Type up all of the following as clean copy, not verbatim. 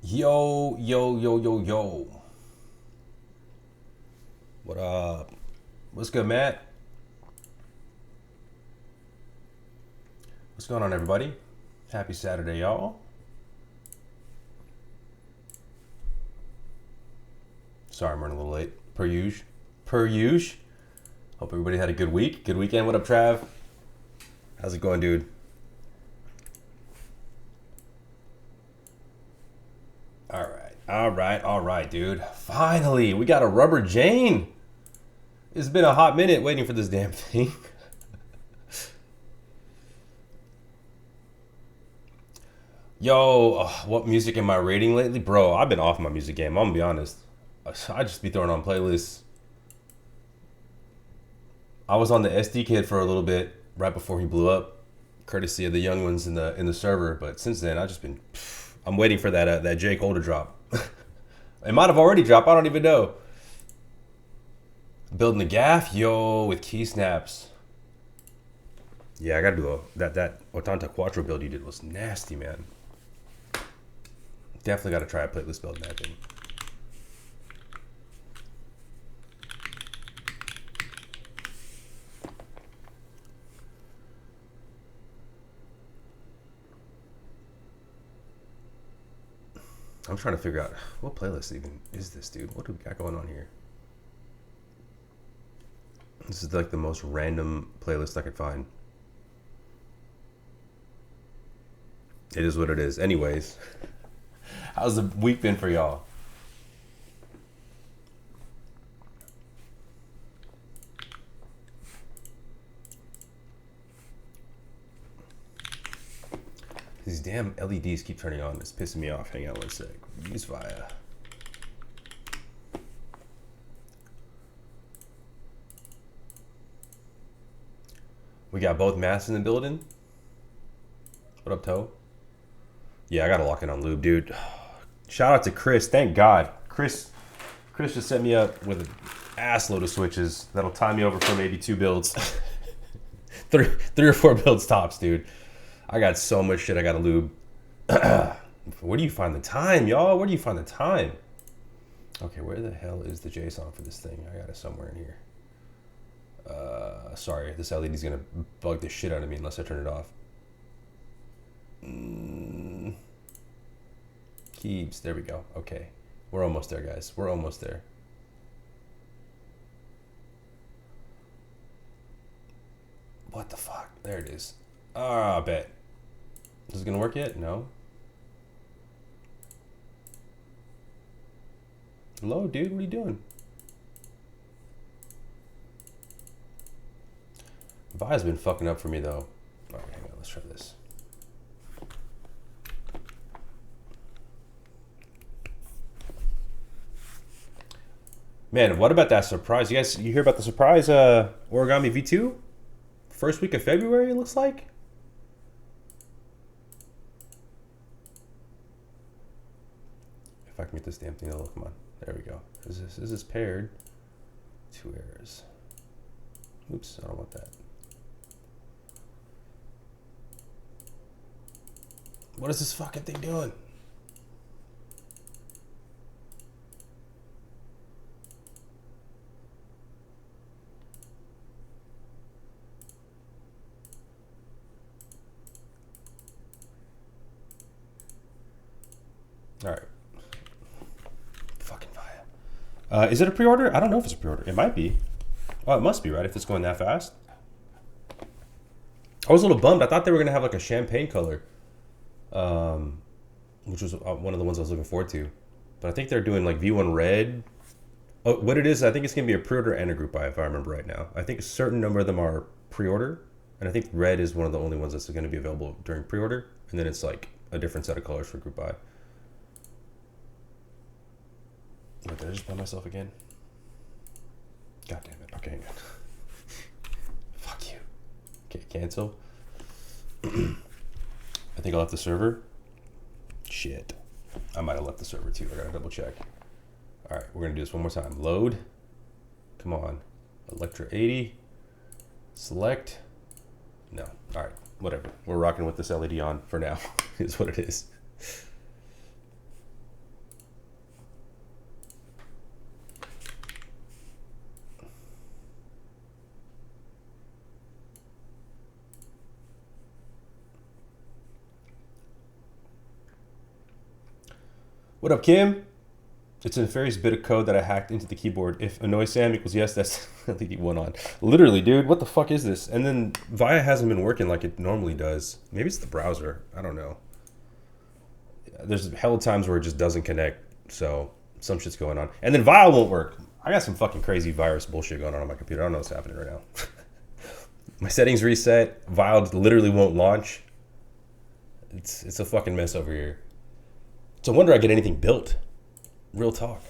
Yo, yo, yo, yo, yo. What up? What's good, Matt? What's going on, everybody? Happy Saturday, y'all. Sorry, I'm running a little late. Per usual. Per usual. Hope everybody had a good week. Good weekend. What up, Trav? How's it going, dude? All right. All right. All right, dude. Finally, we got a Rubber Jane. It's been a hot minute waiting for this damn thing. Yo, what music am I rating lately? Bro, I've been off my music game. I'm gonna be honest. I just be throwing on playlists. I was on the SD kid for a little bit right before he blew up, courtesy of the young ones in the server. But since then, I just been. I'm waiting for that J. Cole to drop. It might have already dropped. I don't even know. Building the gaff, yo, with key snaps. Yeah, I gotta do that Otanta Quattro build you did was nasty, man. Definitely gotta try a playlist build in that thing. I'm trying to figure out what playlist even is this, dude. What do we got going on here? This is like the most random playlist I could find. It is what it is. Anyways, how's the week been for y'all? These damn LEDs keep turning on. It's pissing me off. Hang on one sec. Use via. We got both masks in the building. What up, Toe? Yeah, I gotta lock in on lube, dude. Shout out to Chris. Thank God. Chris just set me up with an ass load of switches that'll tie me over for maybe 2 builds. three or 4 builds tops, dude. I got so much shit I gotta lube. Where do you find the time, y'all? Where do you find the time? Okay, where the hell is the JSON for this thing? I got it somewhere in here. Sorry, this LED's gonna bug the shit out of me unless I turn it off. Keeps, there we go. Okay, we're almost there, guys. We're almost there. What the fuck? There it is. Ah, I bet. Is it gonna work yet? No. Hello, dude. What are you doing? Vi's been fucking up for me though. All right, hang on. Let's try this. Man, what about that surprise? You hear about the surprise Origami V2? First week of February, it looks like. If I can get this damn thing to look, come on. There we go. Is this paired? 2 errors. Oops, I don't want that. What is this fucking thing doing? All right. Fucking fire. Is it a pre-order? I don't know if it's a pre-order. It might be. Oh, it must be, right? If it's going that fast. I was a little bummed. I thought they were going to have like a champagne color. Which was one of the ones I was looking forward to. But I think they're doing like V1 red. Oh, what it is, I think it's going to be a pre-order and a group buy if I remember right now. I think a certain number of them are pre-order. And I think red is one of the only ones that's going to be available during pre-order. And then it's like a different set of colors for group buy. Wait, did I just buy myself again? God damn it. Okay, hang on. Fuck you. Okay, cancel. I think I left the server. Shit. I might have left the server too. I gotta double check. All right, we're gonna do this one more time. Load. Come on. Electra 80. Select. No. All right, whatever. We're rocking with this LED on for now. Is what it is. What up, Kim? It's a nefarious bit of code that I hacked into the keyboard. If annoy Sam equals yes, that's I think he went on. Literally, dude, what the fuck is this? And then Via hasn't been working like it normally does. Maybe it's the browser. I don't know. There's hell of times where it just doesn't connect. So some shit's going on. And then Via won't work. I got some fucking crazy virus bullshit going on my computer. I don't know what's happening right now. My settings reset. Via literally won't launch. It's a fucking mess over here. It's a wonder I get anything built. Real talk.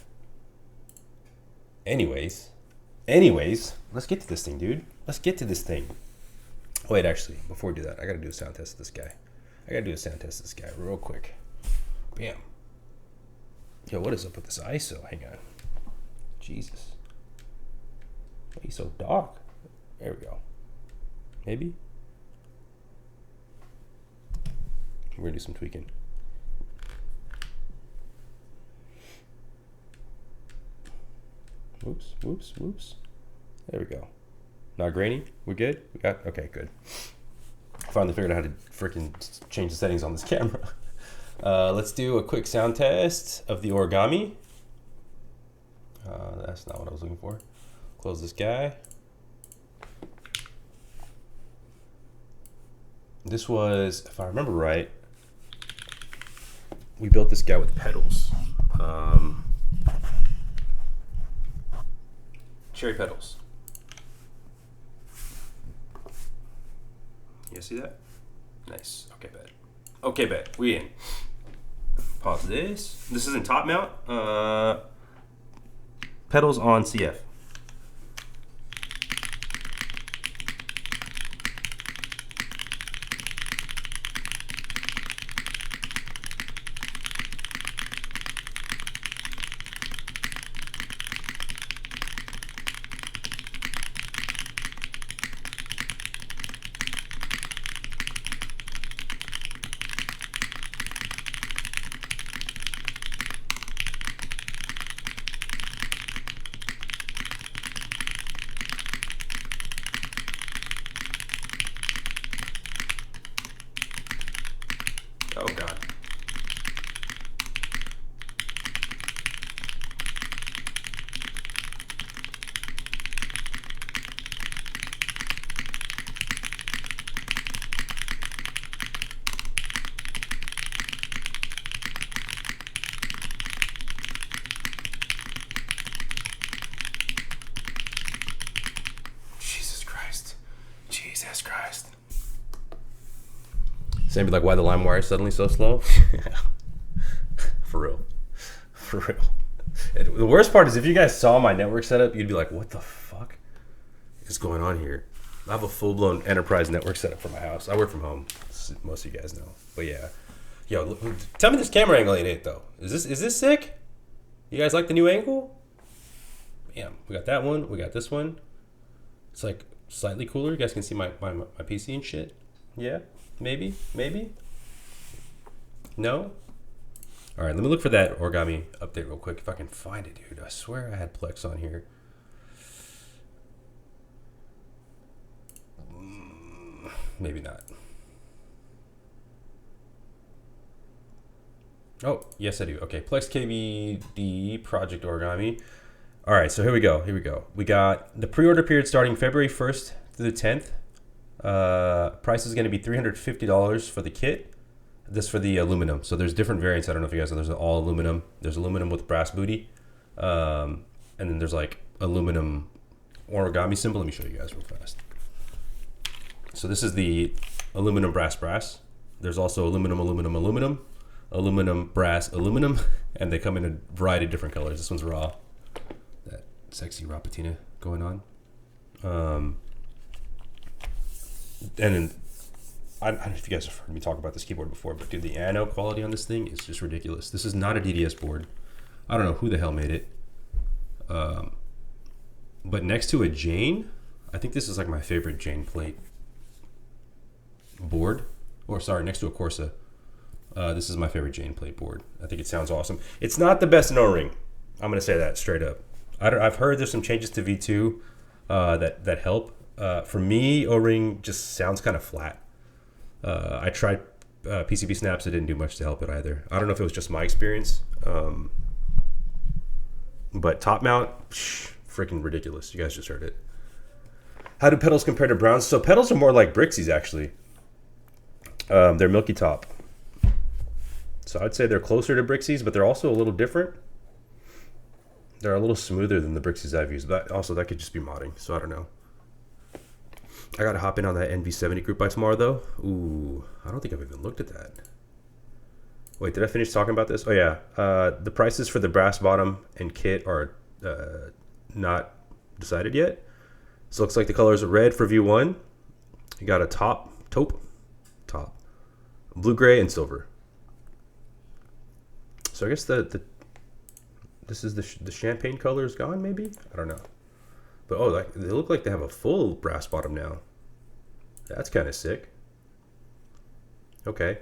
Anyways, let's get to this thing, dude. Let's get to this thing. Wait, actually, before we do that, I gotta do a sound test of this guy. Real quick. Bam. Yo, what is up with this ISO? Hang on. Jesus. Why are you so dark? There we go. Maybe? We're gonna do some tweaking. Whoops. There we go. Not grainy? We good? We got, okay, good. Finally figured out how to freaking change the settings on this camera. Let's do a quick sound test of the origami. That's not what I was looking for. Close this guy. This was, if I remember right, we built this guy with pedals. Cherry pedals. You see that? Nice. Okay, bet. We in. Pause this. This isn't top mount. Pedals on CF. Oh God. Jesus Christ. Same be like, why the line wire is suddenly so slow? For real. And the worst part is if you guys saw my network setup, you'd be like, what the fuck is going on here? I have a full-blown enterprise network setup for my house. I work from home, most of you guys know. But yeah. Yo, look, tell me this camera angle ain't it, though. Is this sick? You guys like the new angle? Bam. We got that one. We got this one. It's like slightly cooler. You guys can see my PC and shit. Yeah. Maybe? No? All right, let me look for that origami update real quick if I can find it, dude. I swear I had Plex on here. Maybe not. Oh, yes I do. Okay, Plex KVD Project Origami. All right, so here we go. We got the pre-order period starting February 1st through the 10th. Price is going to be $350 for the kit. This for the aluminum. So there's different variants. I don't know if you guys know. There's an all aluminum. There's aluminum with brass booty. And then there's like aluminum origami symbol. Let me show you guys real fast. So this is the aluminum brass. There's also aluminum, brass, aluminum. And they come in a variety of different colors. This one's raw. That sexy raw patina going on. And then, I don't know if you guys have heard me talk about this keyboard before, but dude, the anode quality on this thing is just ridiculous. This is not a DDS board. I don't know who the hell made it. But next to a Jane, I think this is like my favorite Jane plate board. Or sorry, next to a Corsa. This is my favorite Jane plate board. I think it sounds awesome. It's not the best in O-ring. I'm going to say that straight up. I've heard there's some changes to V2 that help. For me, O-ring just sounds kind of flat. I tried PCB snaps, it didn't do much to help it either. I don't know if it was just my experience, but top mount, freaking ridiculous. You guys just heard it. How do pedals compare to Browns? So pedals are more like Brixies actually. They're milky top. So I'd say they're closer to Brixies, but they're also a little different. They're a little smoother than the Brixies I've used, but also that could just be modding, so I don't know. I gotta hop in on that NV70 group by tomorrow though. Ooh, I don't think I've even looked at that. Wait, did I finish talking about this? Oh yeah, the prices for the brass bottom and kit are not decided yet. So it looks like the colors are red for view 1. You got a taupe, blue gray, and silver. So I guess this is the champagne color is gone, maybe? I don't know. But oh, they look like they have a full brass bottom now. That's kind of sick. Okay.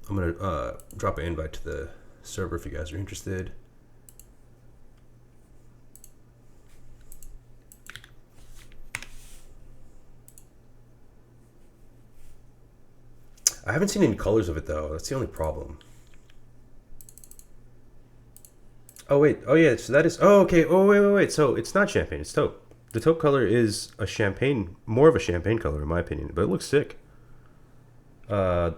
I'm going to drop an invite to the server if you guys are interested. I haven't seen any colors of it though. That's the only problem. Oh wait, oh yeah, so that is, oh okay, oh wait, so it's not champagne, it's taupe. The taupe color is a champagne, more of a champagne color in my opinion, but it looks sick. The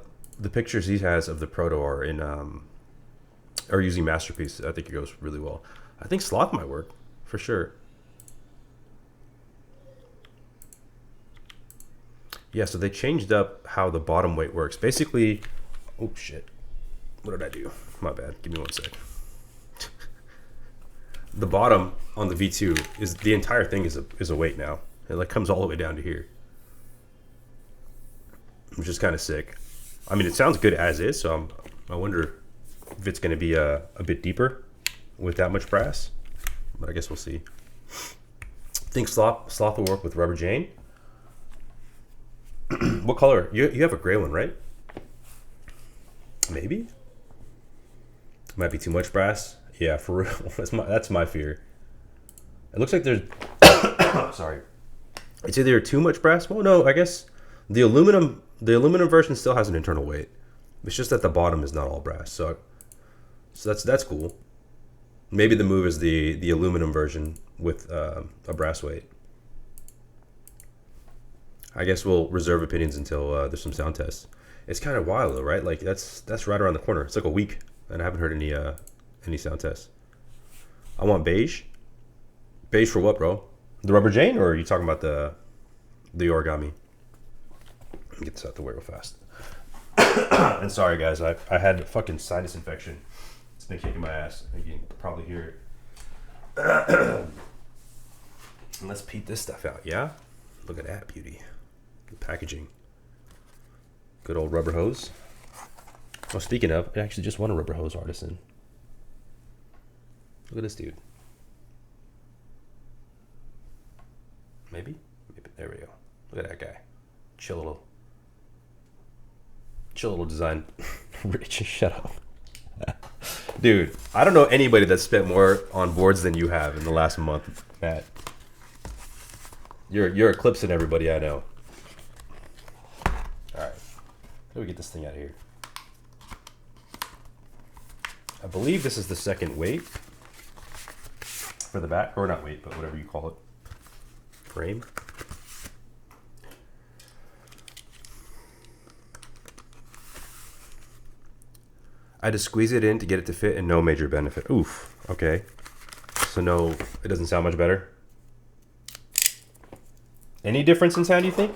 pictures he has of the Proto are in, are using Masterpiece. I think it goes really well. I think Sloth might work, for sure. Yeah, so they changed up how the bottom weight works. Basically, oh shit, what did I do? My bad, give me 1 sec. The bottom on the V2 is the entire thing is a weight now. It like comes all the way down to here, which is kind of sick. I mean, it sounds good as is, so I wonder if it's going to be a bit deeper with that much brass, but I guess we'll see. Think Sloth will work with Rubber Jane. What color? You have a gray one, right? Maybe. Might be too much brass. Yeah, for real. That's my fear. It looks like there's sorry. It's either too much brass. Well, no, I guess the aluminum version still has an internal weight. It's just that the bottom is not all brass. So that's cool. Maybe the move is the aluminum version with a brass weight. I guess we'll reserve opinions until there's some sound tests. It's kind of wild though, right? Like that's right around the corner. It's like a week, and I haven't heard any sound tests. I want beige. Beige for what, bro? The Rubber Jane, or are you talking about the origami? Let me get this out the way real fast. And sorry guys, I had a fucking sinus infection. It's been kicking my ass. You can probably hear it. Let's peep this stuff out, yeah? Look at that beauty. The packaging. Good old Rubrehose. Well, speaking of, I actually just won a Rubrehose artisan. Look at this dude. Maybe? There we go. Look at that guy. Chill little design. Rich, shut up. Dude, I don't know anybody that spent more on boards than you have in the last month, Matt. You're eclipsing everybody I know. Alright. How do we get this thing out of here? I believe this is the second weight for the back, or not weight, but whatever you call it. Frame. I had to squeeze it in to get it to fit and no major benefit. Oof, okay. So no, it doesn't sound much better. Any difference in sound, you think?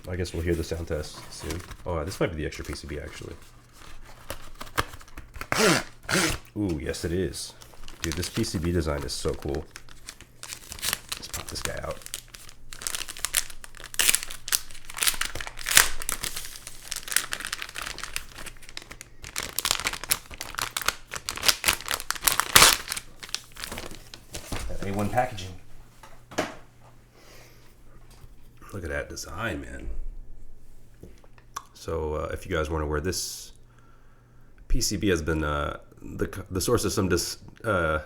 I guess we'll hear the sound test soon. Oh, this might be the extra PCB actually. Ooh, yes it is. Dude, this PCB design is so cool. Let's pop this guy out. That A1 packaging. Look at that design, man. So if you guys weren't aware, this PCB has been the source of some I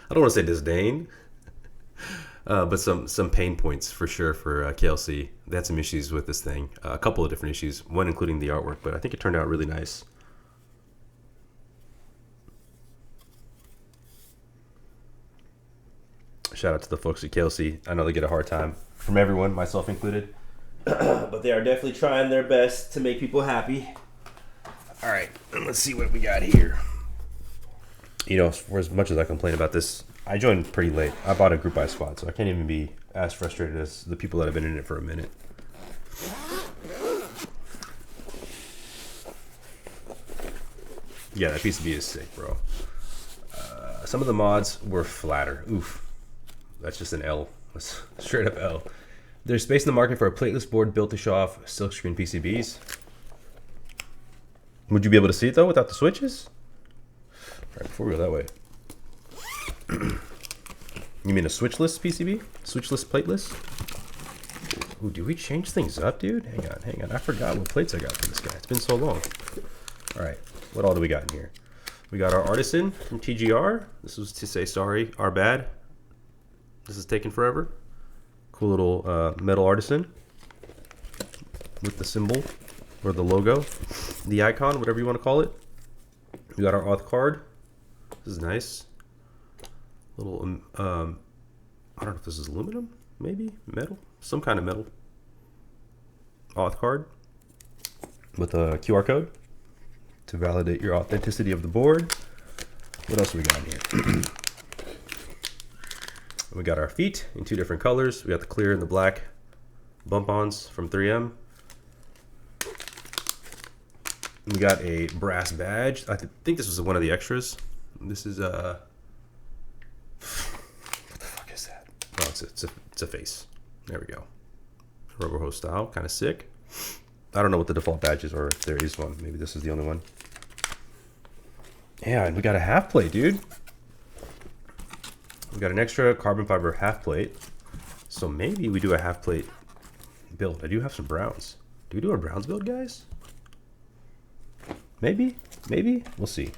don't want to say disdain, But some pain points for sure for KLC. They had some issues with this thing, a couple of different issues, one including the artwork, but I think it turned out really nice. Shout out to the folks at KLC. I know they get a hard time from everyone, myself included. But they are definitely trying their best to make people happy. All right, let's see what we got here. You know, for as much as I complain about this, I joined pretty late. I bought a group buy squad, so I can't even be as frustrated as the people that have been in it for a minute. Yeah, that PCB is sick, bro. Some of the mods were flatter. Oof. That's just an L. That's straight up L. There's space in the market for a plateless board built to show off silkscreen PCBs. Would you be able to see it though without the switches? All right, before we go that way. You mean a switchless PCB? Switchless plateless? Ooh, do we change things up, dude? Hang on. I forgot what plates I got for this guy. It's been so long. All right, what all do we got in here? We got our Artisan from TGR. This was to say sorry, our bad. This is taking forever. Cool little metal Artisan with the symbol or the logo, the icon, whatever you want to call it. We got our auth card. This is nice. Little I don't know if this is aluminum, maybe metal, some kind of metal. Auth card with a QR code to validate your authenticity of the board. What else we got in here? We got our feet in 2 different colors. We got the clear and the black bump-ons from 3M. We got a brass badge. I think this was one of the extras. This is what the fuck is that? Oh, it's a face. There we go. Rubrehose style, kind of sick. I don't know what the default badge is, or if there is one. Maybe this is the only one. Yeah, and we got a half plate, dude. We got an extra carbon fiber half plate. So maybe we do a half plate build. I do have some browns. Do we do a browns build, guys? Maybe. We'll see.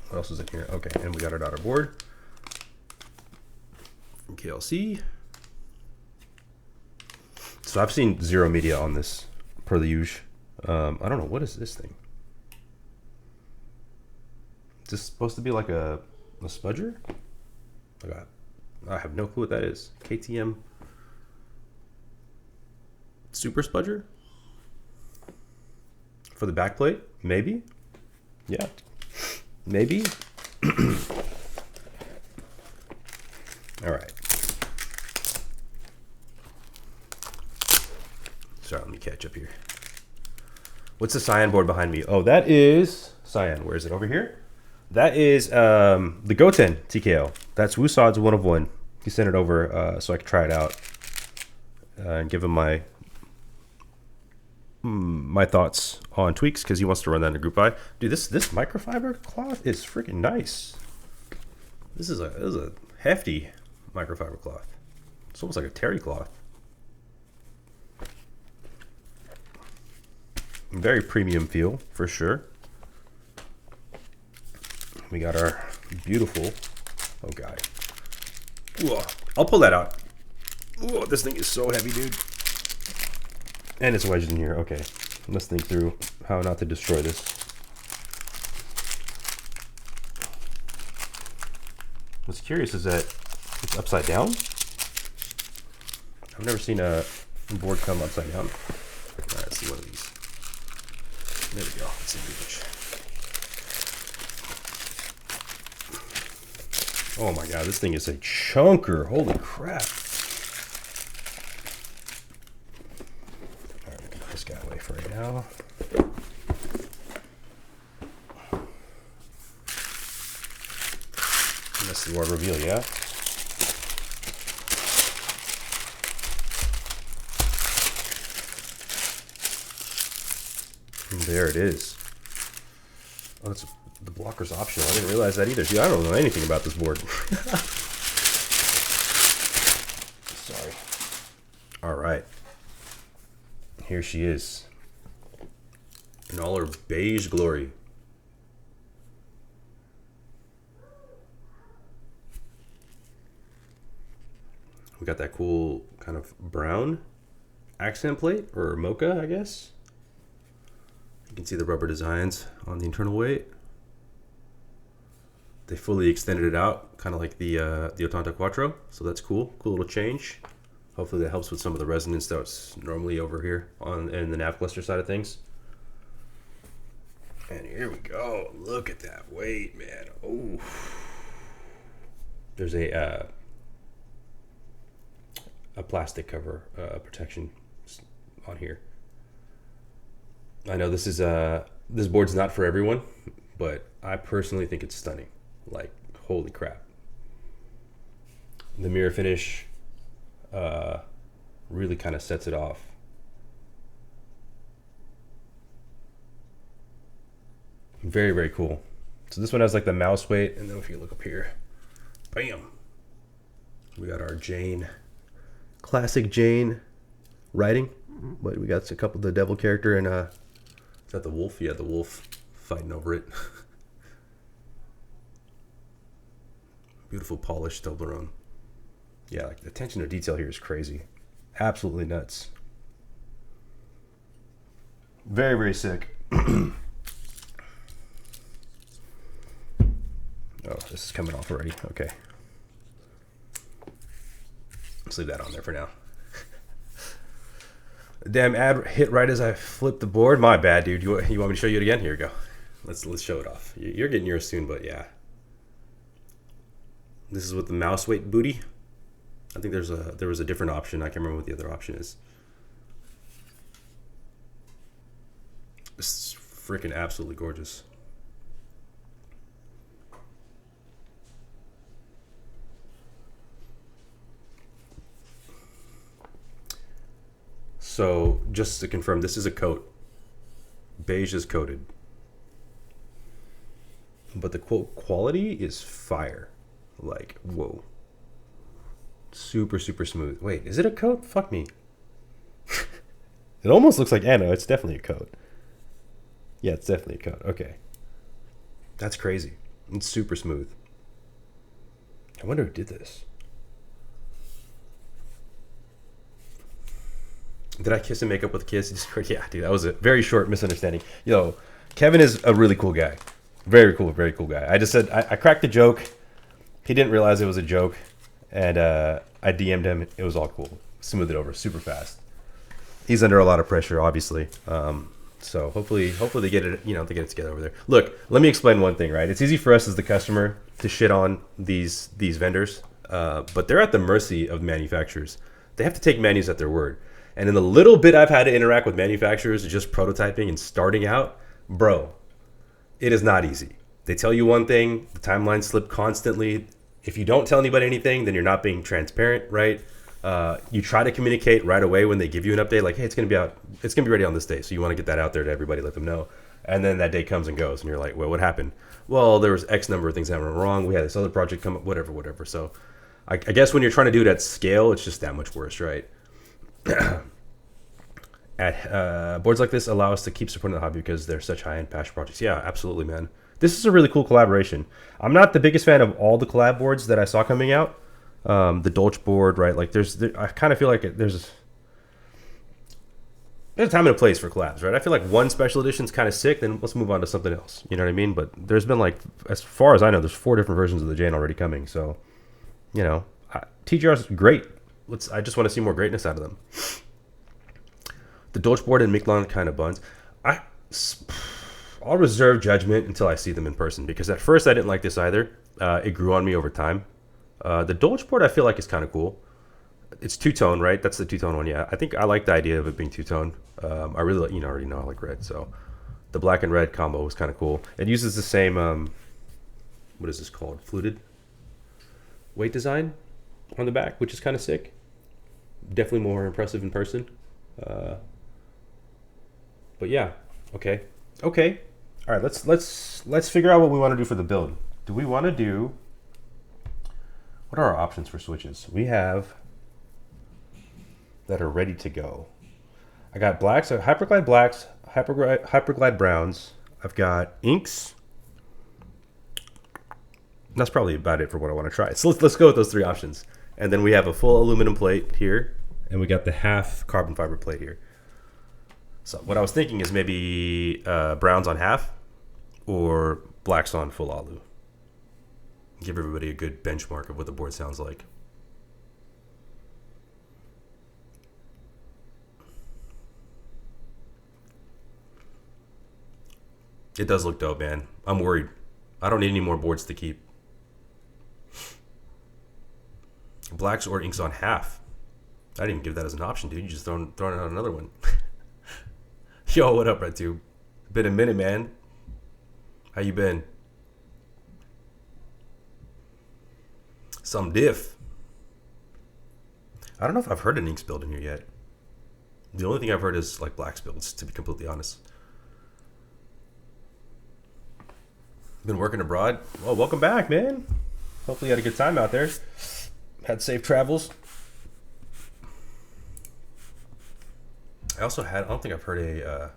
What else is in here? Okay, and we got our daughter board from KLC. So I've seen zero media on this per the usual. I don't know, what is this thing? Is this supposed to be like a spudger? I have no clue what that is. KTM super spudger for the back plate? Maybe. Yeah. Maybe. All right. Sorry, let me catch up here. What's the cyan board behind me? Oh, that is cyan. Where is it? Over here? That is the GODSSON TKO. That's Woosod's 1 of 1. He sent it over so I could try it out and give him my thoughts on tweaks because he wants to run that in a group buy. Dude, this microfiber cloth is freaking nice. This is a hefty microfiber cloth. It's almost like a terry cloth. Very premium feel for sure. We got our beautiful, oh god. Ooh, I'll pull that out. Ooh, this thing is so heavy, dude. And it's wedged in here. Okay, let's think through how not to destroy this. What's curious is that it's upside down. I've never seen a board come upside down. All right, let's see one of these. There we go. Let's see which. Oh my god, this thing is a chunker. Holy crap. Alright, we can put this guy away for right now. And that's the word reveal, yeah? And there it is. Oh, that's the blocker's optional. I didn't realize that either. Dude, I don't know anything about this board. Sorry. All right. Here she is. In all her beige glory. We got that cool kind of brown accent plate, or mocha, I guess. You can see the rubber designs on the internal weight. They fully extended it out, kind of like the 84, so that's cool. Cool little change. Hopefully that helps with some of the resonance that's normally over here in the nav cluster side of things. And here we go. Look at that weight, man. Oh, there's a plastic cover protection on here. I know this is this board's not for everyone, but I personally think it's stunning. Like, holy crap. The mirror finish really kind of sets it off. Very, very cool. So this one has like the mouse weight, and then if you look up here, bam, we got our Jane, classic Jane writing. But we got a couple of the devil character and is that the wolf? Yeah, the wolf fighting over it. Beautiful polished Toblerone. Yeah, like the attention to detail here is crazy. Absolutely nuts. Very, very sick. Oh, this is coming off already. Okay. Let's leave that on there for now. Damn ad hit right as I flipped the board. My bad, dude. You want me to show you it again? Here we go. Let's show it off. You're getting yours soon, but yeah. This is with the mouse weight booty. I think there was a different option. I can't remember what the other option is. It's freaking absolutely gorgeous. So just to confirm, this is a coat. Beige is coated. But the quote quality is fire. Like, whoa. Super, super smooth. Wait, is it a coat? Fuck me. It almost looks like Anno. It's definitely a coat. Yeah, it's definitely a coat. Okay. That's crazy. It's super smooth. I wonder who did this. Did I kiss and make up with a kiss? Yeah, dude, that was a very short misunderstanding. Yo, Kevin is a really cool guy. Very cool guy. I just said, I cracked the joke. He didn't realize it was a joke. And I DM'd him. It was all cool. Smoothed it over super fast. He's under a lot of pressure, obviously. So hopefully they get it, they get it together over there. Look, let me explain one thing, right? It's easy for us as the customer to shit on these vendors, but they're at the mercy of manufacturers. They have to take menus at their word. And in the little bit I've had to interact with manufacturers, just prototyping and starting out, bro, it is not easy. They tell you one thing, the timelines slip constantly. If you don't tell anybody anything, then you're not being transparent, right? You try to communicate right away when they give you an update, like, hey, it's gonna be ready on this day. So you want to get that out there to everybody, let them know. And then that day comes and goes, and you're like, well, what happened? Well, there was X number of things that went wrong. We had this other project come up, whatever. So I guess when you're trying to do it at scale, it's just that much worse, right? Boards like this allow us to keep supporting the hobby because they're such high-end passion projects. Yeah, absolutely, man. This is a really cool collaboration. I'm not the biggest fan of all the collab boards that I saw coming out. The Dolch board, right? Like, I kind of feel like there's a time and a place for collabs, right? I feel like one special edition is kind of sick, then let's move on to something else. You know what I mean? But there's been, like, as far as I know, there's 4 different versions of the Jane already coming. So, TGR is great. I just want to see more greatness out of them. The Dolch board and Miquelon kind of buns. I'll reserve judgment until I see them in person, because at first I didn't like this either. It grew on me over time. The Dolch board I feel like is kind of cool. It's two-tone, right? That's the two-tone one, yeah. I think I like the idea of it being two-tone. I really, already know I like red, so the black and red combo was kind of cool. It uses the same, what is this called? Fluted weight design on the back, which is kind of sick. Definitely more impressive in person. But yeah, okay. All right, let's figure out what we want to do for the build. Do we want to do? What are our options for switches? We have that are ready to go. I got blacks, Hyperglide blacks, Hyperglide browns. I've got inks. That's probably about it for what I want to try. So let's go with those 3 options. And then we have a full aluminum plate here, and we got the half carbon fiber plate here. So what I was thinking is maybe browns on half or blacks on full alu. Give everybody a good benchmark of what the board sounds like. It does look dope, man. I'm worried. I don't need any more boards to keep. Blacks or inks on half. I didn't even give that as an option, dude. You just throwing out another one. Yo, what up, RedTube? Been a minute, man. How you been? Some diff. I don't know if I've heard an inks build in here yet. The only thing I've heard is like blacks builds, to be completely honest. Been working abroad. Well, welcome back, man. Hopefully you had a good time out there. Had safe travels. I also had, I don't think I've heard a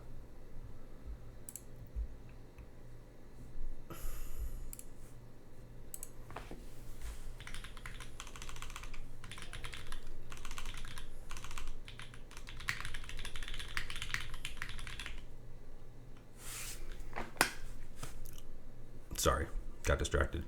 sorry, got distracted.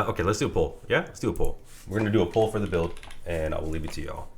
Okay, let's do a poll. Yeah, let's do a poll. We're gonna do a poll for the build, and I will leave it to y'all.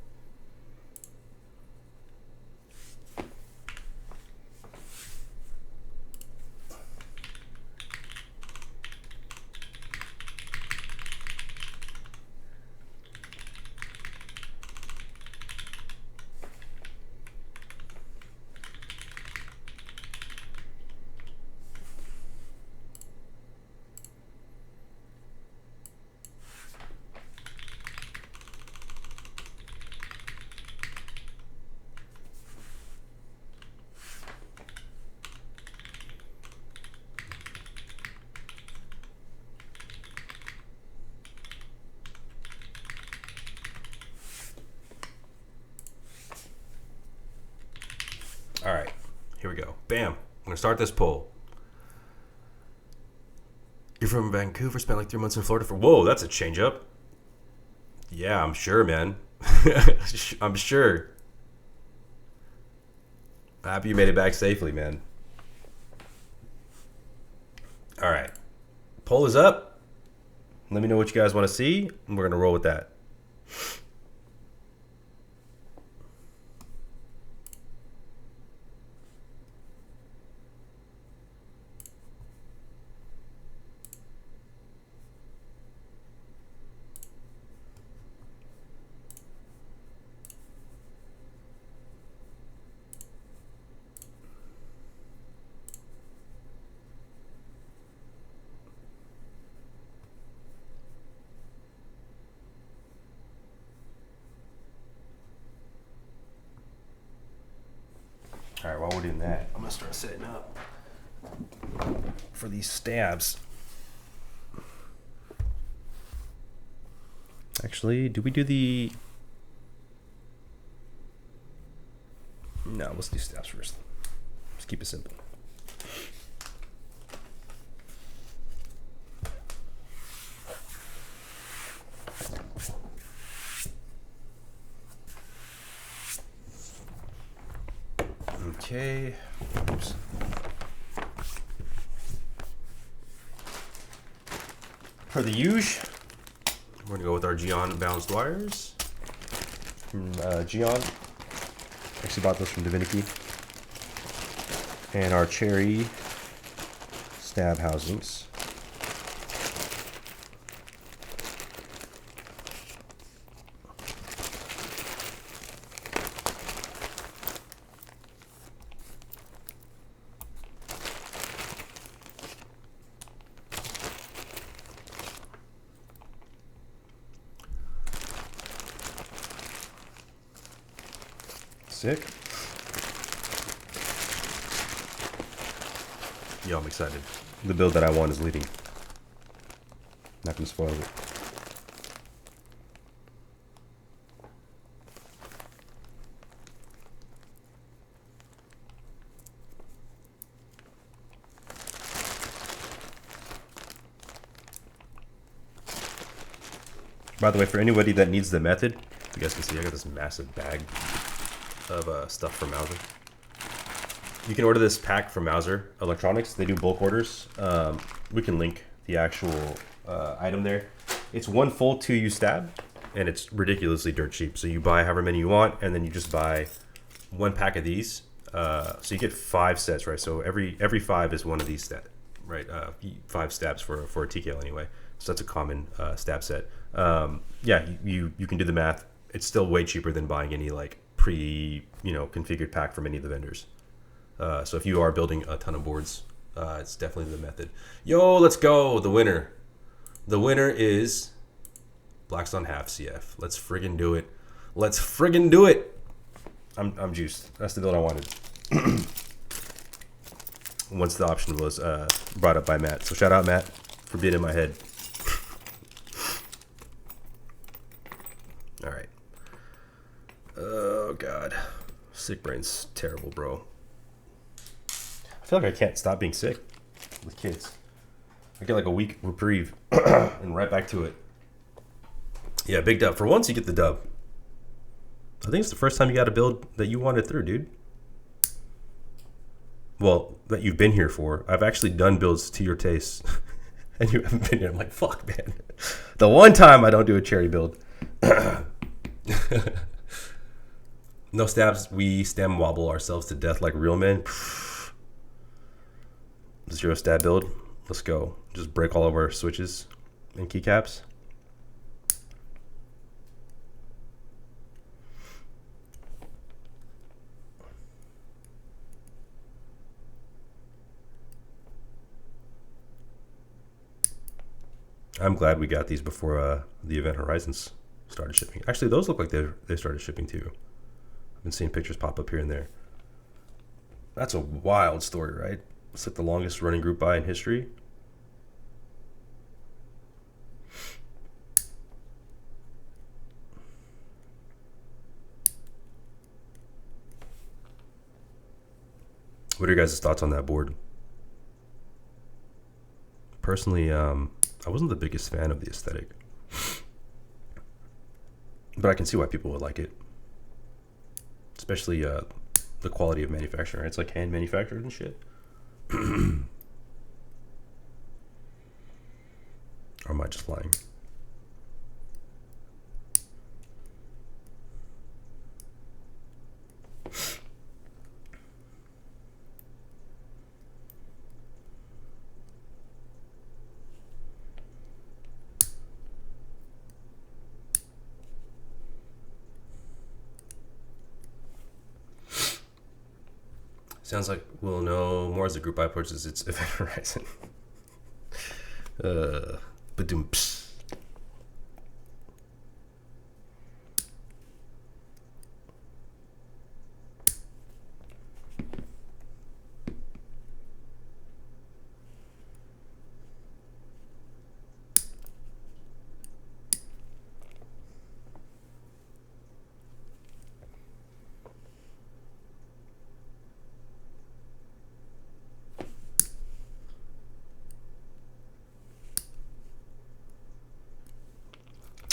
All right, here we go. Bam. I'm gonna start this poll. You're from Vancouver, spent like 3 months in Florida for, whoa, that's a change up. Yeah, I'm sure, man. I'm sure. Happy you made it back safely, man. All right, poll is up. Let me know what you guys want to see, and we're gonna roll with that. All right, while we're doing that, I'm gonna start setting up for these stabs. Actually, do we do the... No, let's do stabs first. Let's keep it simple. Okay. Oops. For the huge, we're gonna go with our Geon balanced wires from Geon. Actually bought those from Divinity. And our cherry stab housings. Sick. Yo, I'm excited. The build that I want is leading. Not gonna spoil it. By the way, for anybody that needs the method, you guys can see I got this massive bag of stuff from Mauser. You can order this pack from Mauser Electronics. They do bulk orders. We can link the actual item there. It's one full 2U stab, and it's ridiculously dirt cheap. So you buy however many you want, and then you just buy one pack of these. So you get 5 sets, right? So every 5 is one of these stats, right? 5 stabs for a TKL anyway. So that's a common stab set. Yeah, you can do the math. It's still way cheaper than buying any like configured pack from any of the vendors. So if you are building a ton of boards, it's definitely the method. Yo, let's go. The winner. The winner is Blackstone Half CF. Let's friggin' do it. Let's friggin' do it. I'm juiced. That's the build I wanted. Once the option was brought up by Matt. So shout out Matt for being in my head. All right. Oh God, sick brain's terrible, bro. I feel like I can't stop being sick with kids. I get like a week reprieve and right back to it. Yeah, big dub. For once, you get the dub. I think it's the first time you got a build that you wanted through, dude. Well, that you've been here for. I've actually done builds to your taste, and you haven't been here. I'm like, fuck, man. The one time I don't do a cherry build. No stabs. We stem wobble ourselves to death like real men. 0 stab build. Let's go. Just break all of our switches and keycaps. I'm glad we got these before the Event Horizons started shipping. Actually, those look like they started shipping too. I've been seeing pictures pop up here and there. That's a wild story, right? It's like the longest running group buy in history. What are your guys' thoughts on that board? Personally, I wasn't the biggest fan of the aesthetic, but I can see why people would like it, especially the quality of manufacturing. It's like hand manufactured and shit. Or am I just lying? Sounds like we'll know more as the group buy purchases its Event Horizon. Ba-doom-ps.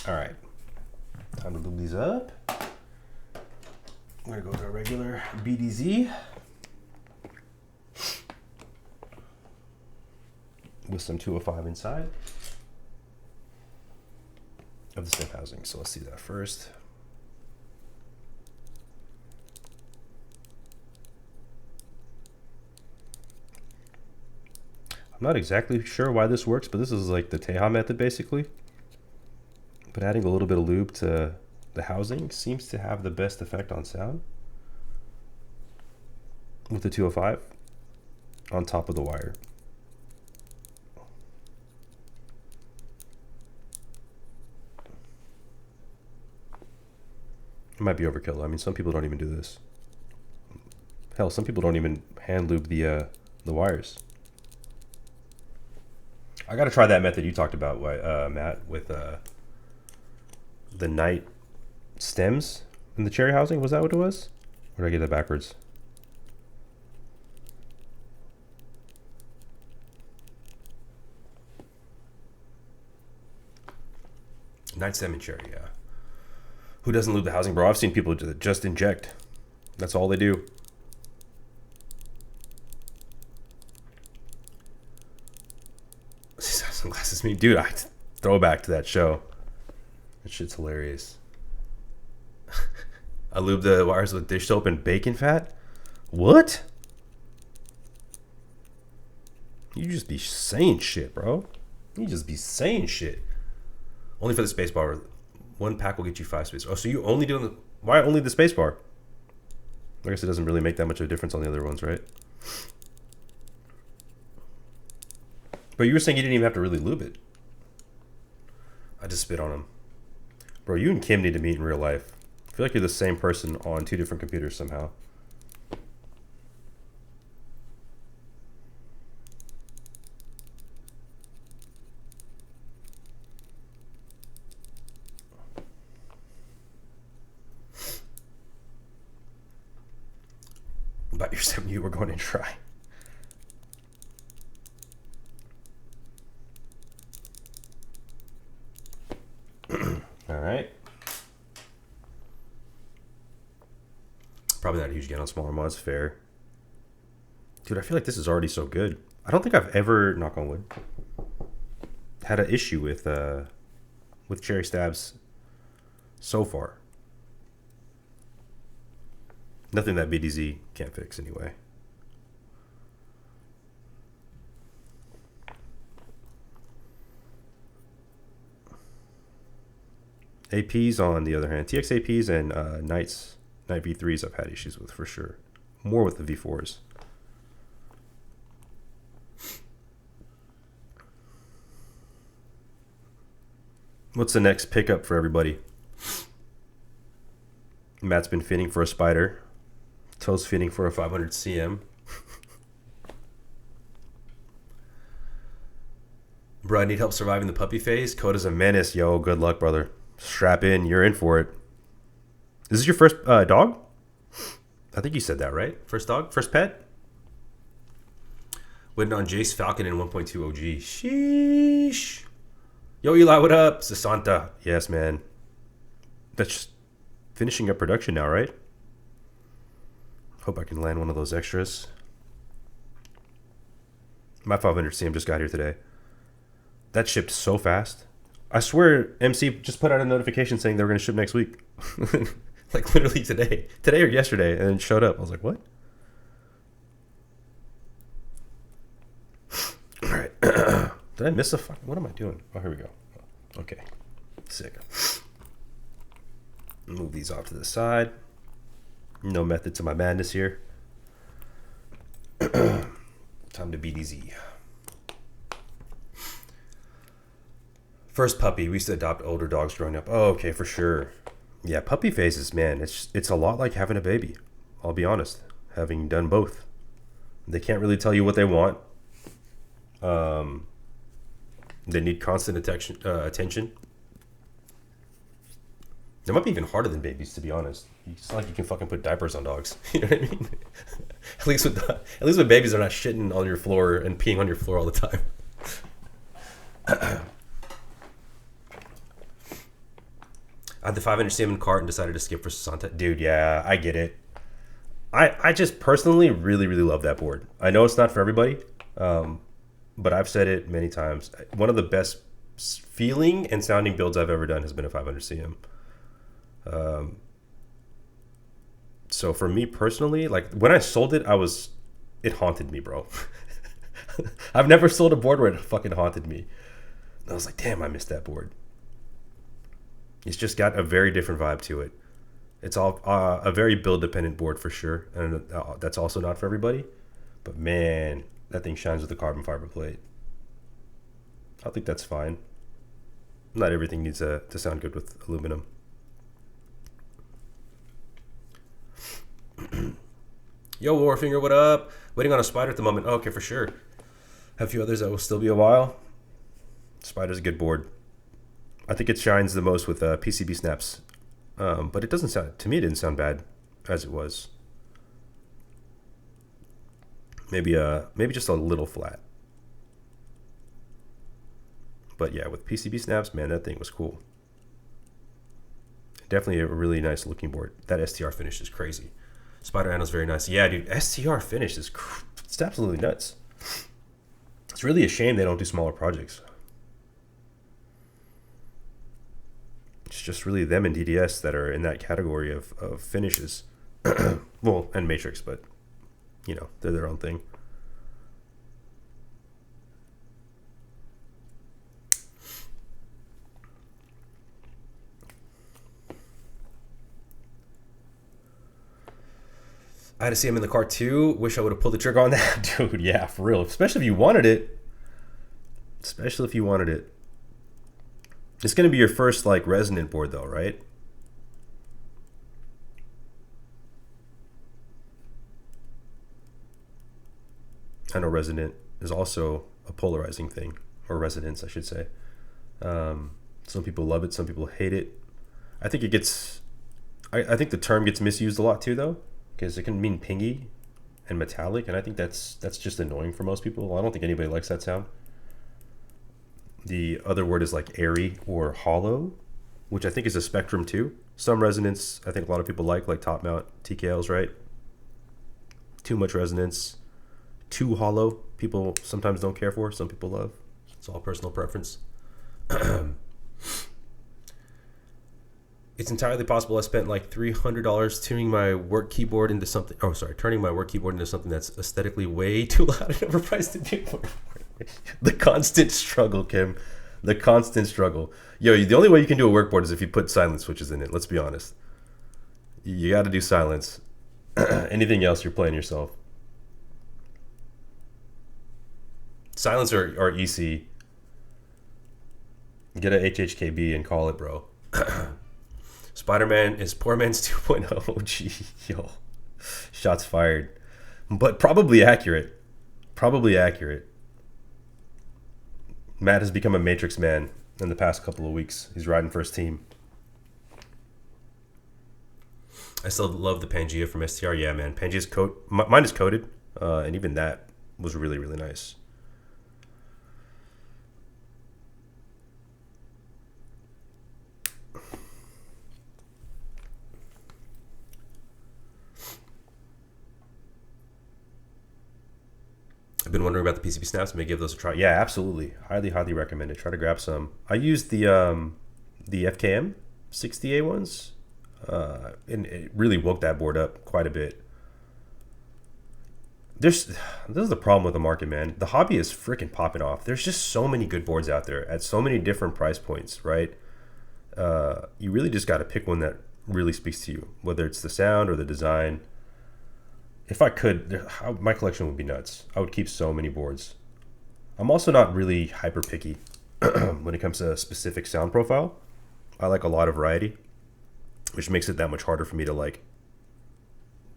All right, time to lube these up. We're gonna go with our regular BDZ with some 205 inside of the step housing. So let's see that first. I'm not exactly sure why this works, but this is like the Teja method basically. But adding a little bit of lube to the housing seems to have the best effect on sound with the 205 on top of the wire. It might be overkill. I mean, some people don't even do this. Hell, some people don't even hand lube the wires. I gotta try that method you talked about, Matt, with the night stems in the cherry housing. Was that what it was? Or did I get that backwards? Night salmon cherry, yeah. Who doesn't lube the housing, bro? I've seen people just inject. That's all they do. Sunglasses, me, dude. I throw back to that show. That shit's hilarious. I lube the wires with dish soap and bacon fat. What? You just be saying shit, bro. You just be saying shit. Only for the space bar. One pack will get you 5 space. Oh, so you only doing the... Why only the space bar? I guess it doesn't really make that much of a difference on the other ones, right? But you were saying you didn't even have to really lube it. I just spit on him. Bro, you and Kim need to meet in real life. I feel like you're the same person on 2 different computers somehow. About your 7 you were going to try. All right. Probably not a huge gain on smaller mods. Fair. Dude, I feel like this is already so good. I don't think I've ever, knock on wood, had an issue with cherry stabs so far. Nothing that BDZ can't fix anyway. APs on the other hand, TX APs and Night V3s I've had issues with for sure. More with the V4s. What's the next pickup for everybody? Matt's been fitting for a spider. Toe's fitting for a 500 CM. Bro, I need help surviving the puppy phase. Coda's a menace. Yo, good luck, brother. Strap in. You're in for it. Is this your first dog? I think you said that, right? First dog? First pet? Waiting on Jace Falcon in 1.2 OG. Sheesh. Yo, Eli, what up? Sasanta. Yes, man. That's just finishing up production now, right? Hope I can land one of those extras. My 500 CM just got here today. That shipped so fast. I swear MC just put out a notification saying they were going to ship next week. Like literally today. Today or yesterday. And it showed up. I was like, what? All right. Did I miss a fuck? What am I doing? Oh, here we go. Okay. Sick. Move these off to the side. No method to my madness here. Time to BDZ. First puppy. We used to adopt older dogs growing up. Oh, okay, for sure. Yeah, puppy phases, man. It's a lot like having a baby. I'll be honest. Having done both. They can't really tell you what they want. They need constant attention. They might be even harder than babies, to be honest. It's not like you can fucking put diapers on dogs. You know what I mean? At least with babies, they're not shitting on your floor and peeing on your floor all the time. I had the 500 CM cart and decided to skip for Santa. Dude, yeah, I get it. I just personally really, really love that board. I know it's not for everybody, but I've said it many times. One of the best feeling and sounding builds I've ever done has been a 500 CM. So for me personally, like when I sold it, it haunted me, bro. I've never sold a board where it fucking haunted me. I was like, damn, I missed that board. It's just got a very different vibe to it. It's all a very build dependent board for sure. And that's also not for everybody, but man, that thing shines with the carbon fiber plate. I think that's fine. Not everything needs to sound good with aluminum. Yo, Warfinger, what up? Waiting on a spider at the moment. Oh, okay, for sure. Have a few others that will still be a while. Spider's a good board. I think it shines the most with PCB snaps. But it doesn't sound, to me, it didn't sound bad as it was. Maybe just a little flat. But yeah, with PCB snaps, man, that thing was cool. Definitely a really nice looking board. That STR finish is crazy. Spider Anno is very nice. Yeah, dude, STR finish is it's absolutely nuts. It's really a shame they don't do smaller projects. It's just really them and DDS that are in that category of finishes. Well, and Matrix, but you know, they're their own thing. I had to see him in the car too. Wish I would have pulled the trigger on that. Dude, yeah, for real. Especially if you wanted it. Especially if you wanted it. It's going to be your first, like, resonant board, though, right? I know resonant is also a polarizing thing. Or resonance, I should say. Some people love it. Some people hate it. I think it gets... I think the term gets misused a lot, too, though. Because it can mean pingy and metallic, and I think that's just annoying for most people. I don't think anybody likes that sound. The other word is like airy or hollow, which I think is a spectrum too. Some resonance I think a lot of people like top mount TKLs, right? Too much resonance, too hollow, people sometimes don't care for, some people love. It's all personal preference. It's entirely possible I spent like $300 tuning my work keyboard into something. Oh, sorry, turning my work keyboard into something that's aesthetically way too loud and overpriced to do. The constant struggle, Kim. The constant struggle. Yo, the only way you can do a work board is if you put silence switches in it. Let's be honest. You got to do silence. Anything else, you're playing yourself. Silence or EC. Get a HHKB and call it, bro. Spider-Man is poor man's 2.0. Gee, yo. Shots fired. But probably accurate. Probably accurate. Matt has become a Matrix man in the past couple of weeks. He's riding for his team. I still love the Pangea from STR. Yeah, man. Pangea's coat. Mine is coated. And even that was really, really nice. I've been wondering about the PCB snaps. Maybe give those a try. Yeah, absolutely. Highly, highly recommended. Try to grab some. I used the FKM 60A ones, and it really woke that board up quite a bit. This is the problem with the market, man. The hobby is freaking popping off. There's just so many good boards out there at so many different price points, right? You really just got to pick one that really speaks to you, whether it's the sound or the design. If I could, my collection would be nuts. I would keep so many boards. I'm also not really hyper picky when it comes to a specific sound profile. I like a lot of variety, which makes it that much harder for me to, like,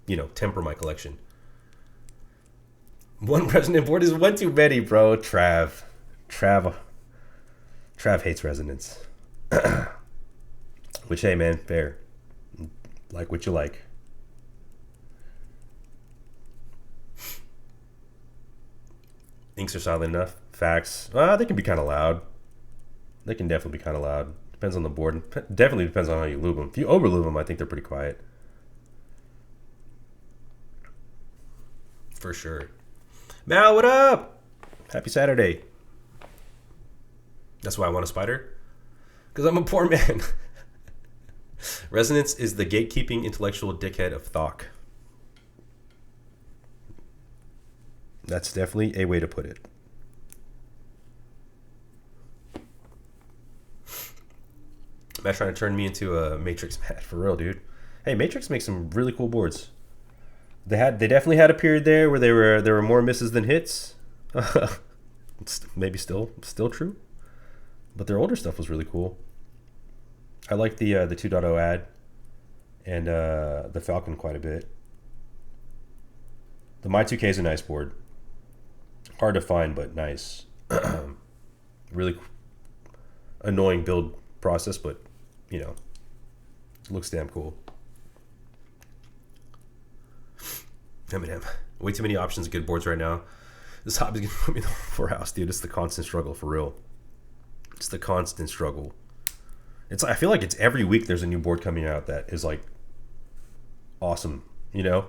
you know, temper my collection. One resonant board is one too many, bro. Trav hates resonance. Which, hey, man, fair. Like what you like. Inks are silent enough. Facts. They can be kind of loud. They can definitely be kind of loud. Depends on the board. Definitely depends on how you lube them. If you over lube them, I think they're pretty quiet. For sure. Mal, what up? Happy Saturday. That's why I want a spider. Because I'm a poor man. Resonance is the gatekeeping intellectual dickhead of Thok. That's definitely a way to put it. Matt's trying to turn me into a Matrix Matt, for real, dude. Hey, Matrix makes some really cool boards. They definitely had a period there where there were more misses than hits. It's maybe still true, but their older stuff was really cool. I like the 2.0 ad and the Falcon quite a bit. The My 2K is a nice board. Hard to find, but nice. Really annoying build process, but you know, it looks damn cool. Eminem. Way too many options of good boards right now. This hobby's gonna put me in the poorhouse, dude. It's the constant struggle, for real. It's the constant struggle. It's I feel like it's every week there's a new board coming out that is like awesome, you know?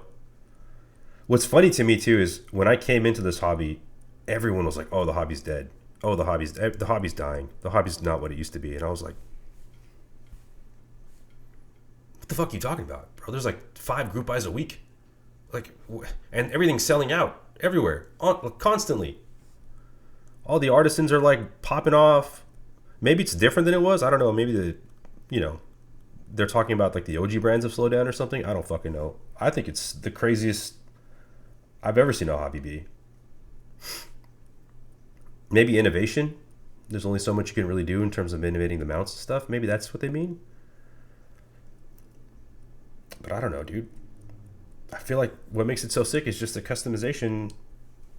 What's funny to me too is when I came into this hobby, everyone was like, "Oh, the hobby's dead. Oh, the hobby's dying. The hobby's not what it used to be." And I was like, "What the fuck are you talking about, bro? There's like 5 group buys a week, like, and everything's selling out everywhere, constantly. All the artisans are like popping off. Maybe it's different than it was. I don't know. Maybe you know, they're talking about like the OG brands have slowed down or something. I don't fucking know. I think it's the craziest I've ever seen a hobby be. Maybe innovation. There's only so much you can really do in terms of innovating the mounts and stuff. Maybe that's what they mean. But I don't know, dude. I feel like what makes it so sick is just the customization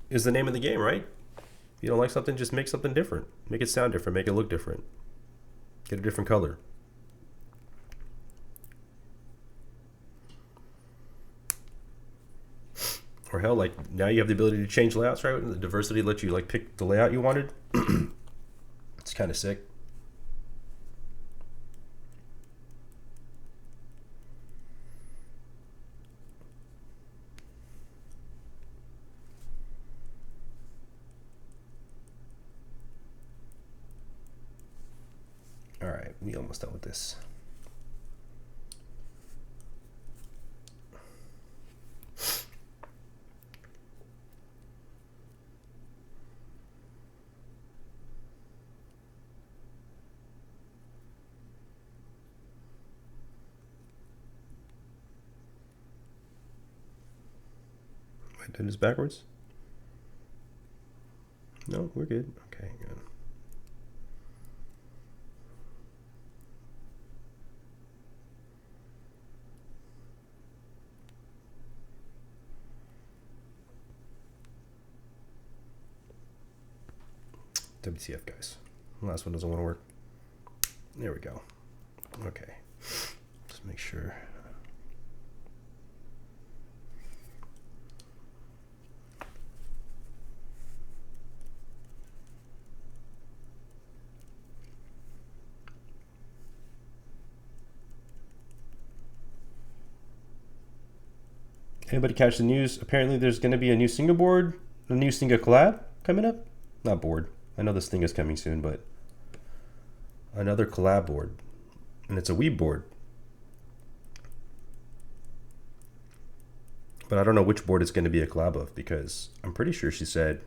is the name of the game, right? If you don't like something, just make something different. Make it sound different. Make it look different. Get a different color. Or hell, like now you have the ability to change layouts, right? And the diversity lets you like pick the layout you wanted. It's kind of sick. All right, we almost done with this. Wait, did this backwards? No, we're good. Okay, good. WTF, guys. The last one doesn't want to work. There we go. Okay. Just make sure. Anybody catch the news? Apparently there's going to be a new single board, a new single collab coming up. Not board. I know this thing is coming soon, but another collab board. And it's a weeb board. But I don't know which board it's going to be a collab of because I'm pretty sure she said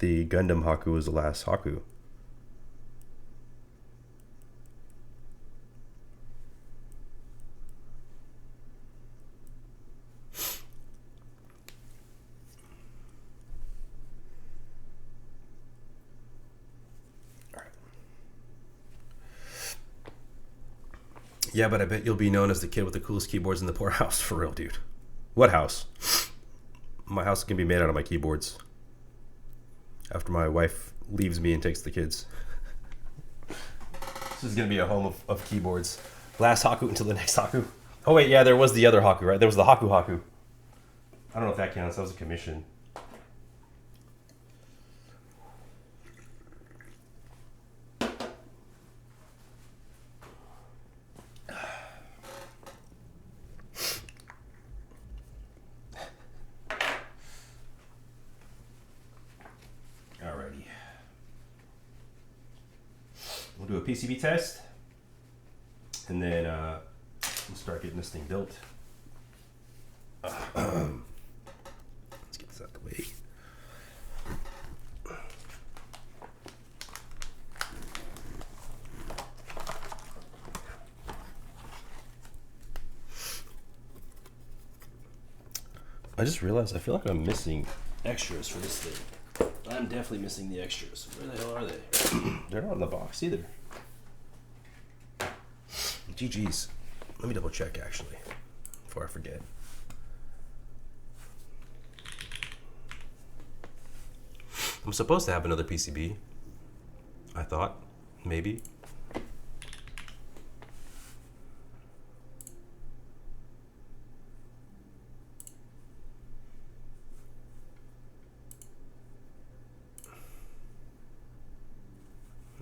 the Gundam Haku was the last Haku. Yeah, but I bet you'll be known as the kid with the coolest keyboards in the poorhouse, for real, dude. What house? My house can be made out of my keyboards. After my wife leaves me and takes the kids. This is going to be a home of keyboards. Last Haku until the next Haku. Oh, wait, yeah, there was the other Haku, right? There was the Haku Haku. I don't know if that counts. That was a commission. We'll do a PCB test, and then we'll start getting this thing built. Let's get this out of the way. I just realized I feel like I'm missing extras for this thing. I'm definitely missing the extras. Where the hell are they? They're not in the box either. GG's. Let me double check actually before I forget. I'm supposed to have another PCB. I thought. Maybe.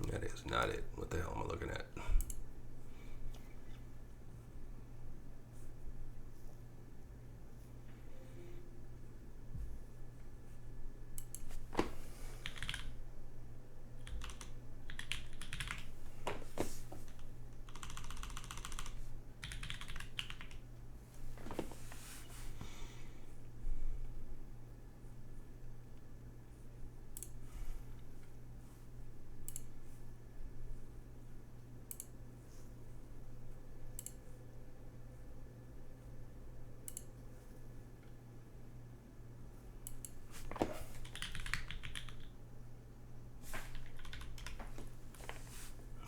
That is not it. What the hell am I looking at?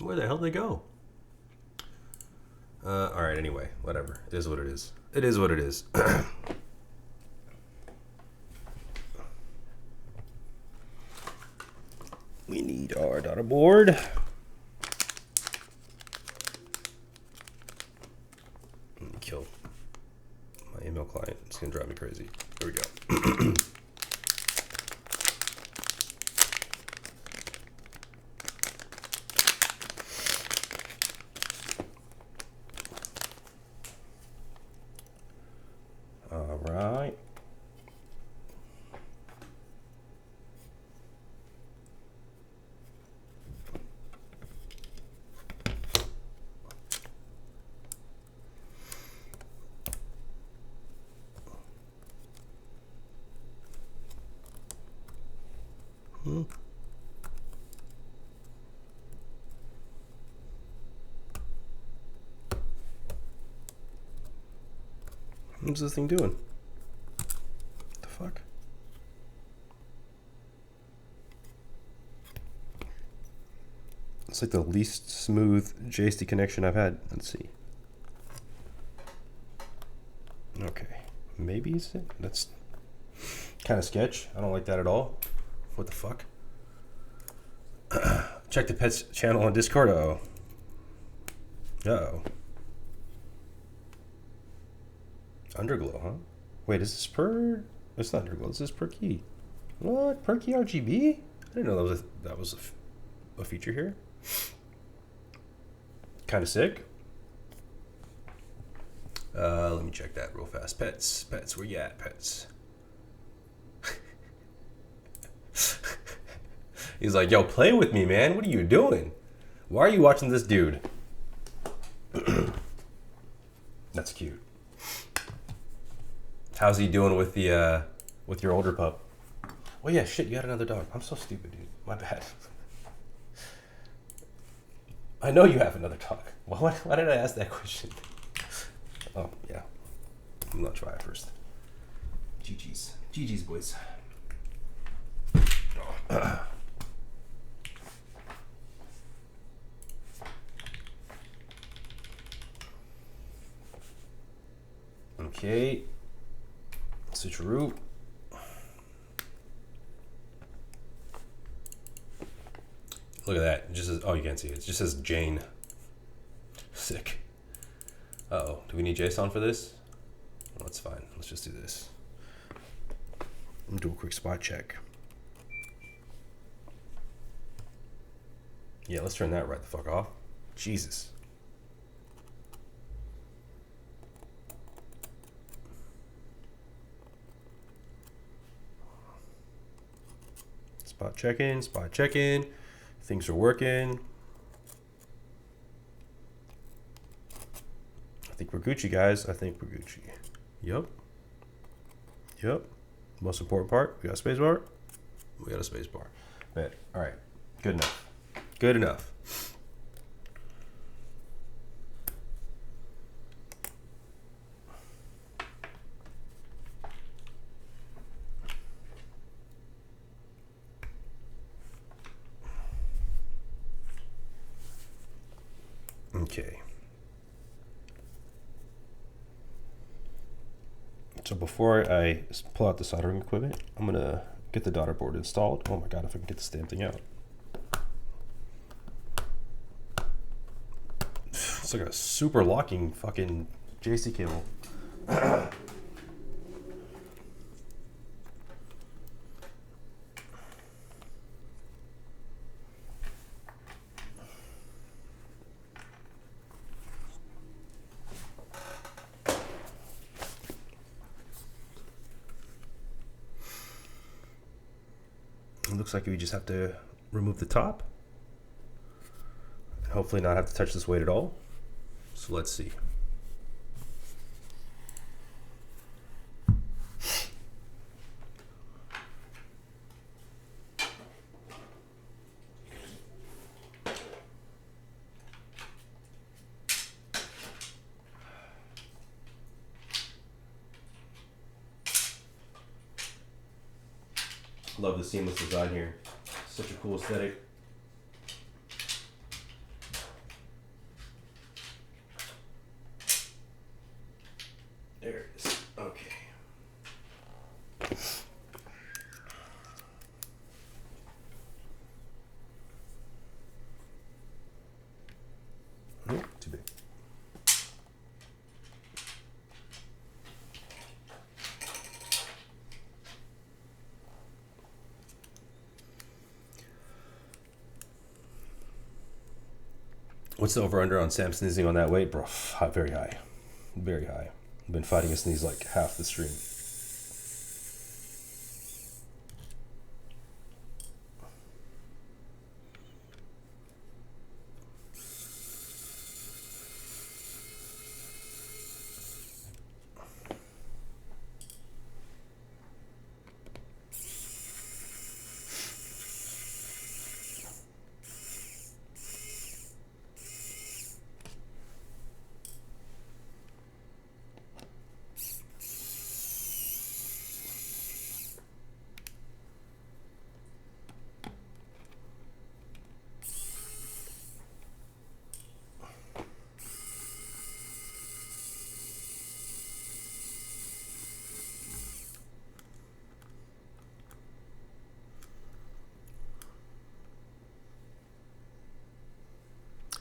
Where the hell did they go? All right. Anyway, whatever. It is what it is. It is what it is. We need our data board. Let me kill my email client. It's gonna drive me crazy. There we go. All right. What's this thing doing? What the fuck? It's like the least smooth JST connection I've had. Let's see. Okay. Maybe it's it. That's kind of sketch. I don't like that at all. What the fuck? Check the pets channel on Discord. Uh-oh. Uh-oh. Underglow, huh? Wait, is this per... It's not underglow. This is per key. What? Per key RGB? I didn't know that was a feature here. Kind of sick. Let me check that real fast. Pets. Pets. Where you at, pets? He's like, yo, play with me, man. What are you doing? Why are you watching this dude? That's cute. How's he doing with the with your older pup? Oh yeah, shit, you had another dog. I'm so stupid, dude. My bad. I know you have another dog. Why did I ask that question? Oh yeah. I'm gonna try it first. GG's. GG's, boys. Okay. Switcheroo. Look at that. It just says, oh, you can't see it. It just says Jane. Sick. Uh-oh. Do we need JSON for this? Well, that's fine. Let's just do this. I'm gonna do a quick spot check. Yeah, let's turn that right the fuck off. Jesus. Spot check-in, spot check-in. Things are working. I think we're Gucci, guys. I think we're Gucci. Yup. Yup. Most important part, we got a space bar. We got a space bar. Bet. All right. Good enough. Good enough. Okay. So before I pull out the soldering equipment, I'm gonna get the daughter board installed. Oh my god, if I can get this damn thing out. It's like a super locking fucking JC cable. It looks like we just have to remove the top. Hopefully not have to touch this weight at all. So let's see. Love the seamless design here. Such a cool aesthetic. What's the over-under on Sam sneezing on that weight? Bro, very high. Very high. I've been fighting a sneeze like half the stream.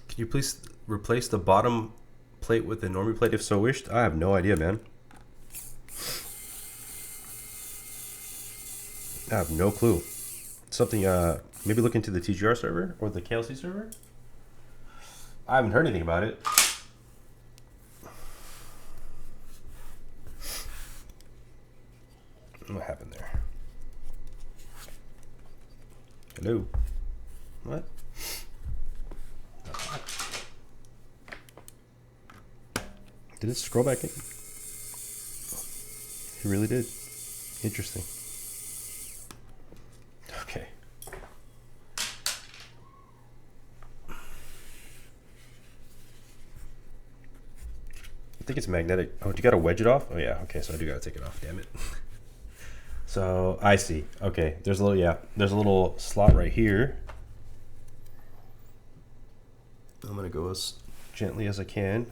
Can you please replace the bottom plate with the normie plate if so wished? I have no idea, man. I have no clue. Something, maybe look into the TGR server or the KLC server? I haven't heard anything about it. What happened there? Hello? What? Did it scroll back in? It really did. Interesting. Okay. I think it's magnetic. Oh, do you gotta wedge it off? Oh yeah, okay, so I do gotta take it off, damn it. So, I see. Okay, there's a little, yeah, there's a little slot right here. I'm gonna go as gently as I can.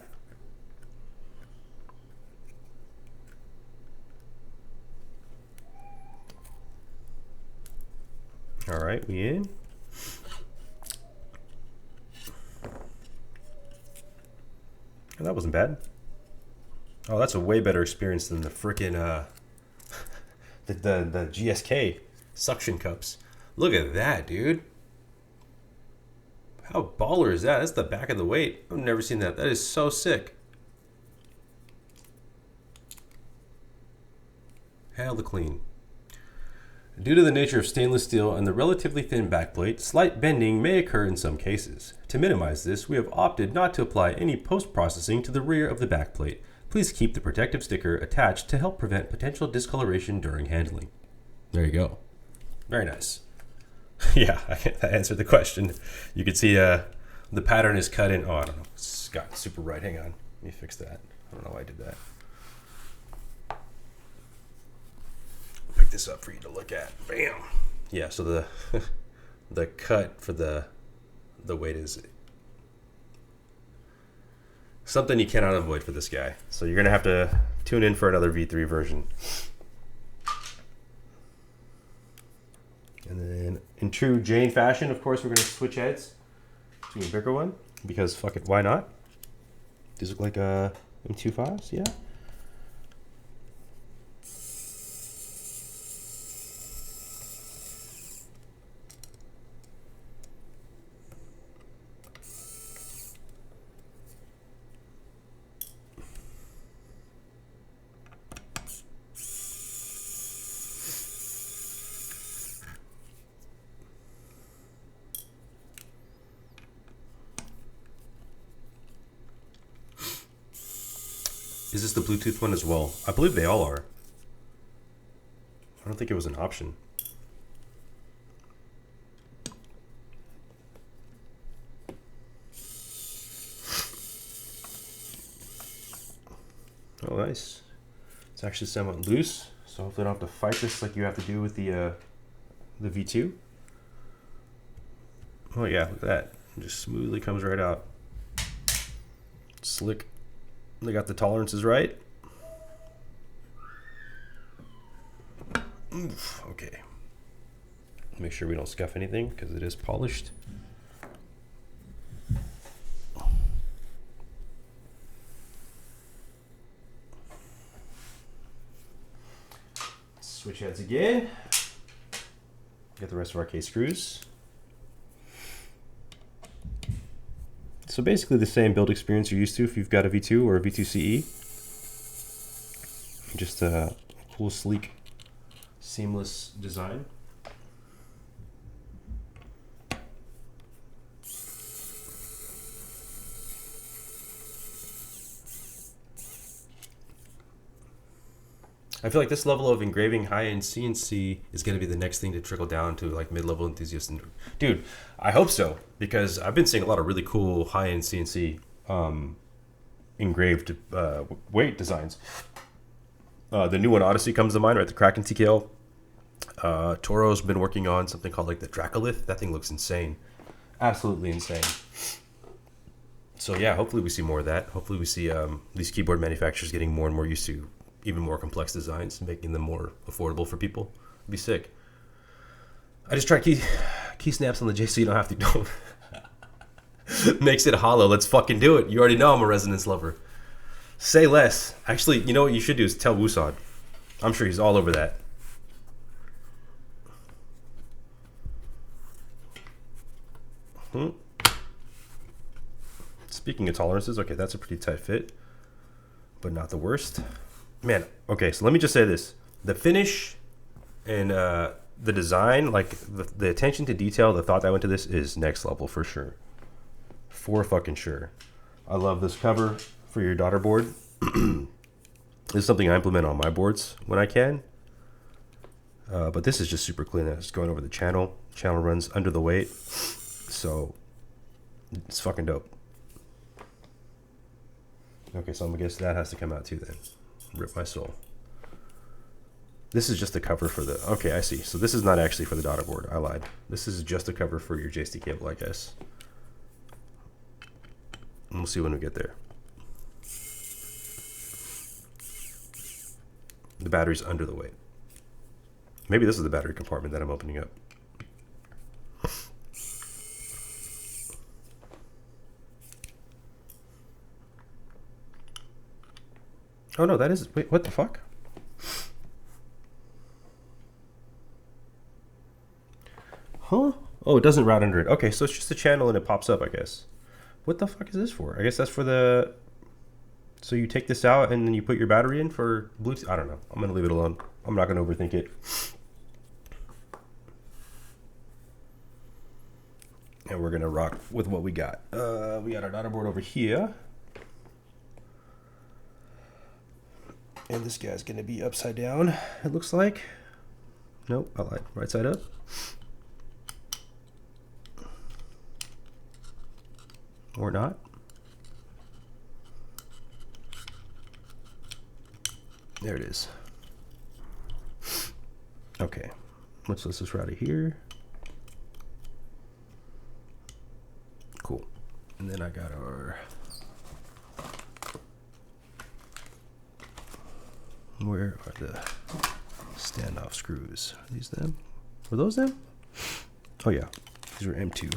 All right, we in. Oh, that wasn't bad. Oh, that's a way better experience than the frickin' the GSK suction cups. Look at that, dude. How baller is that? That's the back of the weight. I've never seen that. That is so sick. Hella clean. Due to the nature of stainless steel and the relatively thin backplate, slight bending may occur in some cases. To minimize this, we have opted not to apply any post-processing to the rear of the backplate. Please keep the protective sticker attached to help prevent potential discoloration during handling. There you go. Very nice. Yeah, that answered the question. You can see the pattern is cut in. Oh, I don't know. It's got super right. Hang on. Let me fix that. I don't know why I did that. Pick this up for you to look at. Bam. Yeah, so the the cut for the weight is something you cannot avoid for this guy. So you're gonna have to tune in for another V3 version. And then in true Jane fashion, of course, we're gonna switch heads to a bigger one because fuck it, why not? These look like M25s, yeah. Is this the Bluetooth one as well? I believe they all are. I don't think it was an option. Oh, nice. It's actually somewhat loose, so hopefully I don't have to fight this like you have to do with the V2. Oh yeah, look at that. It just smoothly comes right out. Slick. They got the tolerances right. Oof, okay. Make sure we don't scuff anything because it is polished. Switch heads again. Get the rest of our case screws. So So basically the same build experience you're used to if you've got a V2 or a V2 CE. Just a cool, sleek, seamless design. I feel like this level of engraving high-end CNC is going to be the next thing to trickle down to like mid-level enthusiasts. And dude, I hope so, because I've been seeing a lot of really cool high-end CNC engraved weight designs. The new one, Odyssey, comes to mind, right? The Kraken TKL. Toro's been working on something called like the Dracolith. That thing looks insane. Absolutely insane. So yeah, hopefully we see more of that. Hopefully we see these keyboard manufacturers getting more and more used to even more complex designs, making them more affordable for people. It'd be sick. I just tried key snaps on the J so you don't have to. Don't. Makes it hollow. Let's fucking do it. You already know I'm a resonance lover. Say less. Actually, you know what you should do is tell Wusod. I'm sure he's all over that. Speaking of tolerances, okay, that's a pretty tight fit, but not the worst. Man, okay, so let me just say this. The finish and the design, like the attention to detail, the thought that went to this is next level for sure. For fucking sure. I love this cover for your daughter board. This is something I implement on my boards when I can. But this is just super clean. It's going over the channel. Channel runs under the weight. So it's fucking dope. Okay, so I'm gonna guess that has to come out too then. Rip my soul. This is just the cover for the... Okay, I see. So this is not actually for the daughter board. I lied. This is just a cover for your JST cable, I guess. And we'll see when we get there. The battery's under the weight. Maybe this is the battery compartment that I'm opening up. Oh no, that is... Wait, what the fuck? Huh? Oh, it doesn't route under it. Okay, so it's just a channel and it pops up, I guess. What the fuck is this for? I guess that's for the... So you take this out and then you put your battery in for Bluetooth? I don't know. I'm going to leave it alone. I'm not going to overthink it. And we're going to rock with what we got. We got our daughter board over here. And this guy's going to be upside down, it looks like. Nope, I lied. Right side up. Or not. There it is. Okay, let's just route it here. Cool. And then I got our... Where are the standoff screws? Are these them? Were those them? Oh yeah, these are M2.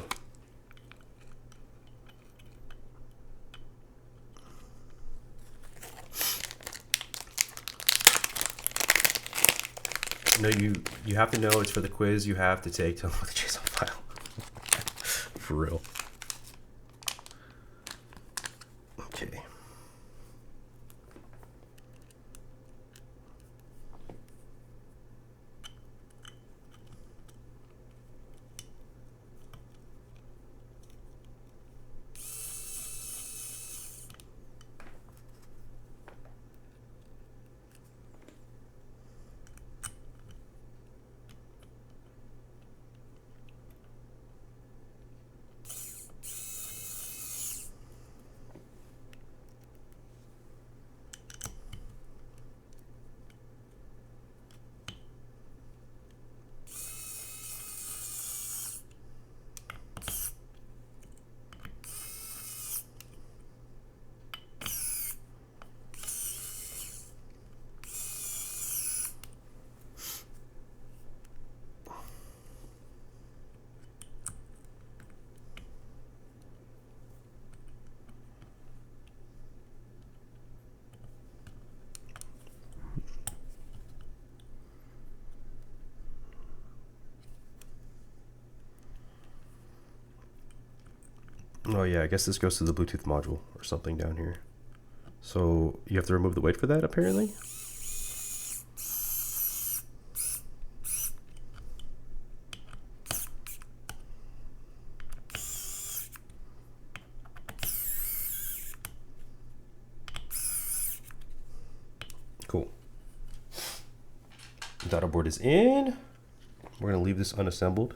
No, you have to know it's for the quiz you have to take to unlock the JSON file. For real. Okay. Oh yeah, I guess this goes to the Bluetooth module or something down here. So you have to remove the weight for that, apparently. Cool. Data board is in. We're gonna leave this unassembled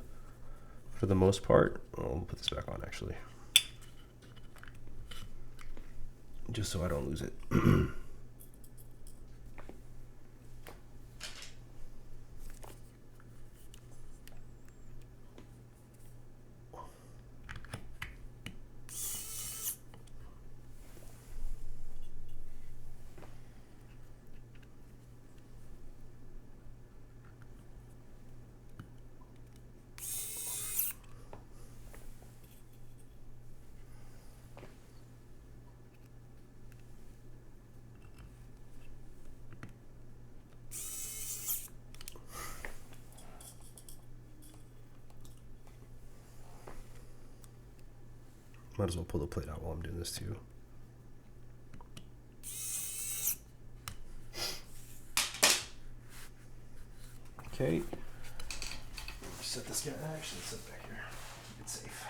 for the most part. I'll put this back on actually, just so I don't lose it. Might as well pull the plate out while I'm doing this too. Okay. Set this guy. Actually, set it back here. Keep it safe.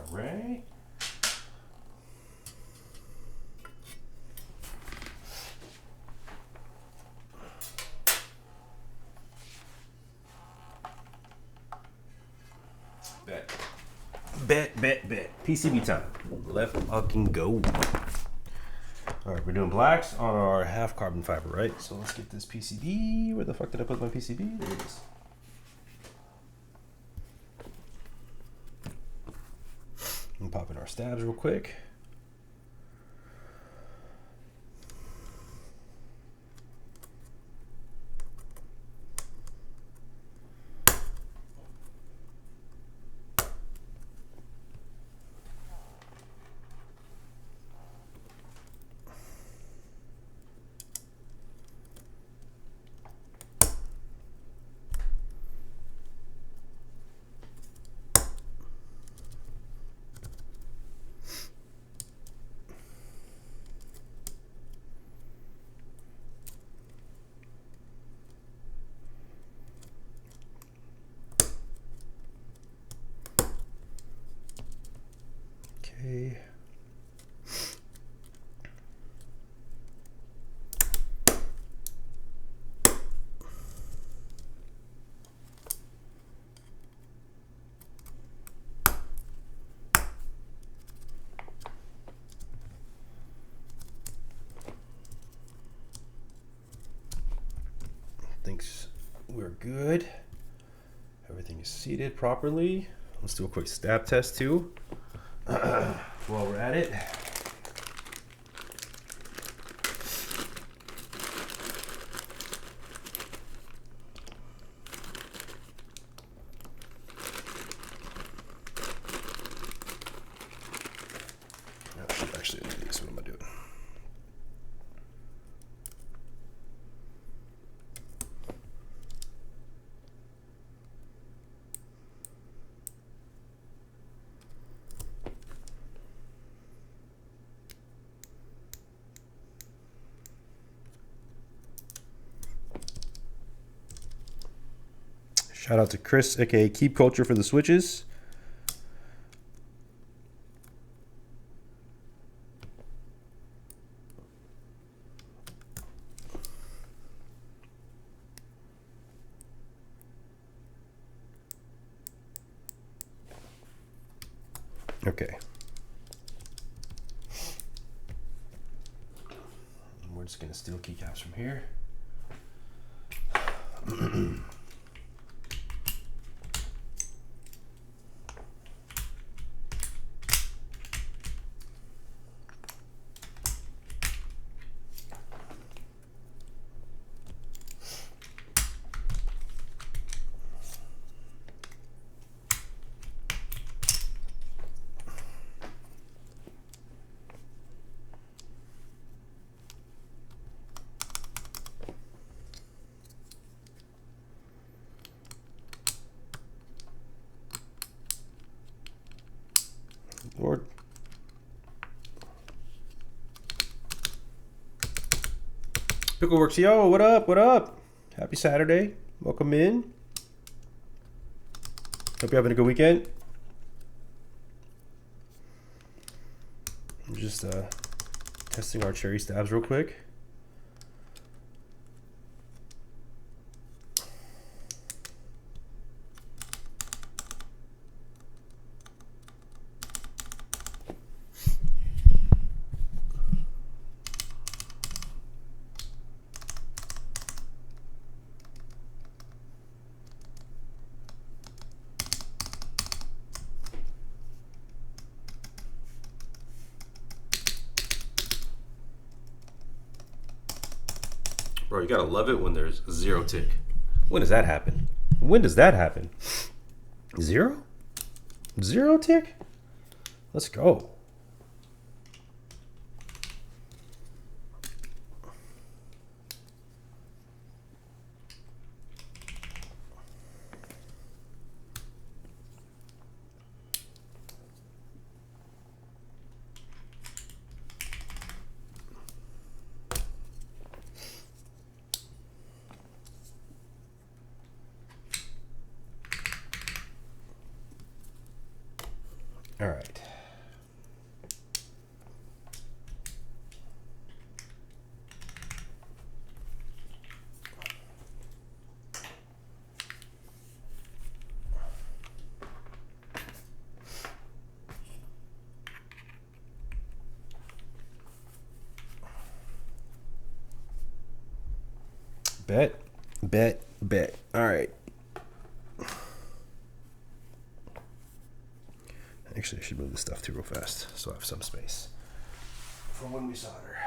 Right. Bet. PCB time. Let's fucking go. All right, we're doing blacks on our half carbon fiber, right? So let's get this PCB. Where the fuck did I put my PCB? There it is. And pop in our stabs real quick. Okay. Thinks we're good. Everything is seated properly. Let's do a quick stab test too. While we're at it. Actually, what am I doing? Shout out to Chris, aka Keep Culture, for the switches. Okay. We're just gonna steal keycaps from here. Lord. Pickleworks, yo, what up? What up? Happy Saturday. Welcome in. Hope you're having a good weekend. I'm just testing our cherry stabs real quick. Bro, you gotta love it when there's zero tick. When does that happen? When does that happen? Zero? Zero tick? Let's go. All right. Bet, bet, bet. All right. Actually, I should move this stuff too real fast so I have some space for when we solder.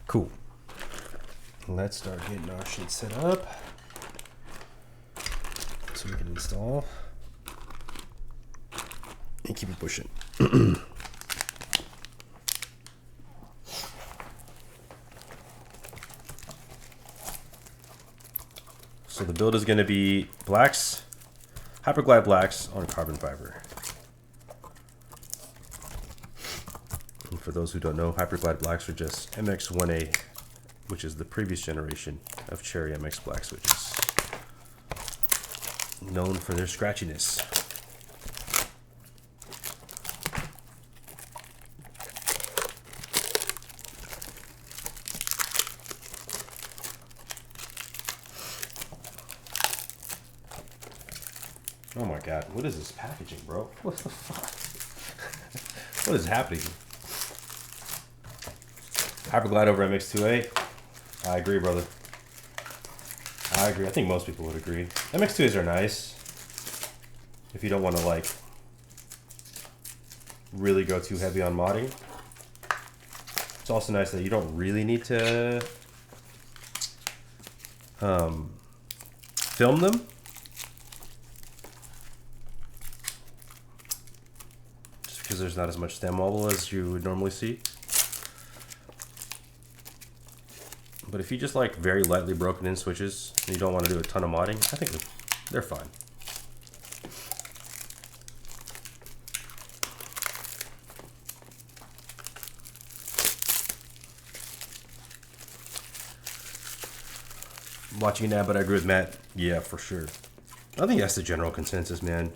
Cool. Let's start getting our shit set up so we can install and keep it pushing. So the build is going to be blacks, Hyperglide blacks on carbon fiber. And for those who don't know, Hyperglide blacks are just MX1A, which is the previous generation of Cherry MX black switches, known for their scratchiness. Oh my god, what is this packaging, bro? What the fuck? What is happening? Hyperglide over MX2A? I agree, brother. I agree. I think most people would agree. MX2As are nice if you don't want to, like, really go too heavy on modding. It's also nice that you don't really need to film them. Because there's not as much stem wobble as you would normally see. But if you just like very lightly broken in switches and you don't want to do a ton of modding, I think they're fine. watching it now, but I agree with Matt. Yeah, for sure. I think that's the general consensus, man.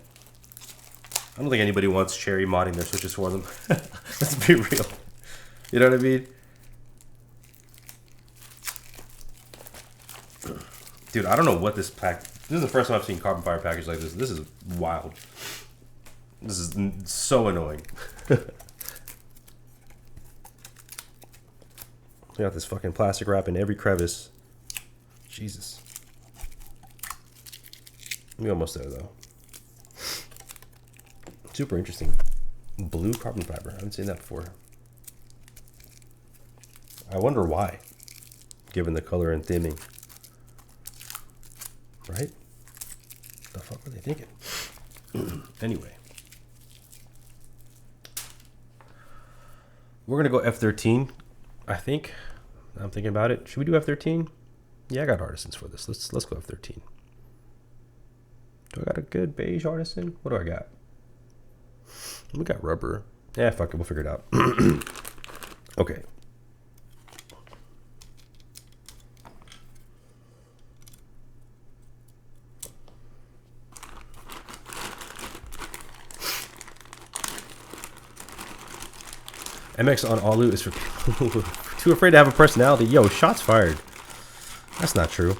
I don't think anybody wants Cherry modding their switches for them. Let's be real. You know what I mean? Dude, I don't know what this pack... This is the first time I've seen carbon fiber package like this. This is wild. This is so annoying. We got this fucking plastic wrap in every crevice. Jesus. We're almost there, though. Super interesting. Blue carbon fiber. I haven't seen that before. I wonder why, given the color and theming. Right? The fuck were they thinking? Anyway. We're going to go F13, I think. I'm thinking about it. Should we do F13? Yeah, I got artisans for this. Let's go F13. Do I got a good beige artisan? What do I got? We got rubber. Yeah, fuck it. We'll figure it out. Okay. MX on all loot is for people who are too afraid to have a personality. Yo, shots fired. That's not true.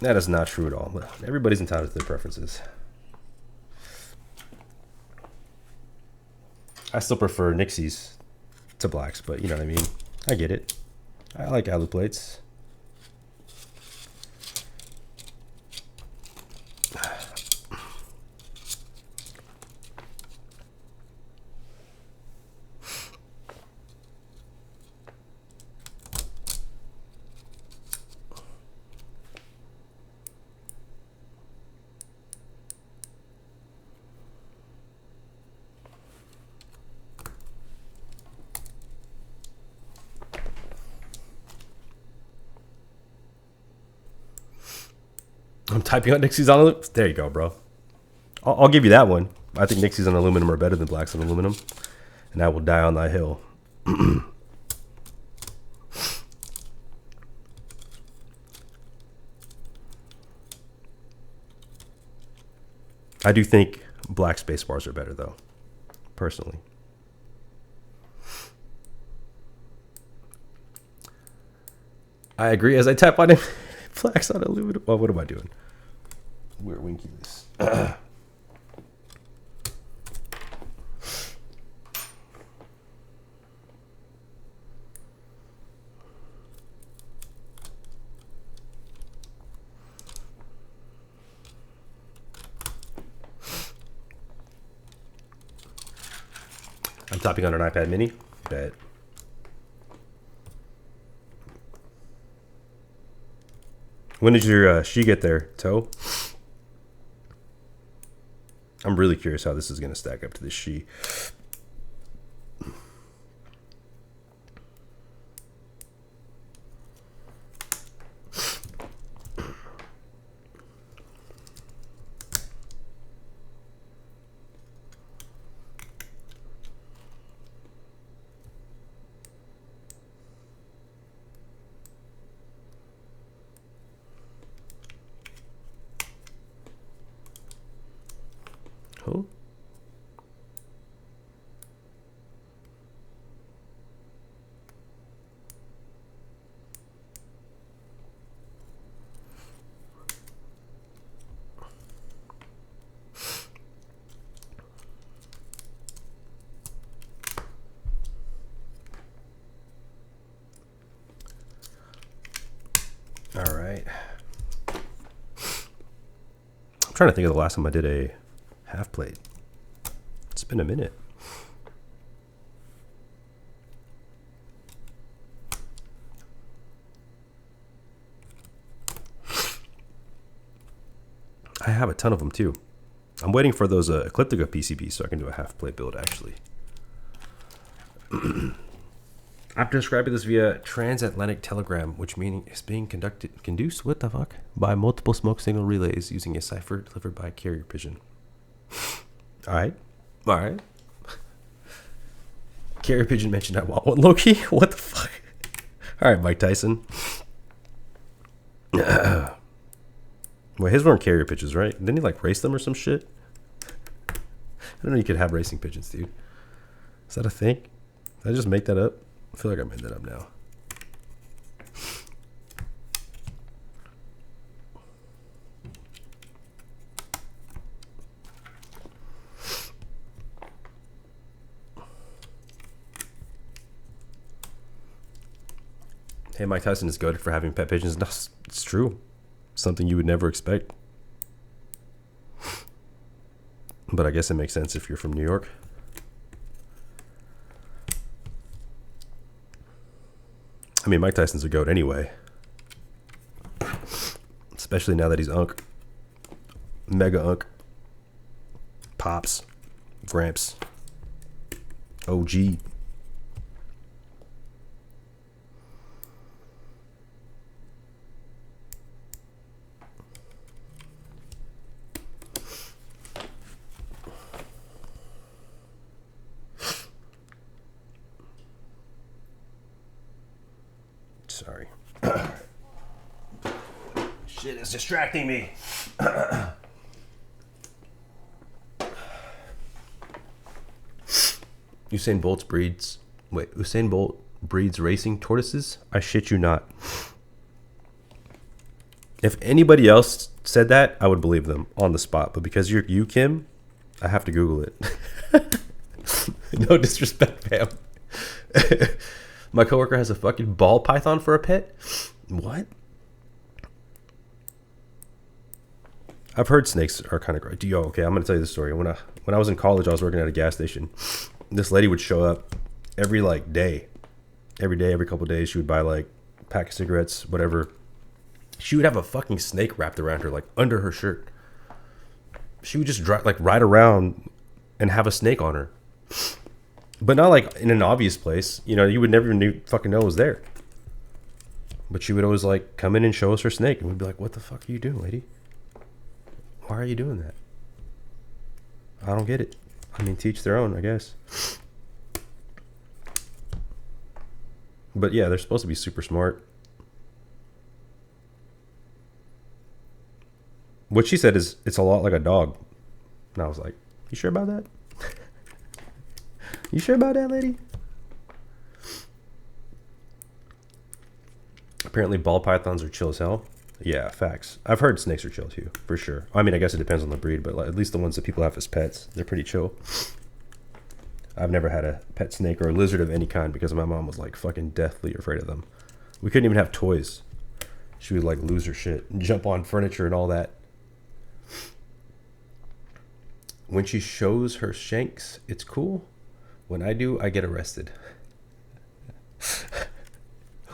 That is not true at all. Everybody's entitled to their preferences. I still prefer Nixies to blacks, but you know what I mean. I get it. I like alu plates. I'm typing out Nixies on aluminum. There you go, bro. I'll give you that one. I think Nixies on aluminum are better than blacks on aluminum. And I will die on that hill. I do think black space bars are better, though. Personally. I agree as I type on it. Blacks on aluminum. Well, what am I doing? We're winky this. I'm typing on an iPad mini. Bet. When did your she get there, Toe? I'm really curious how this is going to stack up to this she. Who? All right. I'm trying to think of the last time I did a half plate. It's been a minute. I have a ton of them too. I'm waiting for those Ecliptica PCBs so I can do a half plate build actually. I'm describing this via transatlantic telegram, which meaning is being conduced, what the fuck? By multiple smoke signal relays using a cipher delivered by carrier pigeon. All right. Carrier pigeon mentioned I want one. Low-key? What the fuck? All right, Mike Tyson. Well, his weren't carrier pigeons, right? Didn't he like race them or some shit? I don't know. You could have racing pigeons, dude. Is that a thing? Did I just make that up? I feel like I made that up now. Hey, Mike Tyson is goated for having pet pigeons. No, it's true. Something you would never expect. But I guess it makes sense if you're from New York. I mean, Mike Tyson's a goat anyway. Especially now that he's Unk. Mega Unk. Pops. Gramps. OG. Sorry. Shit is distracting me. Usain Bolt breeds racing tortoises? I shit you not. If anybody else said that, I would believe them on the spot. But because you're you, Kim, I have to Google it. No disrespect, fam. My coworker has a fucking ball python for a pet. What? I've heard snakes are kind of great. Okay, I'm gonna tell you the story. When I was in college, I was working at a gas station. This lady would show up every day, every couple of days. She would buy like a pack of cigarettes, whatever. She would have a fucking snake wrapped around her, like under her shirt. She would just ride around and have a snake on her. But not like in an obvious place. You know, you would never even fucking know it was there. But she would always like come in and show us her snake. And we'd be like, what the fuck are you doing, lady? Why are you doing that? I don't get it. I mean, teach their own, I guess. But yeah, they're supposed to be super smart. What she said is it's a lot like a dog. And I was like, you sure about that? You sure about that, lady? Apparently ball pythons are chill as hell. Yeah, facts. I've heard snakes are chill too, for sure. I mean, I guess it depends on the breed, but at least the ones that people have as pets, they're pretty chill. I've never had a pet snake or a lizard of any kind because my mom was like fucking deathly afraid of them. We couldn't even have toys. She would like lose her shit and jump on furniture and all that. When she shows her shanks, it's cool. When I do, I get arrested.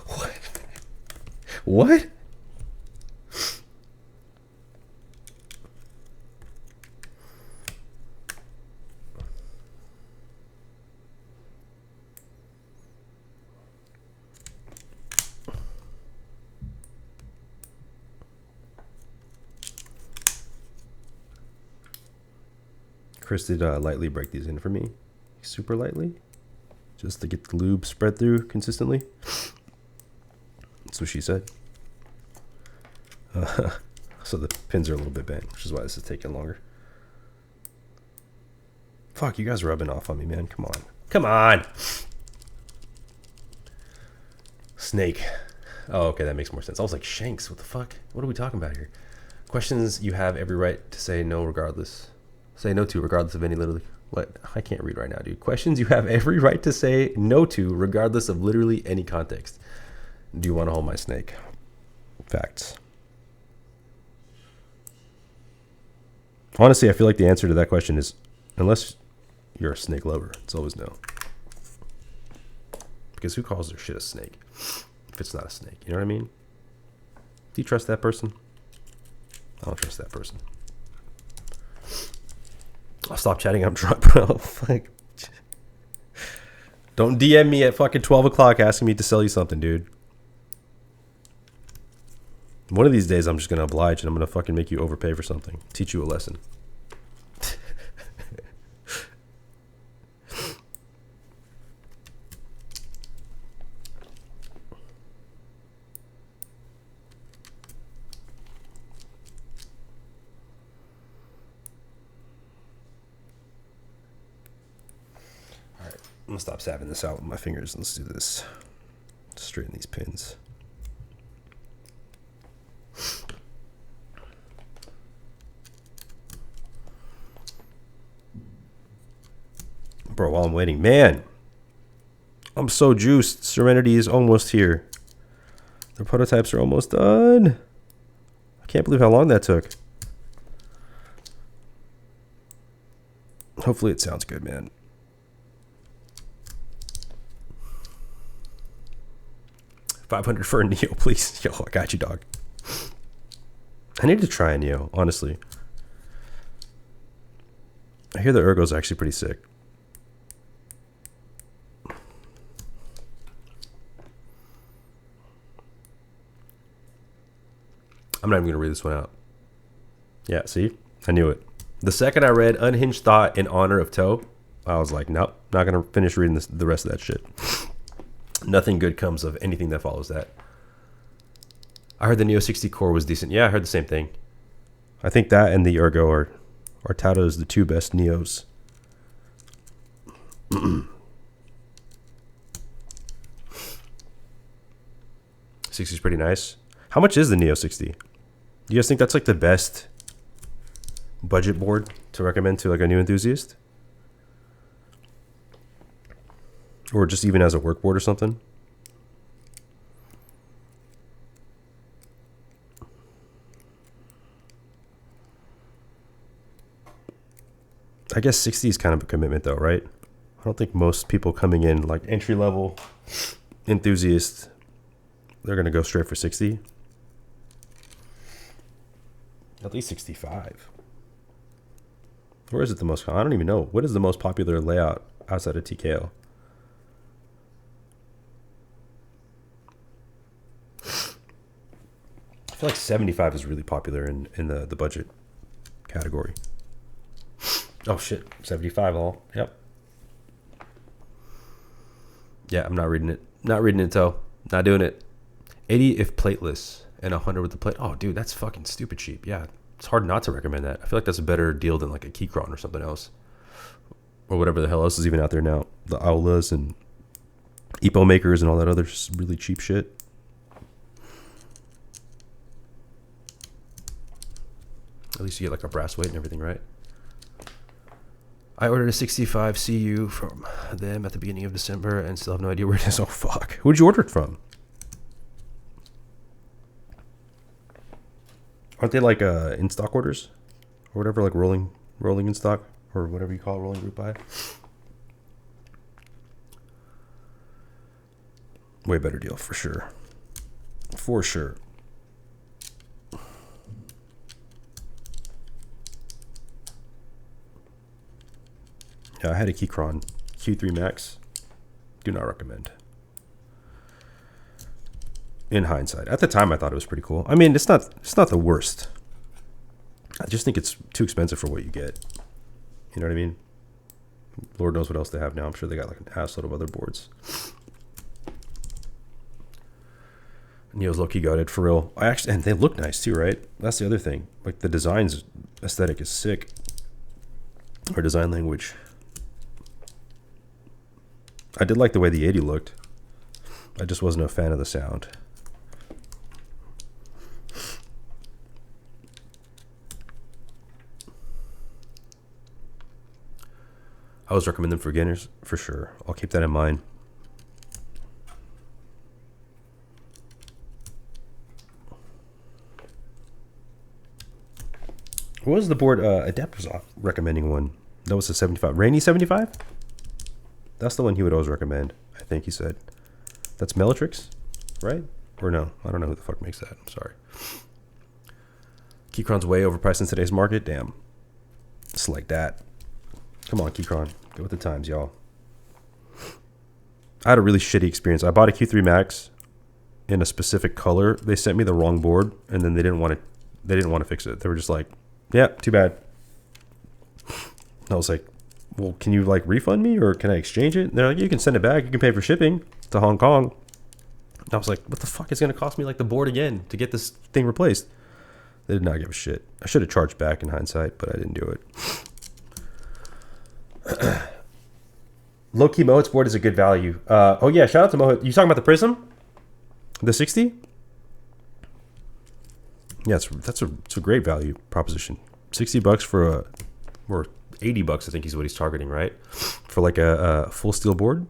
What? What? Chris did lightly break these in for me. Super lightly. Just to get the lube spread through consistently. That's what she said. So the pins are a little bit bent, which is why this is taking longer. Fuck, you guys are rubbing off on me, man. Come on. Come on! Snake. Oh, okay, that makes more sense. I was like, shanks, what the fuck? What are we talking about here? Questions you have every right to say no regardless. Say no to regardless of any literally... What? I can't read right now, dude. Questions you have every right to say no to regardless of literally any context. Do you want to hold my snake? Facts. Honestly, I feel like the answer to that question is, unless you're a snake lover, it's always no. Because who calls their shit a snake if it's not a snake? You know what I mean? Do you trust that person? I don't trust that person. I'll stop chatting. I'm drunk, bro. Like, don't DM me at fucking 12 o'clock asking me to sell you something, dude. One of these days, I'm just going to oblige and I'm going to fucking make you overpay for something. Teach you a lesson. gonna stop sapping this out with my fingers. Let's do this. Straighten these pins. Bro, while I'm waiting, man, I'm so juiced. Serenity is almost here. The prototypes are almost done. I can't believe how long that took. Hopefully it sounds good, man. $500 for a Neo, please. Yo, I got you, dog. I need to try a Neo, honestly. I hear the Ergo's actually pretty sick. I'm not even going to read this one out. Yeah, see? I knew it. The second I read Unhinged Thought in honor of Toe, I was like, nope, not going to finish reading the rest of that shit. Nothing good comes of anything that follows that. I heard the Neo 60 core was decent. Yeah, I heard the same thing. I think that and the Ergo are touted as the two best Neos. 60 is pretty nice. How much is the Neo 60? Do you guys think that's like the best budget board to recommend to like a new enthusiast? Or just even as a work board or something? I guess 60 is kind of a commitment though, right? I don't think most people coming in like entry level enthusiasts, they're going to go straight for 60. At least 65. Where is it the most? I don't even know. What is the most popular layout outside of TKO? I feel like 75 is really popular in the budget category. Oh shit, 75 all. Yep. Yeah, I'm not reading it. Not reading it, though. Not doing it. 80 if plateless and 100 with the plate. Oh, dude, that's fucking stupid cheap. Yeah, it's hard not to recommend that. I feel like that's a better deal than like a Keychron or something else. Or whatever the hell else is even out there now. The Aulas and Epo makers and all that other really cheap shit. At least you get like a brass weight and everything, right? I ordered a 65 CU from them at the beginning of December and still have no idea where it is. Oh, fuck. Who'd you order it from? Aren't they like in stock orders? Or whatever, like rolling in stock? Or whatever you call it, rolling group buy? Way better deal, for sure. For sure. Yeah, I had a Keychron Q3 Max. Do not recommend. In hindsight, at the time I thought it was pretty cool. I mean, it's not the worst. I just think it's too expensive for what you get. You know what I mean? Lord knows what else they have now. I'm sure they got like an assload of other boards. Neo's low-key got it for real. And they look nice too, right? That's the other thing. Like the design's aesthetic is sick. Or design language. I did like the way the 80 looked. I just wasn't a fan of the sound. I always recommend them for beginners, for sure. I'll keep that in mind. What was the board? Adept was recommending one. That was a 75. Rainy 75? That's the one he would always recommend, I think he said. That's Melitrix, right? Or no? I don't know who the fuck makes that. I'm sorry. Keychron's way overpriced in today's market. Damn. It's like that. Come on, Keychron. Go with the times, y'all. I had a really shitty experience. I bought a Q3 Max in a specific color. They sent me the wrong board, and then they didn't want to fix it. They were just like, yeah, too bad. I was like, well, can you like refund me or can I exchange it? And they're like, you can send it back. You can pay for shipping to Hong Kong. And I was like, what the fuck is going to cost me like the board again to get this thing replaced? They did not give a shit. I should have charged back in hindsight, but I didn't do it. Low key Mohit's board is a good value. Oh yeah, shout out to Mohit. You talking about the Prism? The 60? Yeah, it's a great value proposition. $60 for a, or $80 I think is what he's targeting, right? For like a full steel board.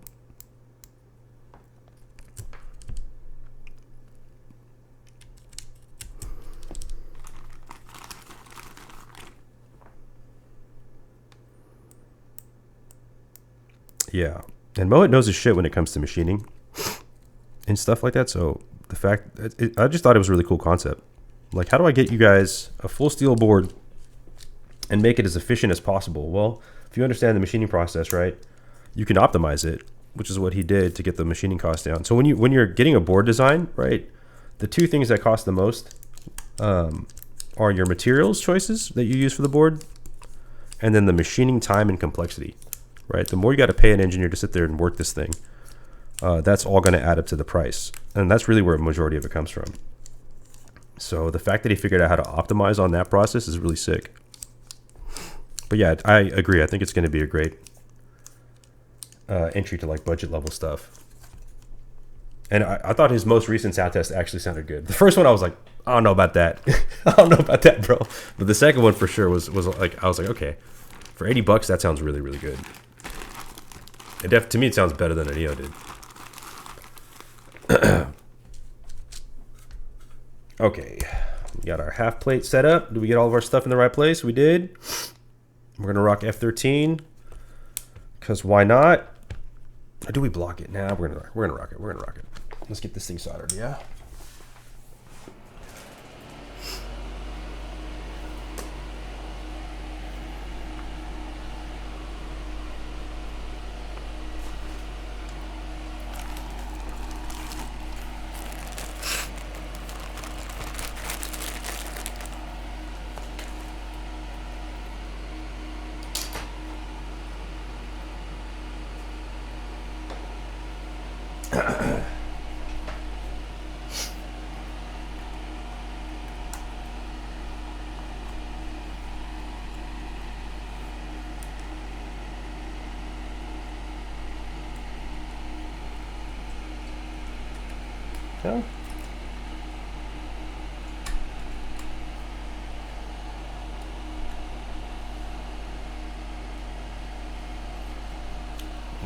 Yeah, and Mohit knows his shit when it comes to machining and stuff like that. So the fact, I just thought it was a really cool concept. Like, how do I get you guys a full steel board and make it as efficient as possible? Well, if you understand the machining process, right, you can optimize it, which is what he did to get the machining cost down. So when you're getting a board design, right, the two things that cost the most are your materials choices that you use for the board, and then the machining time and complexity. Right, the more you got to pay an engineer to sit there and work this thing, that's all going to add up to the price, and that's really where a majority of it comes from. So the fact that he figured out how to optimize on that process is really sick. But yeah, I agree. I think it's going to be a great entry to like budget level stuff. And I thought his most recent sound test actually sounded good. The first one I was like, I don't know about that. I don't know about that, bro. But the second one for sure was like, I was like, okay, for $80, that sounds really, really good. To me, it sounds better than a Neo did. Okay, we got our half plate set up. Did we get all of our stuff in the right place? We did. We're gonna rock F13, cause why not? Or do we block it? Nah, we're gonna rock it. We're gonna rock it. Let's get this thing soldered. Yeah. Yeah.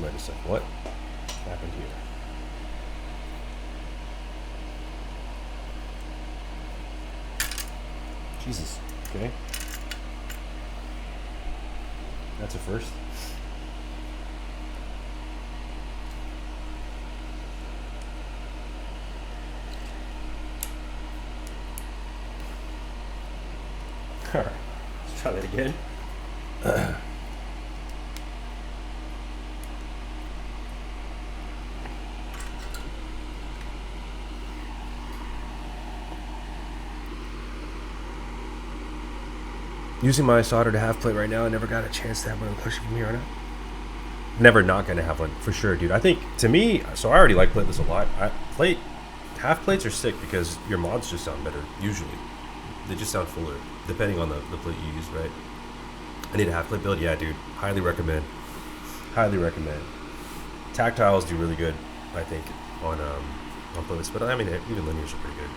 Wait a second. What happened here? Jesus. Okay. That's a first. All right. Let's try that again. Using my soldered half plate right now, I never got a chance to have one pushing from here on out. Never not gonna have one for sure, dude. I think to me, so I already like plateless a lot. Half plates are sick because your mods just sound better usually. They just sound fuller, depending on the plate you use, right? I need a half plate build, yeah, dude. Highly recommend. Highly recommend. Tactiles do really good, I think, on platelets, but I mean even linears are pretty good.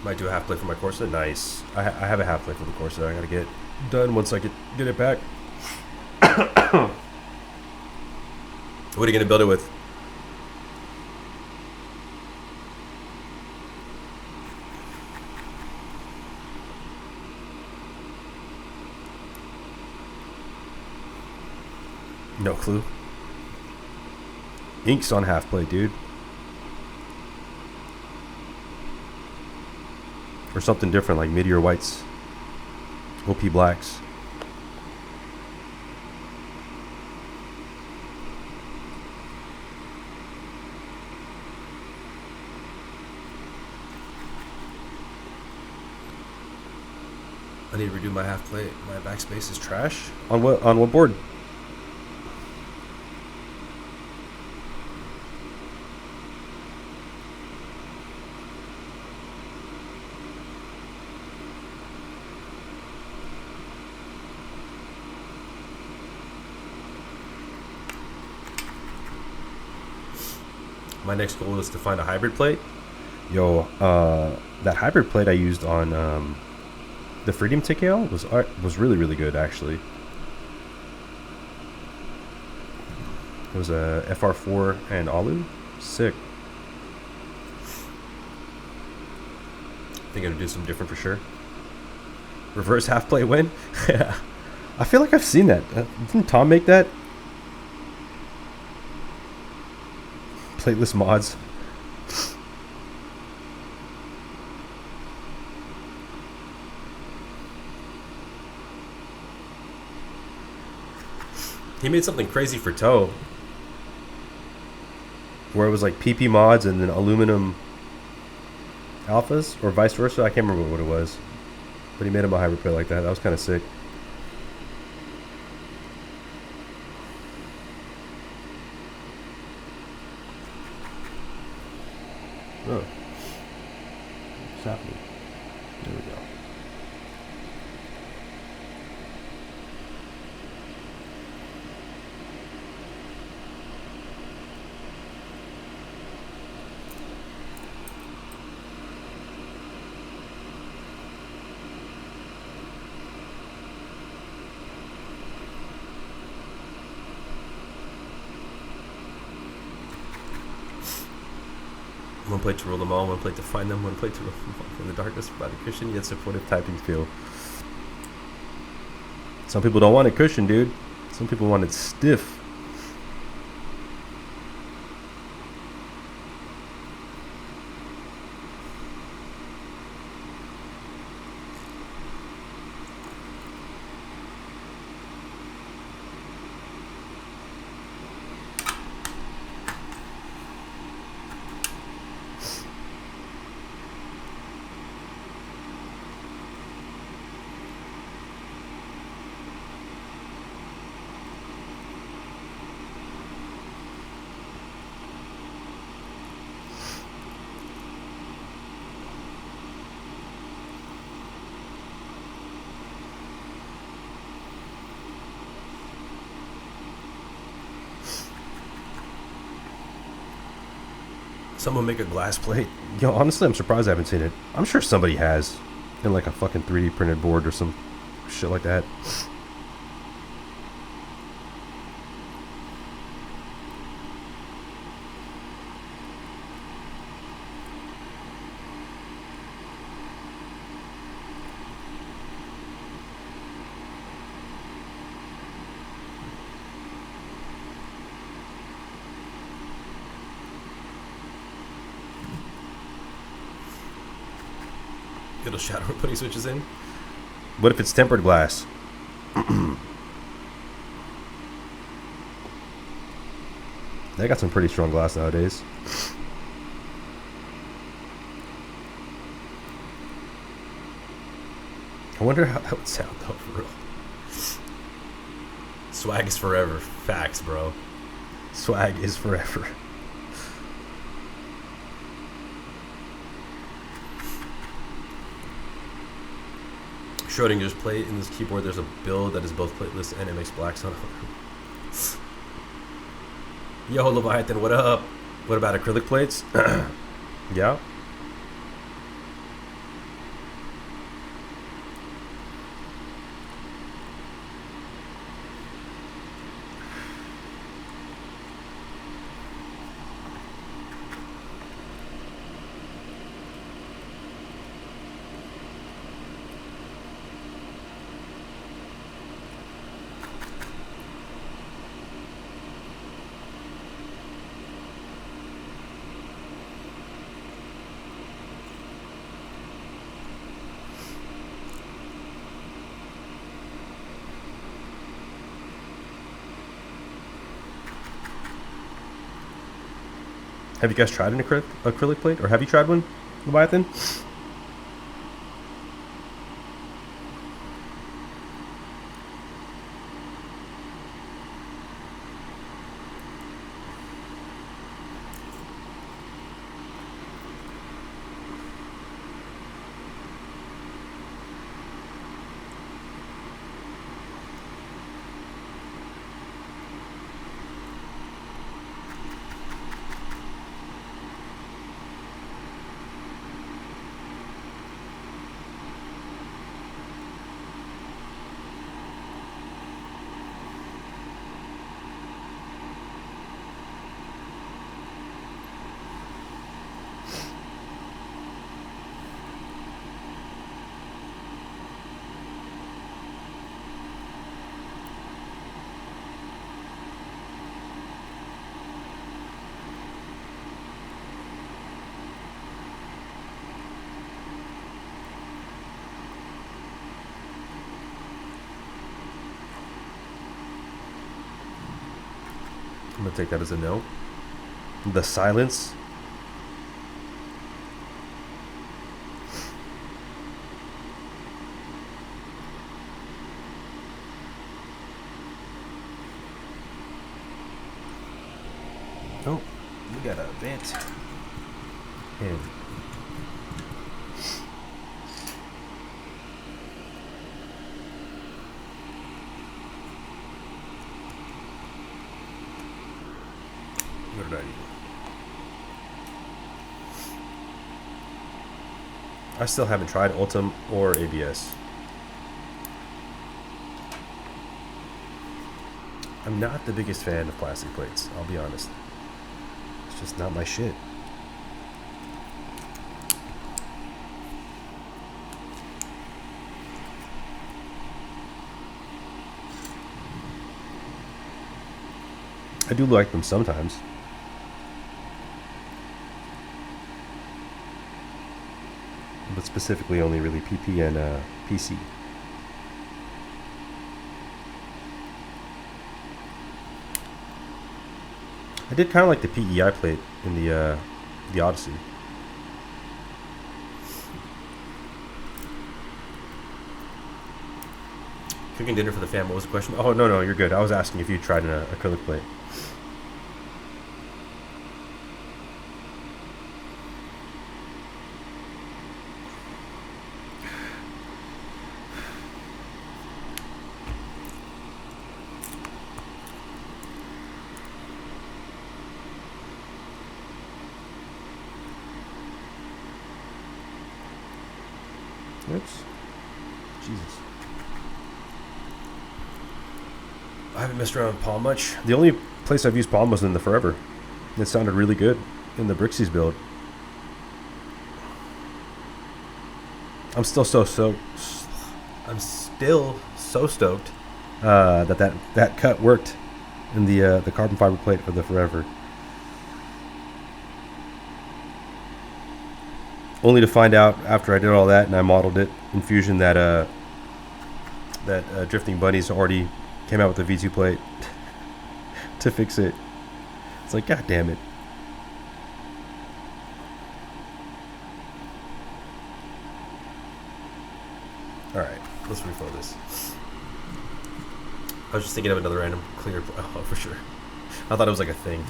Might do a half plate for my Corsa. Nice. I have a half plate for the Corsa. I gotta get done once I get it back. What are you gonna build it with? No clue. Ink's on half plate, dude. Or something different like Meteor Whites, OP Blacks. I need to redo my half plate. My backspace is trash. On what board? My next goal is to find a hybrid plate. Yo, that hybrid plate I used on the Freedom TKL was really good actually. It was a FR4 and Alu. Sick. I think I'm gonna do something different for sure. Reverse half plate win? Yeah. I feel like I've seen that. Didn't Tom make that? Plateless mods. He made something crazy for toe. Where it was like PP mods and then aluminum alphas, or vice versa. I can't remember what it was, but he made him a hybrid plate like that. That was kind of sick. Oh, what's happening? There we go. One plate to rule them all, one plate to find them, one plate to rule them all from the darkness by the cushion, yet supportive typing feel. Some people don't want it cushion, dude. Some people want it stiff. Someone make a glass plate. Yo, honestly, I'm surprised I haven't seen it. I'm sure somebody has. In like a fucking 3D printed board or some shit like that. It'll shadow when putting switches in. What if it's tempered glass? They got some pretty strong glass nowadays. I wonder how that would sound though, for real. Swag is forever. Facts, bro. Swag is forever. Schrodinger's plate in this keyboard. There's a build that is both plateless and MX Black. So yo, Leviathan, what up? What about acrylic plates? Yeah. Have you guys tried an acrylic plate? Or have you tried one, Leviathan? gonna take that as a no. The silence. Oh, we got a vent. And what did I do? I still haven't tried Ultim or ABS. I'm not the biggest fan of plastic plates, I'll be honest. It's just not my shit. I do like them sometimes. But specifically only really PP and PC. I did kind of like the PEI plate in the Odyssey. Cooking dinner for the fam. What was the question? Oh, no, you're good. I was asking if you tried an acrylic plate. Oops. Jesus. I haven't messed around with Palm much. The only place I've used Palm was in the Forever. It sounded really good in the Brixies build. I'm still so stoked that cut worked in the carbon fiber plate for the Forever. Only to find out after I did all that and I modeled it in Fusion that Drifting Bunnies already came out with a V2 plate to fix it. It's like, god damn it. Alright, let's refill this. I was just thinking of another random clear. Oh, for sure. I thought it was like a thing.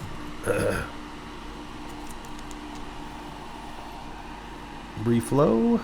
Reflow.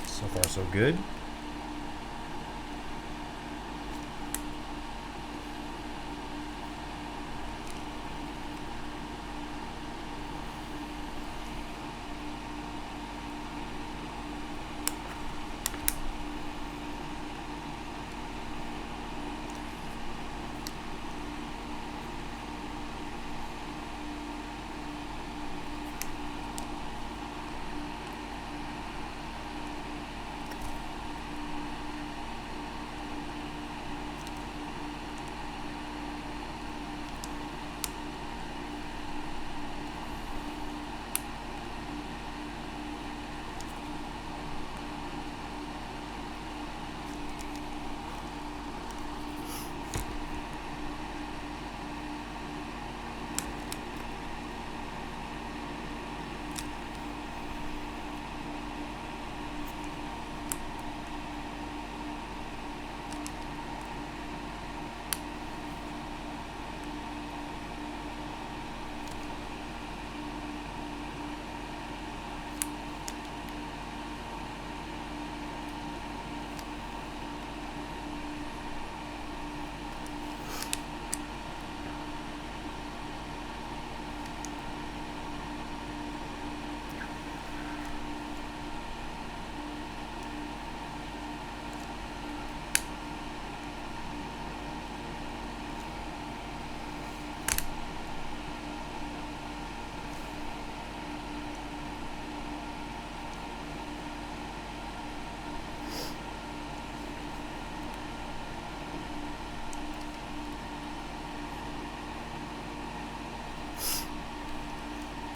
So far, so good.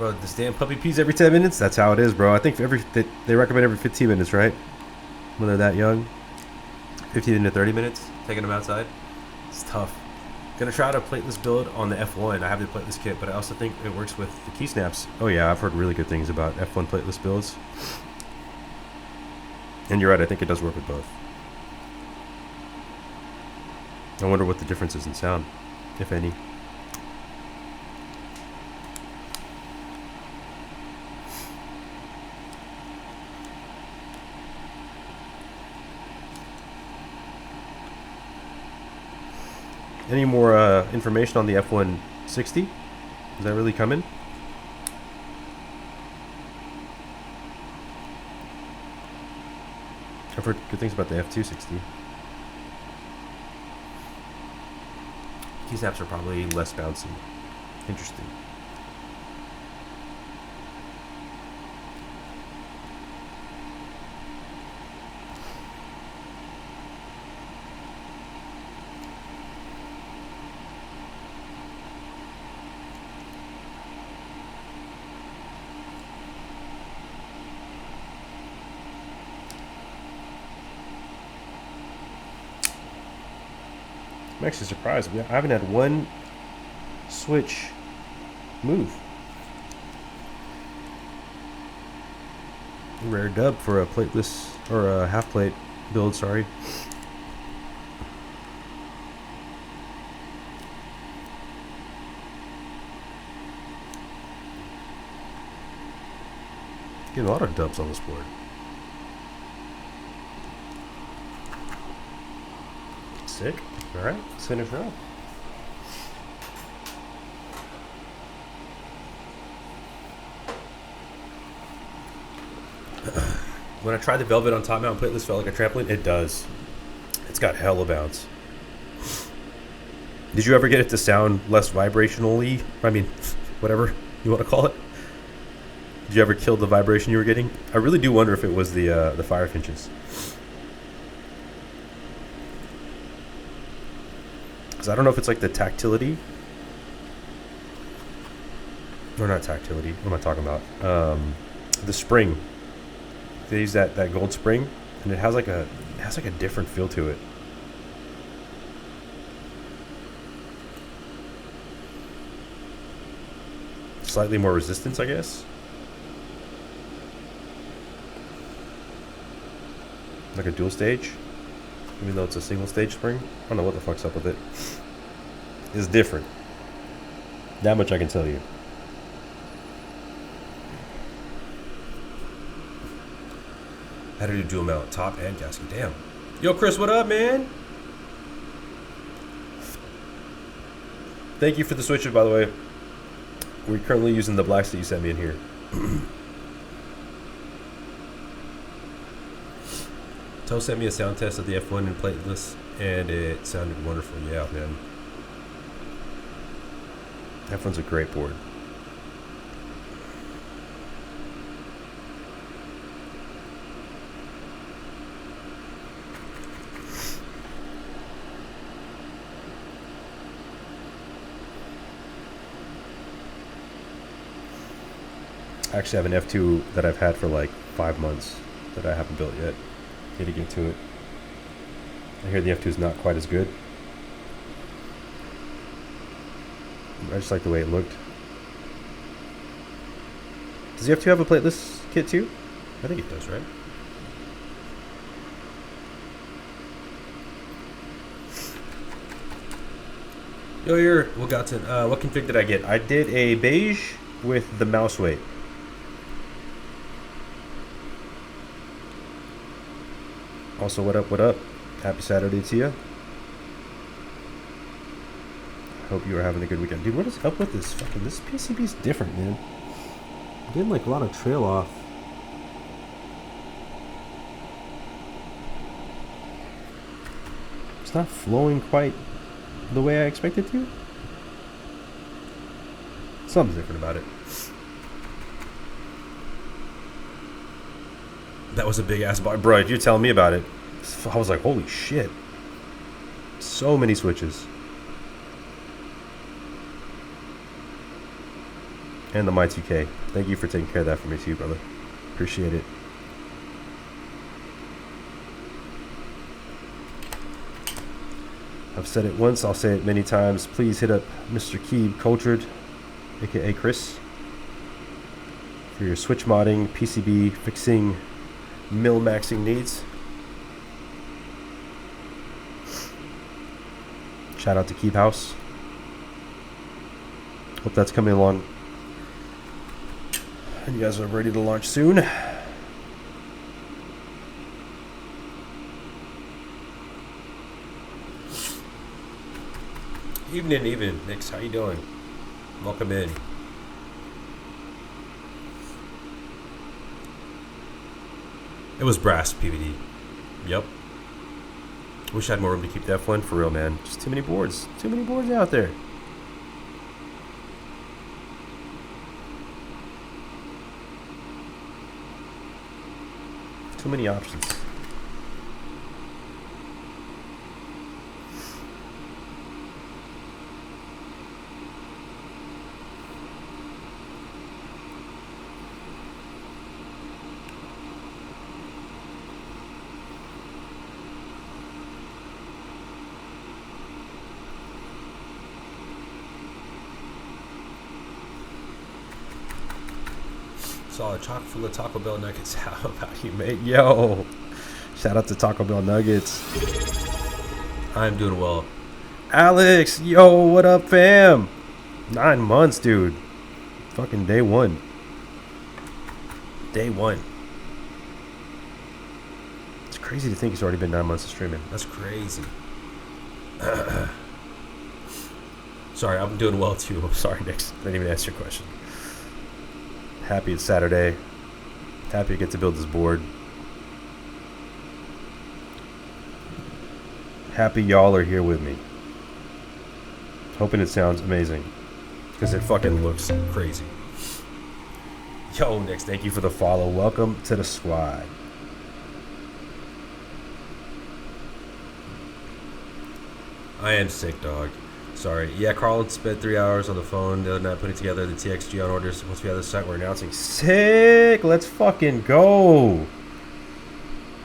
Bro, this damn puppy pees every 10 minutes? That's how it is, bro. I think they recommend every 15 minutes, right? When they're that young. 15 to 30 minutes, taking them outside. It's tough. Gonna try to plateless build on the F1. I have the plateless kit, but I also think it works with the key snaps. Oh yeah, I've heard really good things about F1 plateless builds. And you're right, I think it does work with both. I wonder what the difference is in sound, if any. Any more information on the F-160? Is that really coming? I've heard good things about the F-260. Key snaps are probably less bouncy. Interesting. I'm actually surprised. I haven't had one switch move. Rare dub for a plateless, or a half plate build, sorry. Getting a lot of dubs on this board. Sick. Alright, let's finish up. When I tried the Velvet on top mount plateless, felt like a trampoline. It does. It's got hella bounce. Did you ever get it to sound less vibrationally? I mean, whatever you want to call it. Did you ever kill the vibration you were getting? I really do wonder if it was the Firefinches. Because I don't know if it's like the tactility. Or not tactility. What am I talking about? The spring. They use that gold spring, and it has like a different feel to it. Slightly more resistance, I guess. Like a dual stage, even though it's a single stage spring. I don't know what the fuck's up with it. It's different. That much I can tell you. How to do dual mount, top and gasket. Damn. Yo, Chris, what up, man? Thank you for the switches, by the way. We're currently using the blacks that you sent me in here. Toe sent me a sound test of the F1 in plateless, and it sounded wonderful. Yeah, man. F1's a great board. I actually have an F2 that I've had for like 5 months that I haven't built yet. Need to get to it. I hear the F2 is not quite as good. I just like the way it looked. Does the F2 have a plateless kit too? I think it does, right? Yo, here, GODSSON. What config did I get? I did a beige with the mouse weight. Also, what up, what up? Happy Saturday to you. Hope you are having a good weekend. Dude, what is up with this fucking... This PCB is different, man. I'm getting like a lot of trail off. It's not flowing quite the way I expected it to. Something's different about it. That was a big ass bar. Bro, you're telling me about it. I was like, holy shit. So many switches. And the My2K. Thank you for taking care of that for me too, brother. Appreciate it. I've said it once, I'll say it many times. Please hit up Mr. Keeb Cultured, aka Chris, for your switch modding, PCB fixing, mill maxing needs. Shout out to Keep House. Hope that's coming along. And you guys are ready to launch soon. Evening, Nix. How you doing? Welcome in. It was brass PVD. Yep. Wish I had more room to keep that one. For real, man. Just too many boards. Too many boards out there. Too many options. Saw a chock full of Taco Bell nuggets. How about you, mate? Yo, shout out to Taco Bell nuggets. I'm doing well. Alex, yo, what up, fam? 9 months, dude. Fucking day one. Day one. It's crazy to think it's already been 9 months of streaming. That's crazy. Sorry, I'm doing well too. I'm sorry, Nick. I didn't even answer your question. Happy it's Saturday. Happy to get to build this board. Happy y'all are here with me. Hoping it sounds amazing. Because it fucking looks crazy. Yo, Nix, thank you for the follow. Welcome to the squad. I am sick, dog. Sorry. Yeah, Carl spent 3 hours on the phone the other night putting together the TXG on orders. Once we have the site, we're announcing. Sick! Let's fucking go!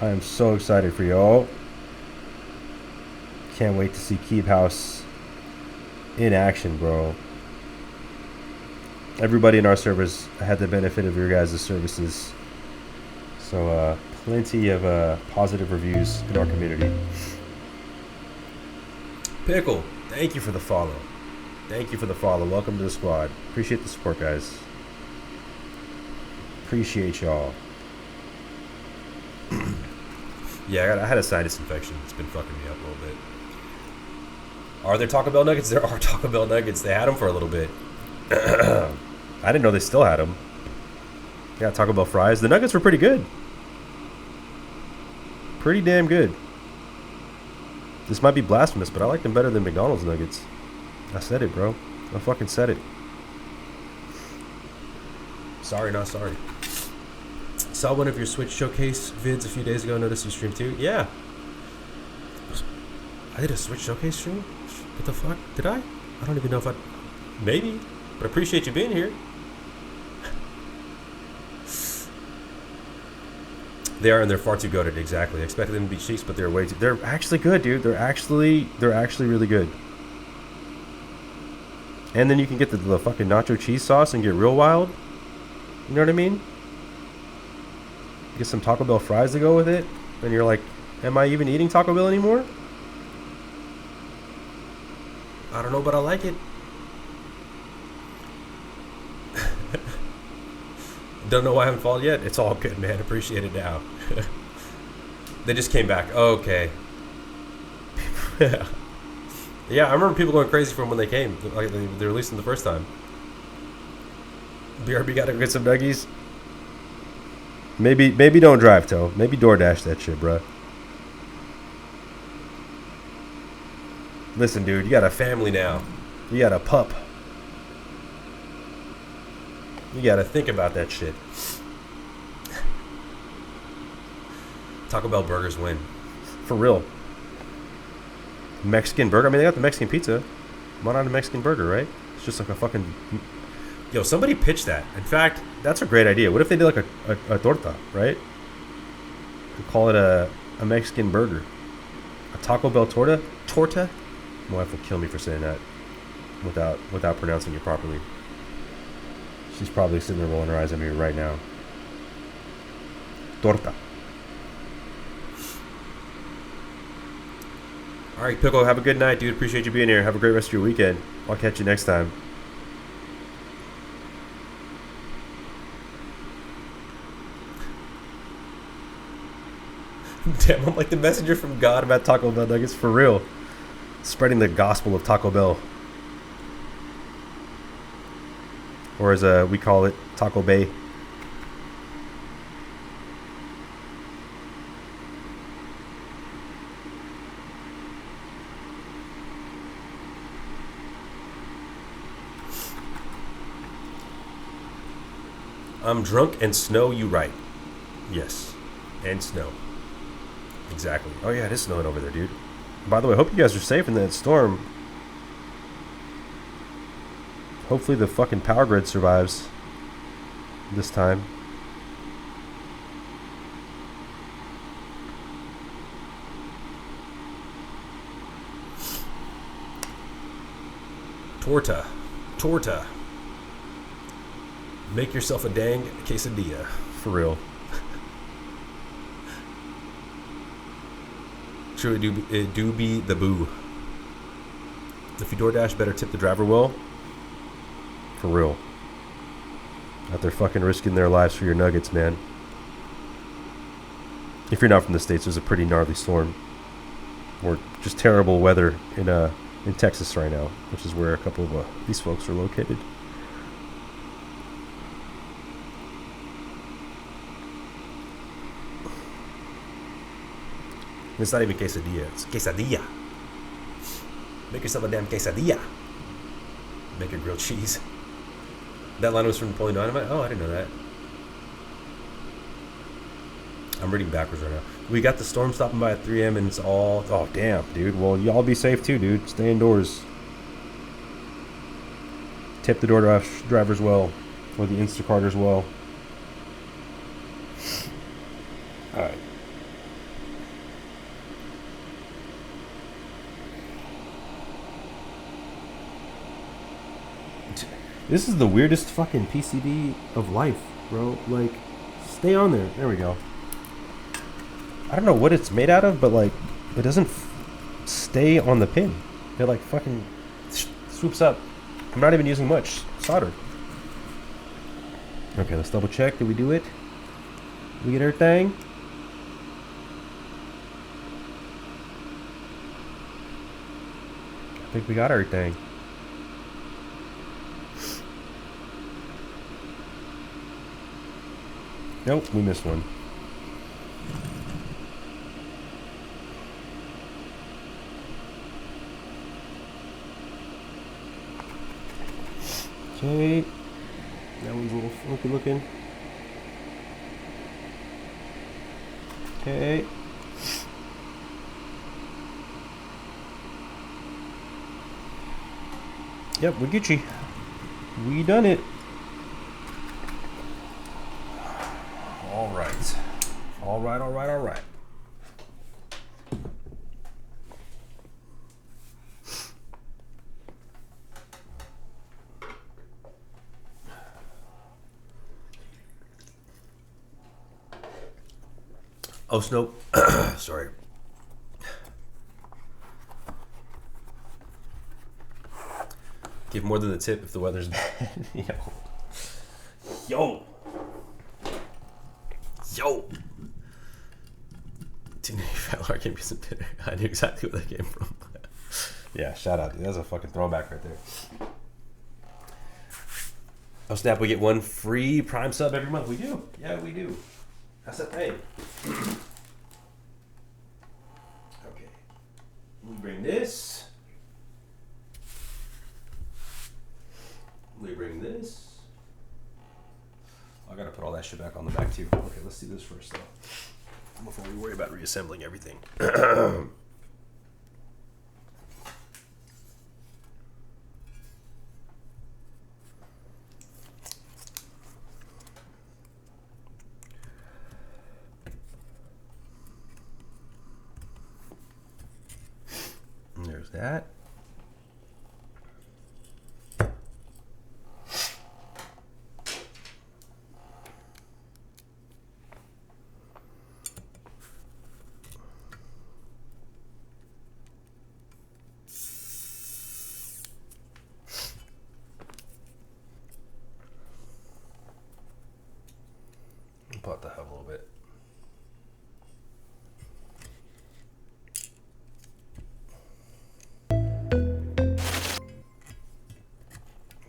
I am so excited for y'all. Can't wait to see Keep House in action, bro. Everybody in our servers had the benefit of your guys' services. So, plenty of positive reviews in our community. Pickle, thank you for the follow. Thank you for the follow. Welcome to the squad. Appreciate the support, guys. Appreciate y'all. Yeah, I had a sinus infection. It's been fucking me up a little bit. Are there Taco Bell nuggets? There are Taco Bell nuggets. They had them for a little bit. I didn't know they still had them. Got Taco Bell fries. The nuggets were pretty good. Pretty damn good. This might be blasphemous, but I like them better than McDonald's nuggets. I said it, bro. I fucking said it. Sorry, not sorry. Saw one of your Switch Showcase vids a few days ago. Noticed you streamed too. Yeah. I did a Switch Showcase stream? What the fuck? Did I? I don't even know if I... Maybe. But I appreciate you being here. They are, and they're far too goated. Exactly. I expected them to be cheeks, but they're way too... They're actually good, dude. They're actually really good. And then you can get the fucking nacho cheese sauce and get real wild. You know what I mean? Get some Taco Bell fries to go with it. And you're like, am I even eating Taco Bell anymore? I don't know, but I like it. Don't know why I haven't followed yet. It's all good, man. Appreciate it now. They just came back. Okay. Yeah, I remember people going crazy from when they came. Like they released them the first time. BRB got to get some nuggies. Maybe don't drive, Toe. Maybe DoorDash that shit, bruh. Listen, dude, you got a family now. You got a pup. You got to think about that shit. Taco Bell burgers win. For real. Mexican burger. I mean, they got the Mexican pizza. Why not a Mexican burger, right? It's just like a fucking... Yo, somebody pitched that. In fact, that's a great idea. What if they did like a torta, right? We call it a Mexican burger. A Taco Bell torta? Torta? My wife will kill me for saying that without pronouncing it properly. She's probably sitting there rolling her eyes at me right now. Torta. All right, Pickle, have a good night, dude. Appreciate you being here. Have a great rest of your weekend. I'll catch you next time. Damn, I'm like the messenger from God about Taco Bell nuggets, for real. Spreading the gospel of Taco Bell. Or as we call it, Taco Bay. I'm drunk and snow, you right. Yes. And snow. Exactly. Oh yeah, it is snowing over there, dude. By the way, I hope you guys are safe in that storm. Hopefully the fucking power grid survives this time. Torta. Torta. Make yourself a dang quesadilla. For real. Sure, it do be the boo. If you DoorDash, better tip the driver well. For real. Out there fucking risking their lives for your nuggets, man. If you're not from the States, there's a pretty gnarly storm. Or just terrible weather in Texas right now, which is where a couple of these folks are located. It's not even quesadilla, it's quesadilla. Make yourself a damn quesadilla. Make your grilled cheese. That line was from Napoleon Dynamite? Oh, I didn't know that. I'm reading backwards right now. We got the storm stopping by at 3 a.m. and it's all... Oh, damn, dude. Well, y'all be safe too, dude. Stay indoors. Tip the DoorDash drivers well. Or the Instacarters well. Alright. This is the weirdest fucking PCB of life, bro. Like, stay on there. There we go. I don't know what it's made out of, but like, it doesn't stay on the pin. It like fucking swoops up. I'm not even using much solder. Okay, let's double check. Did we do it? We get everything? I think we got everything. Nope, we missed one. Okay. That one's a little funky looking. Okay. Yep, we're Gucci. We done it. All right. Oh, Snow. Sorry. Give more than the tip if the weather's bad. Yo. Teenage Fat can't be some bitter. I knew exactly where that came from. Yeah, shout out, dude. That's a fucking throwback right there. Oh snap, we get one free Prime sub every month. We do. Yeah, we do. That's the thing. Okay. We bring this. We bring this. I gotta put all that shit back on the back too. Okay, let's do this first though. Before we worry about reassembling everything. that. Put the hub a little bit.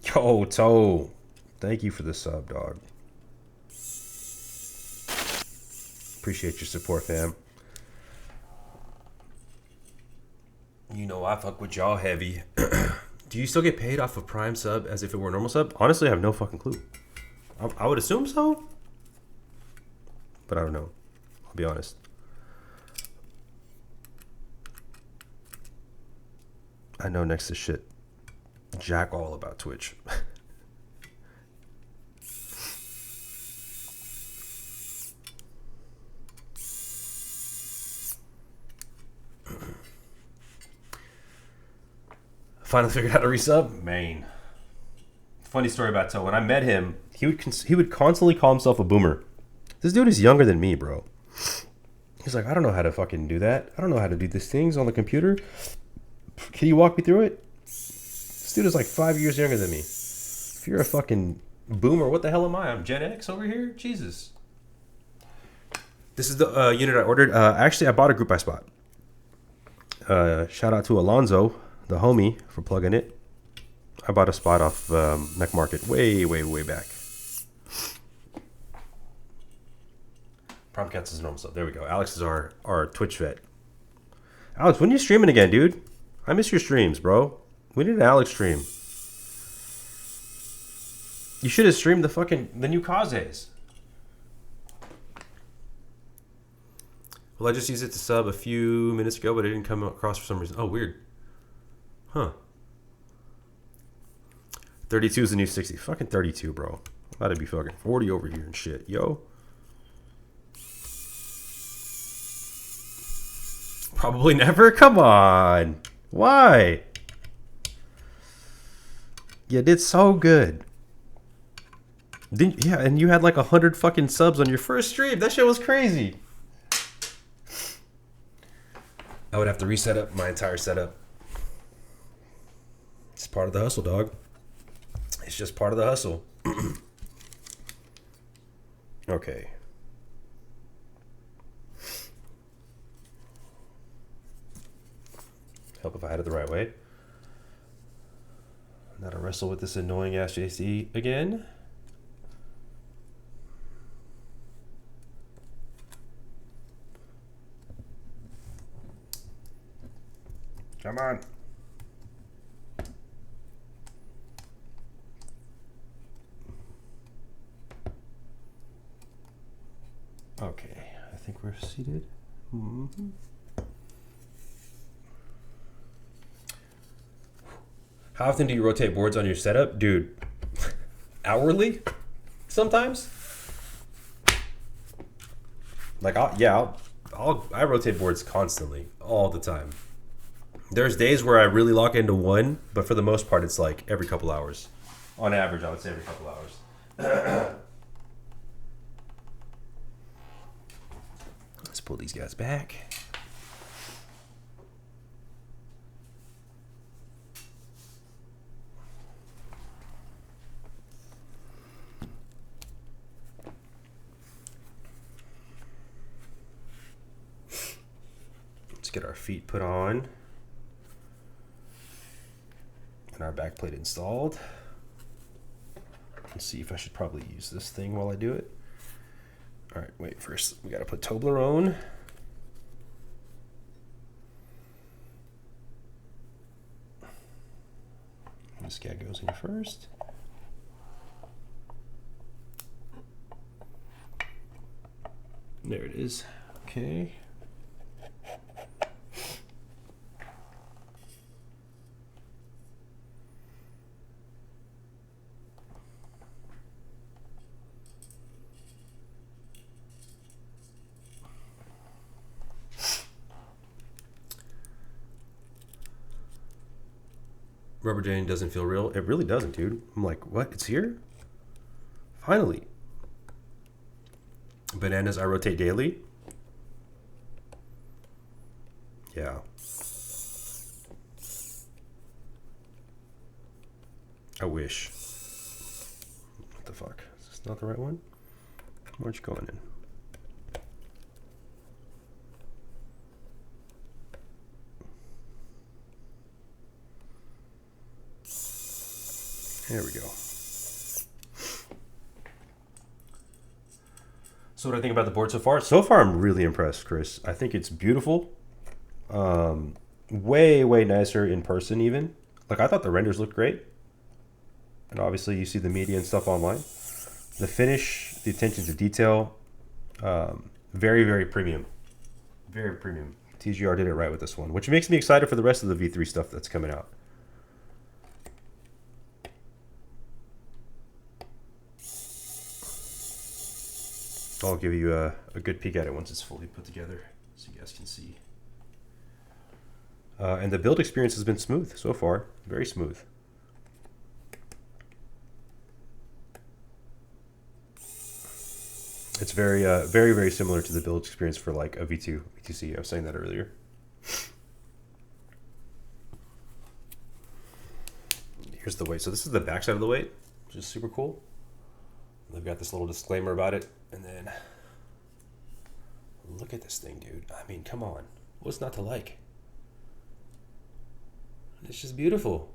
Yo, Toe. Thank you for the sub, dog. Appreciate your support, fam. You know I fuck with y'all heavy. Do you still get paid off of Prime sub as if it were a normal sub? Honestly, I have no fucking clue. I would assume so. But I don't know. I'll be honest. I know next to shit. Jack all about Twitch. Finally figured out how to resub. Man. Funny story about Toe. When I met him, he would constantly call himself a boomer. This dude is younger than me, bro. He's like, I don't know how to fucking do that. I don't know how to do these things on the computer. Can you walk me through it? This dude is like 5 years younger than me. If you're a fucking boomer, what the hell am I? I'm Gen X over here? Jesus. This is the unit I ordered. Actually, I bought a group by spot. Shout out to Alonzo, the homie, for plugging it. I bought a spot off Mech Market way back. Prom Cats is normal stuff. There we go. Alex is our Twitch vet. Alex, when are you streaming again, dude? I miss your streams, bro. We need an Alex stream. You should have streamed the new Kazes. Well, I just used it to sub a few minutes ago, but it didn't come across for some reason. Oh, weird. Huh. 32 is the new 60. Fucking 32, bro. I'm about to be fucking 40 over here and shit. Yo. Probably never? Come on. Why? You did so good. Yeah, and you had like 100 fucking subs on your first stream. That shit was crazy. I would have to reset up my entire setup. It's part of the hustle, dog. It's just part of the hustle. Okay. Help if I had it the right way. Now to wrestle with this annoying ass JC again. Come on. Okay, I think we're seated. Mm-hmm. How often do you rotate boards on your setup? Dude, hourly sometimes? Like, I rotate boards constantly, all the time. There's days where I really lock into one, but for the most part, it's like every couple hours. On average, I would say every couple hours. Let's pull these guys back. Let's get our feet put on. And our back plate installed. Let's see if I should probably use this thing while I do it. All right, wait, first we gotta put Toblerone. This guy goes in first. There it is, okay. Rubber Jane doesn't feel real. It really doesn't, dude. I'm like, what? It's here? Finally. Bananas I rotate daily. Yeah. I wish. What the fuck? Is this not the right one? Where'd you going in? There we go. So what I think about the board so far? So far, I'm really impressed, Chris. I think it's beautiful. Way, way nicer in person even. Like, I thought the renders looked great. And obviously, you see the media and stuff online. The finish, the attention to detail, very, very premium. Very premium. TGR did it right with this one, which makes me excited for the rest of the V3 stuff that's coming out. I'll give you a good peek at it once it's fully put together so you guys can see. And the build experience has been smooth so far. Very smooth. It's very, very, very similar to the build experience for like a V2, V2C. I was saying that earlier. Here's the weight. So this is the backside of the weight, which is super cool. They've got this little disclaimer about it. And then look at this thing, dude. I mean, come on. What's not to like? It's just beautiful.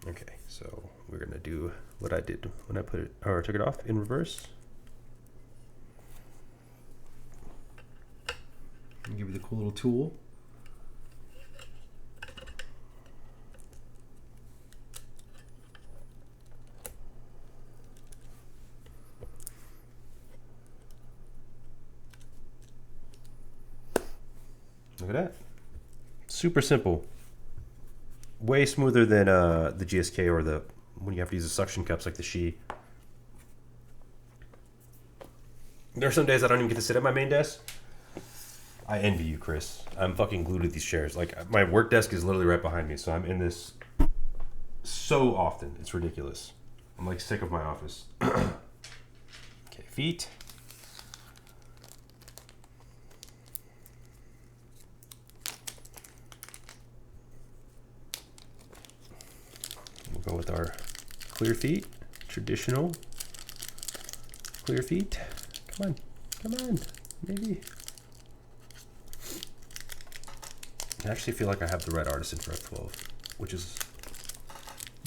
Okay, so we're gonna do what I did when I put it or took it off in reverse. I'll give you the cool little tool. Look at that. Super simple. Way smoother than the GSK or the when you have to use the suction cups like the She. There are some days I don't even get to sit at my main desk. I envy you, Chris. I'm fucking glued to these chairs. Like, my work desk is literally right behind me, so I'm in this so often. It's ridiculous. I'm like sick of my office. Okay, feet. We'll go with our clear feet, traditional clear feet. Come on, maybe. I actually feel like I have the red artisan for F12, which is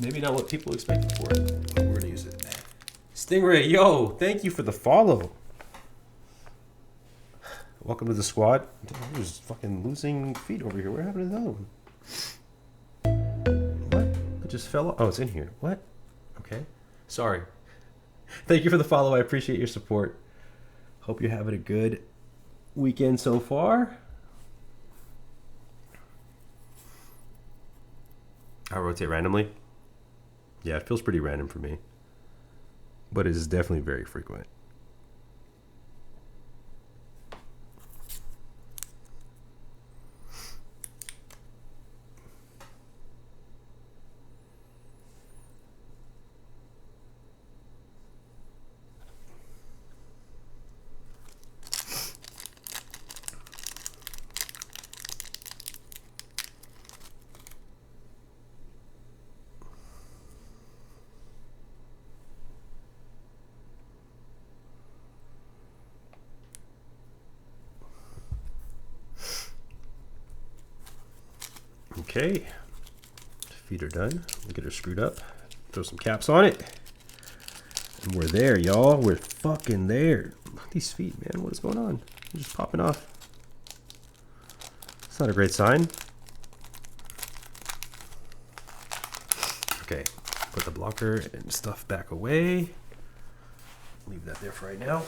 maybe not what people expected for it, but we're gonna use it. Stingray, yo, thank you for the follow. Welcome to the squad. I'm just fucking losing feet over here. What happened to those? What? It just fell off. Oh, it's in here. What? Okay. Sorry. Thank you for the follow. I appreciate your support. Hope you're having a good weekend so far. I rotate randomly. Yeah, it feels pretty random for me. But it is definitely very frequent. Okay, feet are done. We'll get her screwed up. Throw some caps on it. And we're there, y'all. We're fucking there. Look at these feet, man. What is going on? They're just popping off. It's not a great sign. Okay, put the blocker and stuff back away. Leave that there for right now.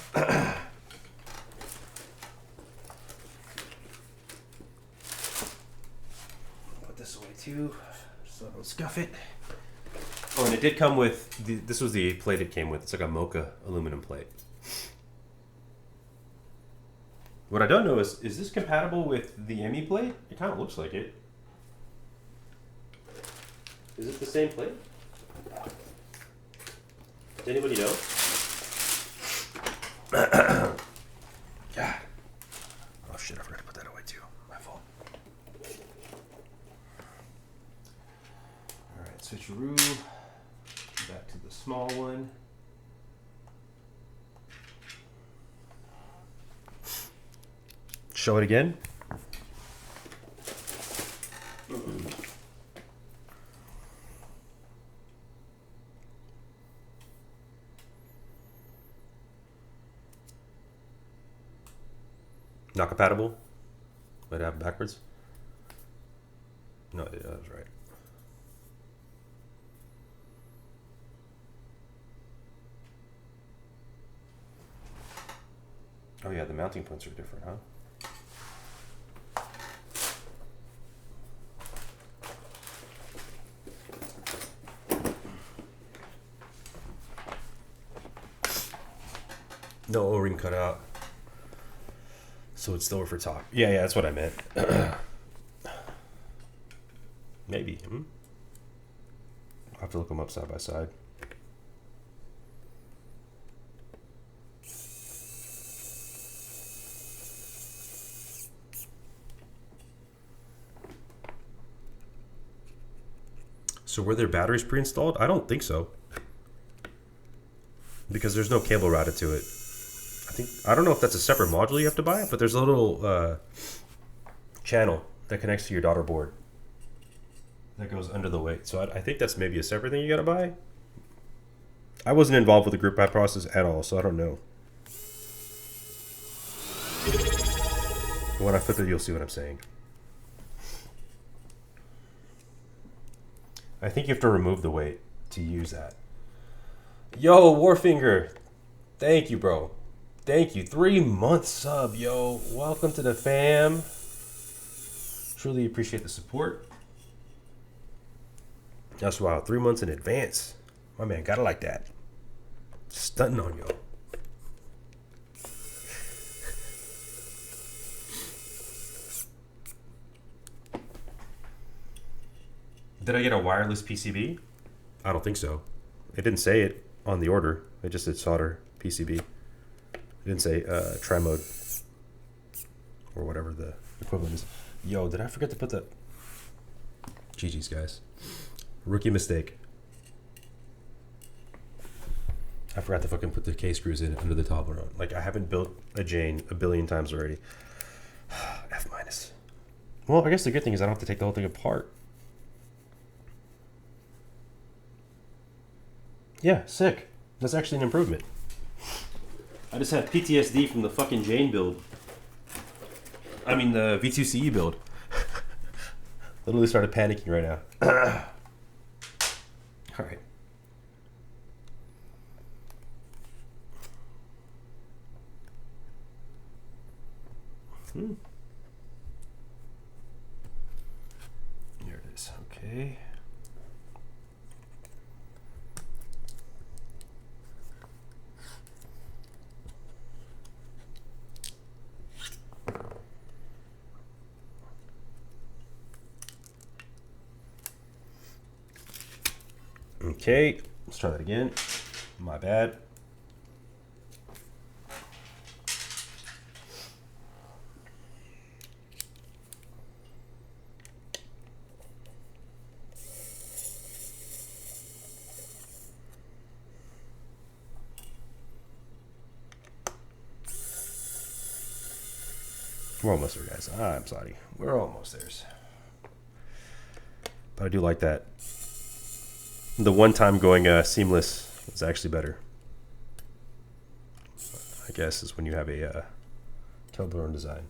Too, so I don't scuff it. Oh, and it did come with this was the plate it came with. It's like a mocha aluminum plate. What I don't know is this compatible with the ME plate? It kind of looks like it. Is it the same plate? Does anybody know? God. Oh shit, I forgot to put that away too. My fault. Alright, switcheroo. Back to the small one. Show it again. Not compatible? Might have it backwards? No, that was right. Oh yeah, the mounting points are different, huh? No O-ring cut out. So it's lower for top. Yeah, that's what I meant. Maybe. I'll have to look them up side by side. So were there batteries pre-installed? I don't think so. Because there's no cable routed to it. I don't know if that's a separate module you have to buy, but there's a little channel that connects to your daughter board that goes under the weight. So I think that's maybe a separate thing you gotta buy. I wasn't involved with the group buy process at all, so I don't know. When I flip it, you'll see what I'm saying. I think you have to remove the weight to use that. Yo, Warfinger. Thank you, bro. Thank you. 3-month sub, yo. Welcome to the fam. Truly appreciate the support. That's wild. 3 months in advance. My man got it like that. Stunting on yo. Did I get a wireless PCB? I don't think so. It didn't say it on the order. It just said solder PCB. It didn't say tri-mode or whatever the equivalent is. Yo, did I forget to put the... GG's, guys. Rookie mistake. I forgot to fucking put the K-screws in under the Toblerone. Like, I haven't built a Jane a billion times already. F minus. Well, I guess the good thing is I don't have to take the whole thing apart. Yeah, sick. That's actually an improvement. I just had PTSD from the fucking Jane build. I mean, the V2CE build. Literally started panicking right now. All right. Here it is. Okay. Okay, let's try that again. My bad. We're almost there, guys. I'm sorry. We're almost there. But I do like that. The one time going seamless is actually better. I guess is when you have a Toblerone design.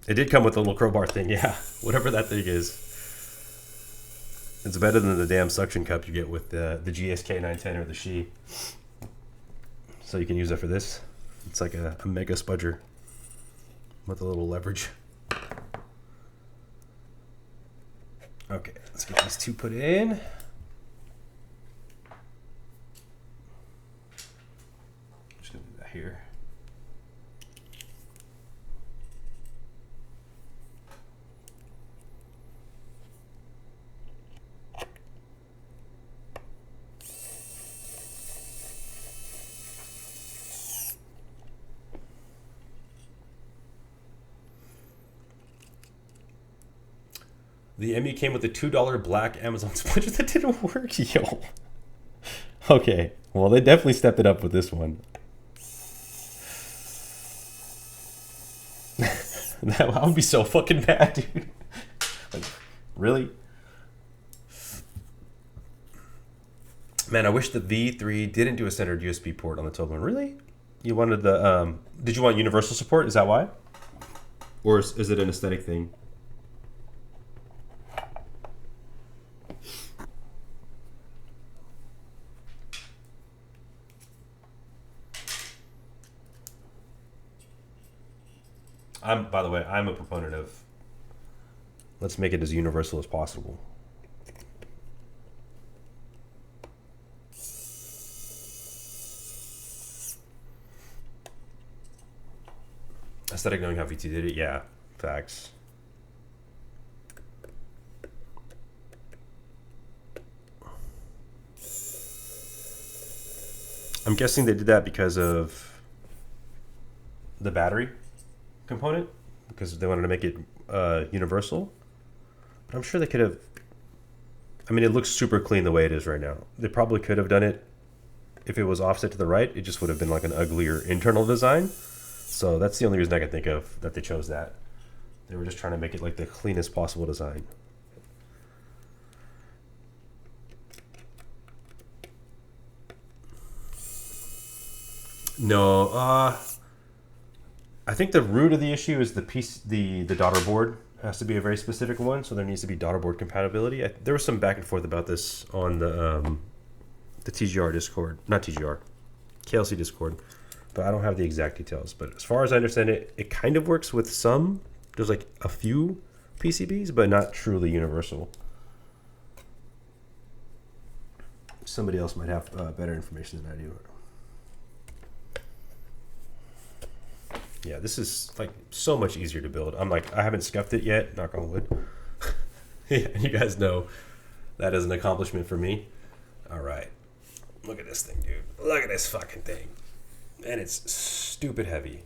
It did come with a little crowbar thing, yeah. Whatever that thing is. It's better than the damn suction cup you get with the GSK 910 or the She. So you can use it for this. It's like a mega spudger with a little leverage. Okay, let's get these two put in. Just gonna do that here. The MU came with a $2 black Amazon splinter that didn't work. Yo. Okay. Well, they definitely stepped it up with this one. I would be so fucking mad, dude. Like, really? Man, I wish the V3 didn't do a standard USB port on the Toblerone. Really? You wanted the, did you want universal support? Is that why? Or is it an aesthetic thing? By the way, I'm a proponent of let's make it as universal as possible. Aesthetic knowing how VT did it, yeah, facts. I'm guessing they did that because of the battery component, because they wanted to make it universal. But I'm sure they could have. I mean, it looks super clean the way it is right now. They probably could have done it if it was offset to the right. It just would have been like an uglier internal design. So that's the only reason I can think of that they chose that. They were just trying to make it like the cleanest possible design. No, I think the root of the issue is the daughter board has to be a very specific one, so there needs to be daughter board compatibility. There was some back and forth about this on the TGR Discord, not TGR, KLC Discord, but I don't have the exact details. But as far as I understand it, it kind of works with some. There's like a few PCBs, but not truly universal. Somebody else might have better information than I do. Yeah, this is like so much easier to build. I'm like, I haven't scuffed it yet, knock on wood. Yeah, you guys know that is an accomplishment for me. All right, look at this thing, dude. Look at this fucking thing. And it's stupid heavy.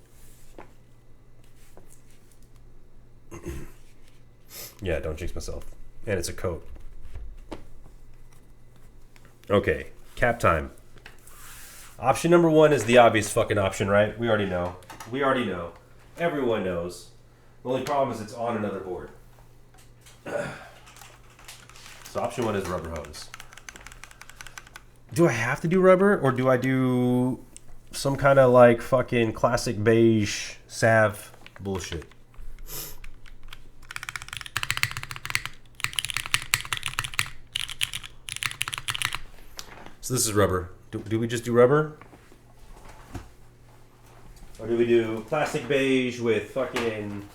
Yeah, don't jinx myself. And it's a coat. Okay, cap time. Option number one is the obvious fucking option, right? We already know. We already know. Everyone knows. The only problem is it's on another board. So option one is Rubrehose. Do I have to do rubber, or do I do some kind of like fucking classic beige salve bullshit? So this is rubber. Do we just do rubber? Or do we do plastic beige with fucking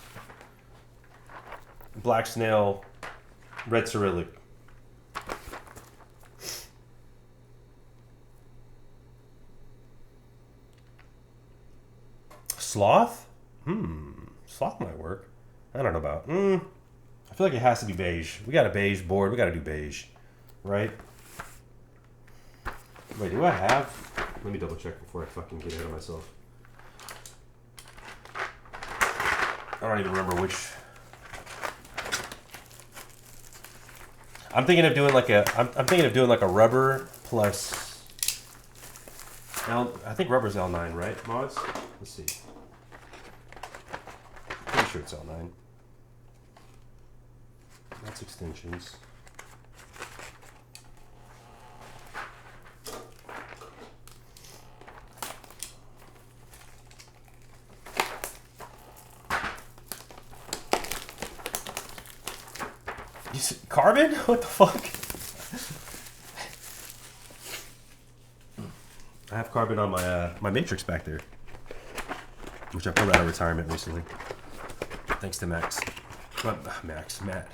black snail, red Cyrillic? Sloth? Sloth might work. I don't know about. I feel like it has to be beige. We got a beige board. We got to do beige, right? Wait, do I have? Let me double check before I fucking get ahead of myself. I don't even remember which. I'm thinking of doing like a. I'm thinking of doing like a rubber plus. I think rubber's L9, right, mods? Let's see. Pretty sure it's L9. That's extensions. Carbon? What the fuck? I have carbon on my my matrix back there, which I pulled out of retirement recently, thanks to Matt. What the fuck?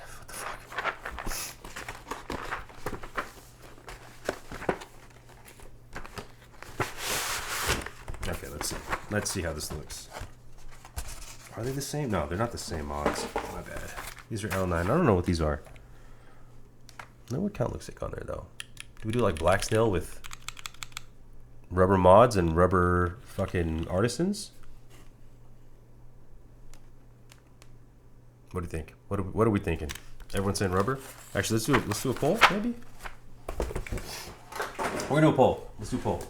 Okay, let's see how this looks. Are they the same? No, they're not the same mods. My bad. These are L9. I don't know what these are. I know what count looks like on there though. Do we do like black snail with rubber mods and rubber fucking artisans? What do you think? What are we thinking? Everyone's saying rubber. Actually, let's do a poll, maybe. We're gonna do a poll. Let's do a poll.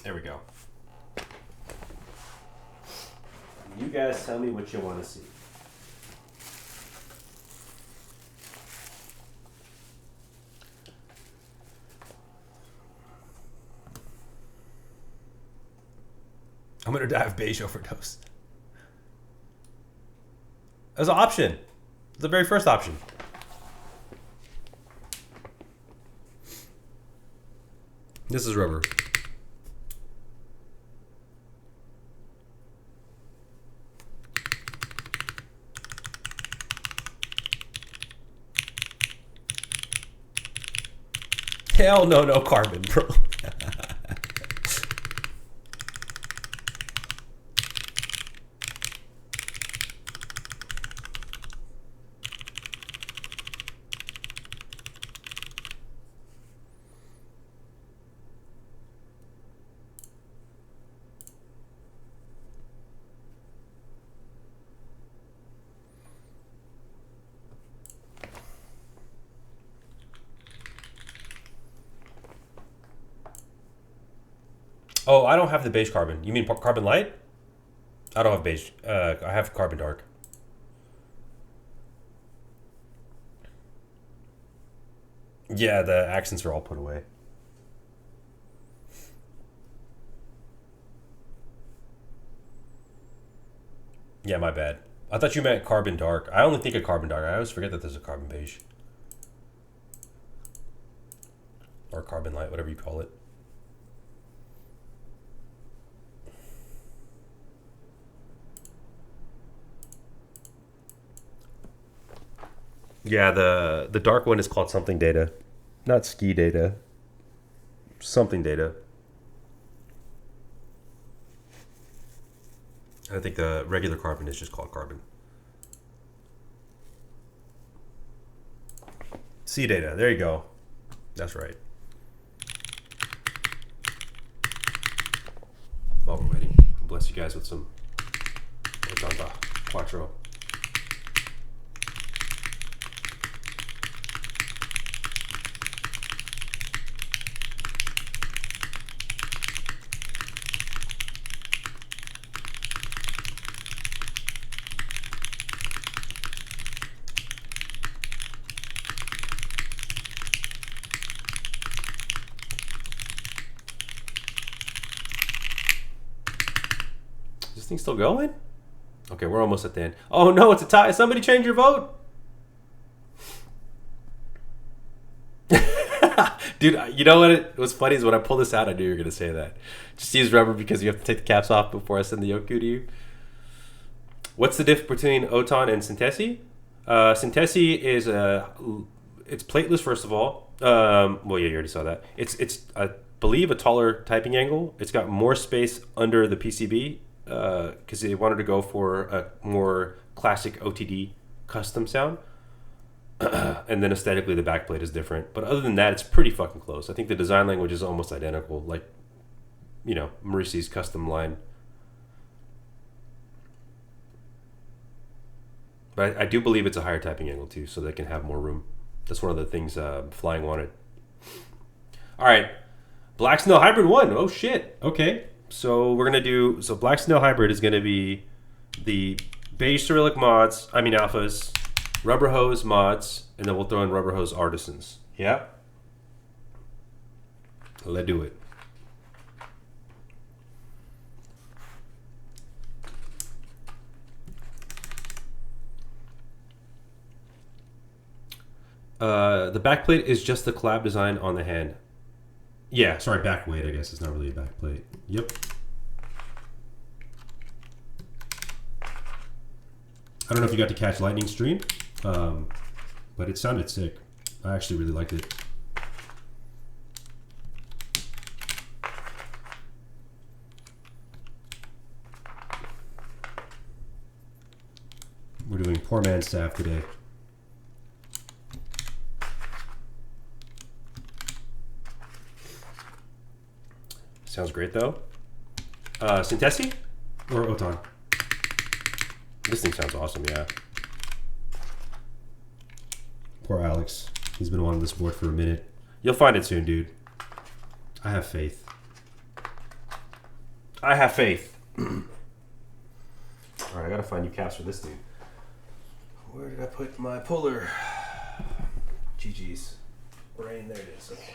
There we go. You guys tell me what you want to see. I'm gonna die of beige overdose. That's an option. It's the very first option. This is rubber. Hell no, no carbon, bro. Oh, I don't have the beige carbon. You mean carbon light? I don't have beige. I have carbon dark. Yeah, the accents are all put away. Yeah, my bad. I thought you meant carbon dark. I only think of carbon dark. I always forget that there's a carbon beige. Or carbon light, whatever you call it. Yeah, the dark one is called something data. Not ski data. Something data. I think the regular carbon is just called carbon. C data, there you go. That's right. While we're waiting, bless you guys with some Quattro. Is this thing still going? Okay, we're almost at the end. Oh no, it's a tie. Somebody change your vote. Dude, you know what what's funny is when I pull this out, I knew you were going to say that. Just use rubber because you have to take the caps off before I send the Yoku to you. What's the difference between Oton and Syntesi? Syntesi is it's plateless, first of all. Well, yeah, you already saw that. It's I believe a taller typing angle. It's got more space under the PCB because they wanted to go for a more classic OTD custom sound. And then aesthetically the backplate is different, but other than that it's pretty fucking close. I think the design language is almost identical, like, you know, Maurici's custom line. But I do believe it's a higher typing angle too, so they can have more room. That's one of the things Flying wanted. All right, Black Snow Hybrid 1. Oh shit. Okay, so we're gonna do, so Black Snow Hybrid is gonna be the beige Cyrillic mods, I mean alphas, Rubrehose mods, and then we'll throw in Rubrehose artisans. Yeah? Let's do it. The back plate is just the collab design on the hand. Yeah, sorry, back weight, I guess. It's not really a back plate. Yep. I don't know if you got to catch Lightning Stream, but it sounded sick. I actually really liked it. We're doing poor man's staff today. Sounds great though. Sintesi or Otan? This thing sounds awesome, yeah. Poor Alex. He's been wanting this board for a minute. You'll find it soon, dude. I have faith. I have faith. Alright, I gotta find new caps for this thing. Where did I put my puller? GG's. Brain, there it is. Okay.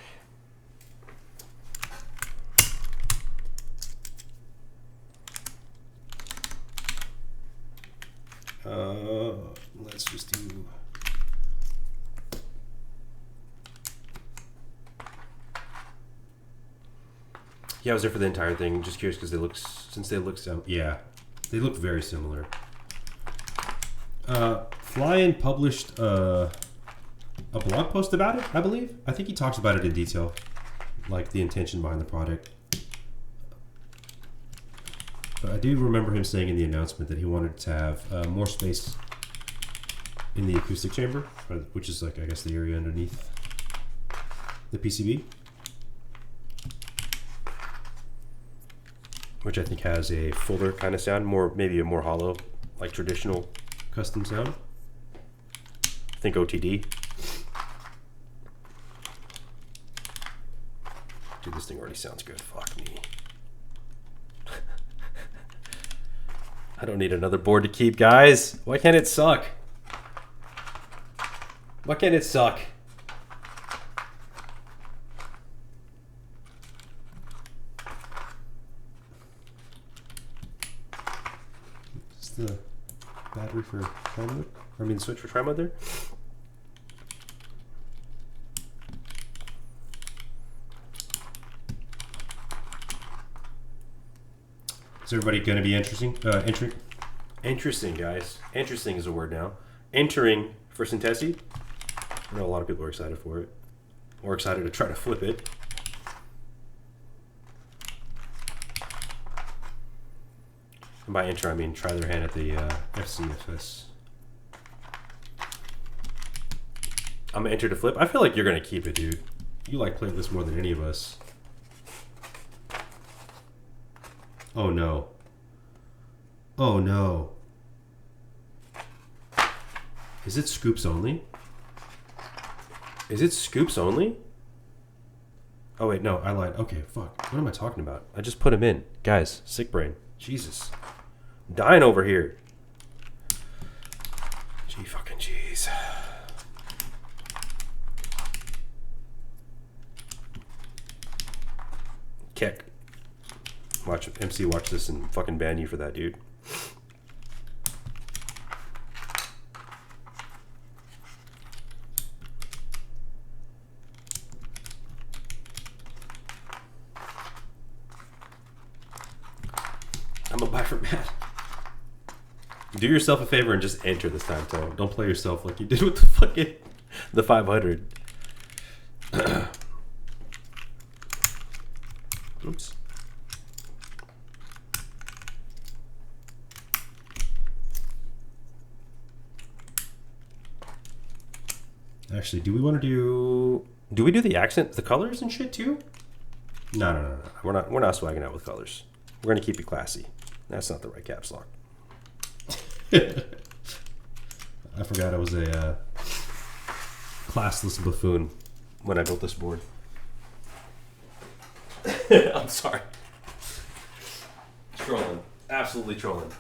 Let's just do. Yeah, I was there for the entire thing. Just curious because they look, since they look so, yeah, they look very similar. Flyin published a blog post about it, I believe. I think he talks about it in detail, like the intention behind the product. But I do remember him saying in the announcement that he wanted to have more space in the acoustic chamber, which is like, I guess, the area underneath the PCB, which I think has a fuller kind of sound, maybe a more hollow, like traditional custom sound. Think OTD. Dude, this thing already sounds good. Fuck me. I don't need another board to keep, guys. Why can't it suck? Why can't it suck? Is the battery for tri-mode? I mean, switch for tri-mode there? Is everybody going to be interesting? Interesting, guys. Interesting is a word now. Entering for Sintesi. I know a lot of people are excited for it. Or excited to try to flip it. And by enter, I mean try their hand at the FCFS. I'm going to enter to flip. I feel like you're going to keep it, dude. You like playing this more than any of us. Oh no. Oh no. Is it scoops only? Is it scoops only? Oh wait, no, I lied. Okay, fuck. What am I talking about? I just put him in. Guys, sick brain. Jesus. Dying over here. Gee fucking jeez. Kick. Watch MC watch this and fucking ban you for that, dude. I'm gonna buy from Matt. Do yourself a favor and just enter this time, so don't play yourself like you did with the fucking the 500. Oops. Actually, do we want to do we do the accent, the colors and shit too? No. We're not swagging out with colors. We're gonna keep it classy. That's not the right caps lock. I forgot I was a classless buffoon when I built this board. I'm sorry. Trolling. Absolutely trolling.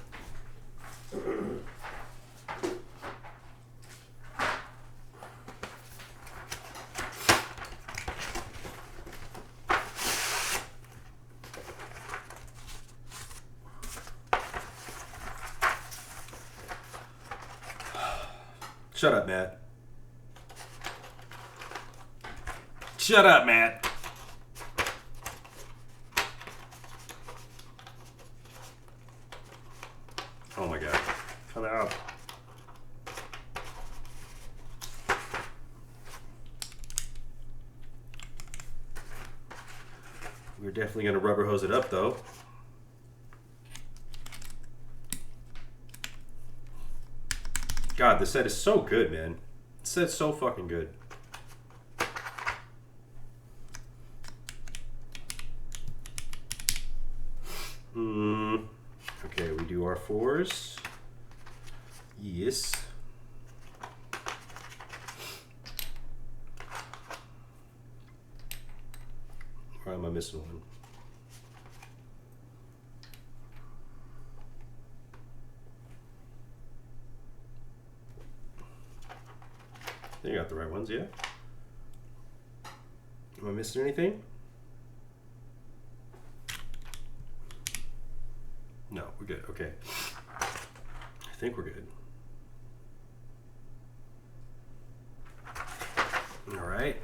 Shut up, Matt. Shut up, Matt. Oh my god. Come out. We're definitely going to rubber hose it up, though. God, this set is so good, man. This set's so fucking good. Okay, we do our 4s. Yes. Or am I missing one? I think I got the right ones, yeah? Am I missing anything? No, we're good. Okay. I think we're good. All right.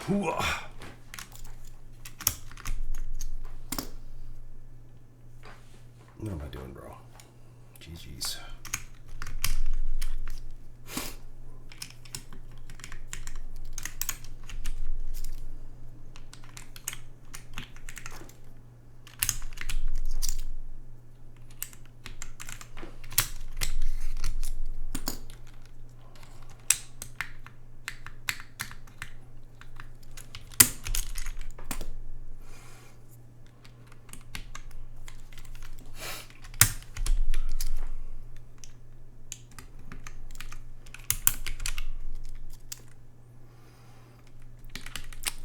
What am I doing, bro? GG's.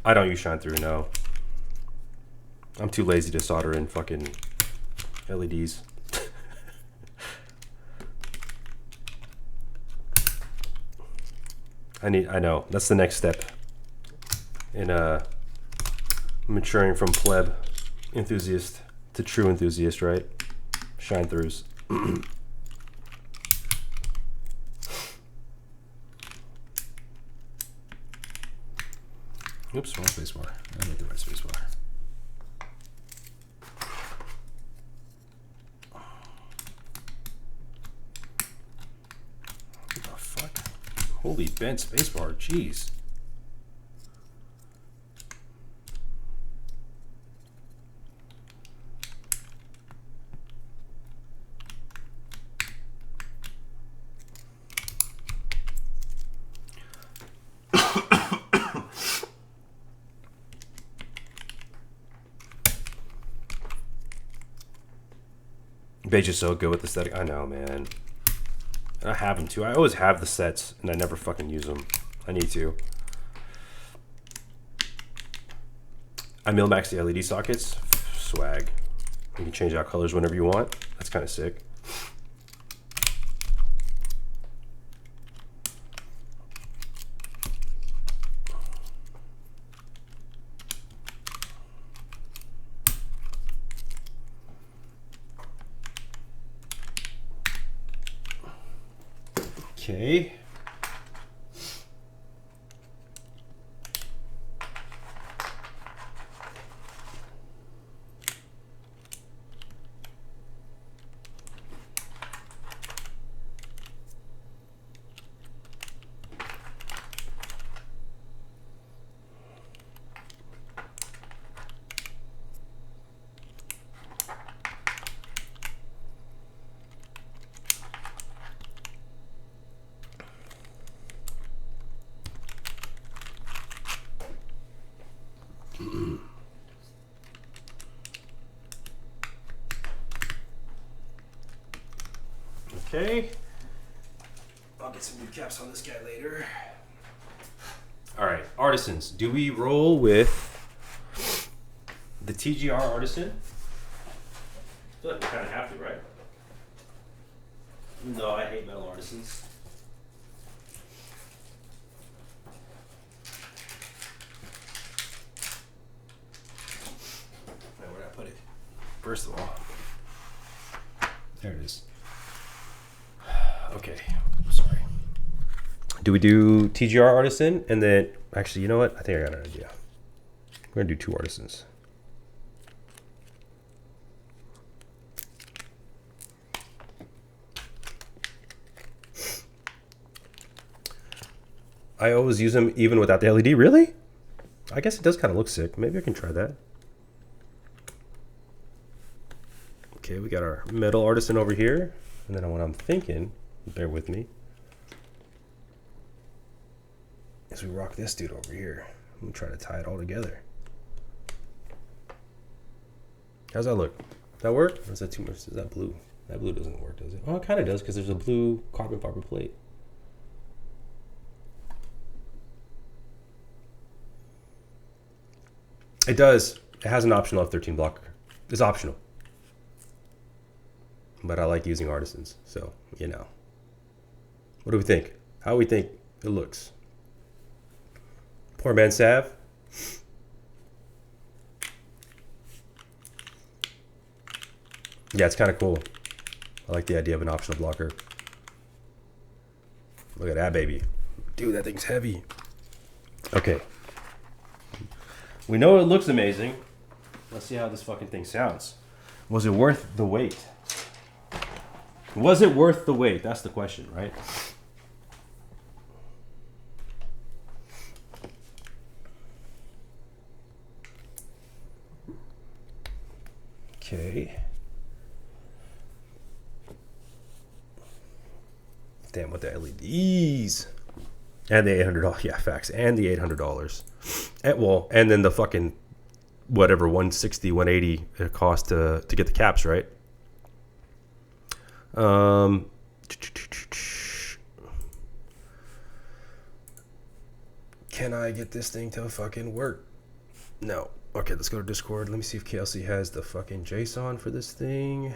I don't use shine through, no. I'm too lazy to solder in fucking LEDs. I know, that's the next step in maturing from pleb enthusiast to true enthusiast, right? Shine throughs. Oops, wrong spacebar. I need the right spacebar. What the fuck? Holy bent spacebar, jeez. Beige is so good with aesthetic. I know, man. I have them too. I always have the sets, and I never fucking use them. I need to. I mil-max the LED sockets. Swag. You can change out colors whenever you want. That's kind of sick. Okay. Okay. I'll get some new caps on this guy later. All right, artisans. Do we roll with the TGR artisan? I feel like we kind of have to, right? No, I hate metal artisans. first of all. There it is. Okay, sorry. Do we do TGR Artisan and then actually, you know what? I think I got an idea. We're gonna do 2 artisans. I always use them even without the LED. Really? I guess it does kind of look sick. Maybe I can try that. Okay, we got our metal artisan over here. And then what I'm thinking, bear with me, is we rock this dude over here. I'm gonna try to tie it all together. How's that look? Does that work? Or is that too much? Is that blue? That blue doesn't work, does it? Oh, it kind of does because there's a blue carbon fiber plate. It does. It has an optional F13 blocker. It's optional. But I like using artisans, so, you know. What do we think? How do we think it looks? Poor man Sav. Yeah, it's kind of cool. I like the idea of an optional blocker. Look at that, baby. Dude, that thing's heavy. Okay. We know it looks amazing. Let's see how this fucking thing sounds. Was it worth the wait? Was it worth the wait? That's the question, right? Okay. Damn, with the LEDs. And the $800, yeah, facts. And the $800. And, well, and then the fucking, whatever, 160, 180 it cost to get the caps, right? Can I get this thing to fucking work? No. Okay, let's go to Discord. Let me see if KLC has the fucking JSON for this thing.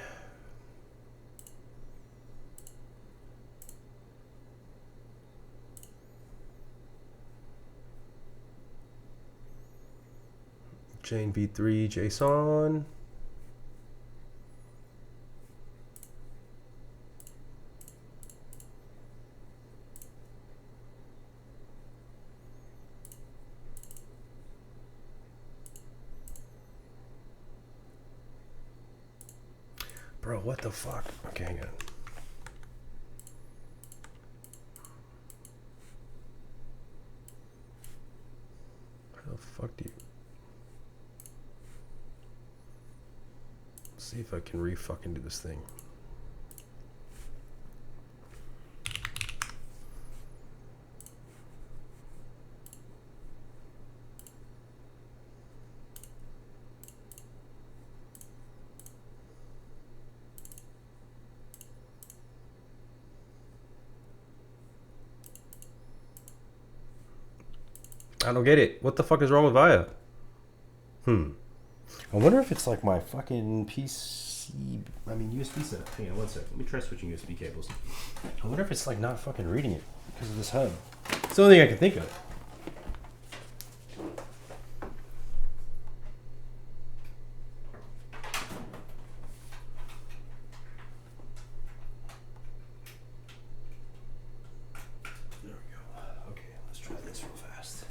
Jane v3 JSON. Bro, what the fuck? Okay, hang on. How the fuck do you... Let's see if I can re-fucking do this thing. I don't get it. What the fuck is wrong with Via? I wonder if it's like my fucking PC. I mean, USB setup. Hang on one second. Let me try switching USB cables. I wonder if it's like not fucking reading it because of this hub. It's the only thing I can think of. There we go. Okay, let's try this real fast.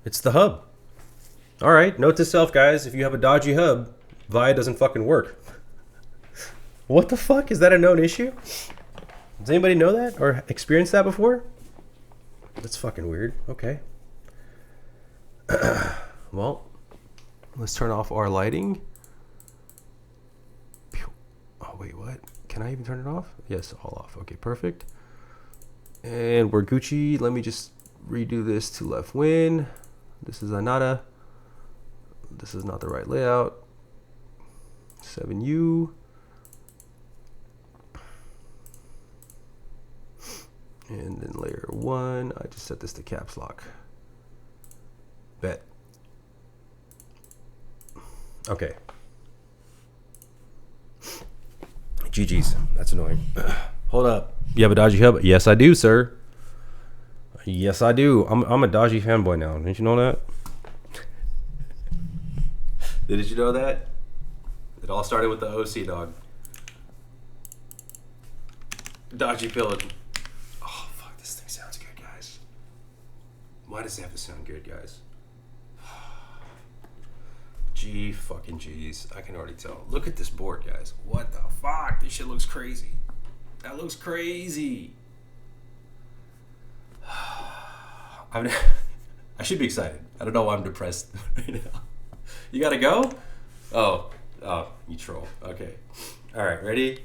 It's the hub. All right, note to self, guys. If you have a dodgy hub, VIA doesn't fucking work. What the fuck? Is that a known issue? Does anybody know that or experience that before? That's fucking weird. Okay. Well, let's turn off our lighting. Oh, wait, what? Can I even turn it off? Yes, all off. Okay, perfect. And we're Gucci. Let me just redo this to left win. This is Anata. This is not the right layout. 7U. And then layer 1, I just set this to caps lock. Bet. Okay. GG's. That's annoying. Hold up. You have a dodgy hub? Yes, I do, sir. Yes, I do. I'm a dodgy fanboy now. Didn't you know that? Did you know that? It all started with the OC, dog. Dodgy pillage. Oh, fuck. This thing sounds good, guys. Why does it have to sound good, guys? G fucking G's. I can already tell. Look at this board, guys. What the fuck? This shit looks crazy. That looks crazy. I should be excited. I don't know why I'm depressed right now. You gotta go? Oh, you troll. Okay. All right, ready?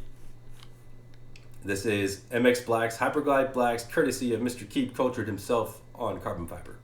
This is MX Blacks, Hyperglide Blacks, courtesy of Mr. Keep Cultured himself on carbon fiber.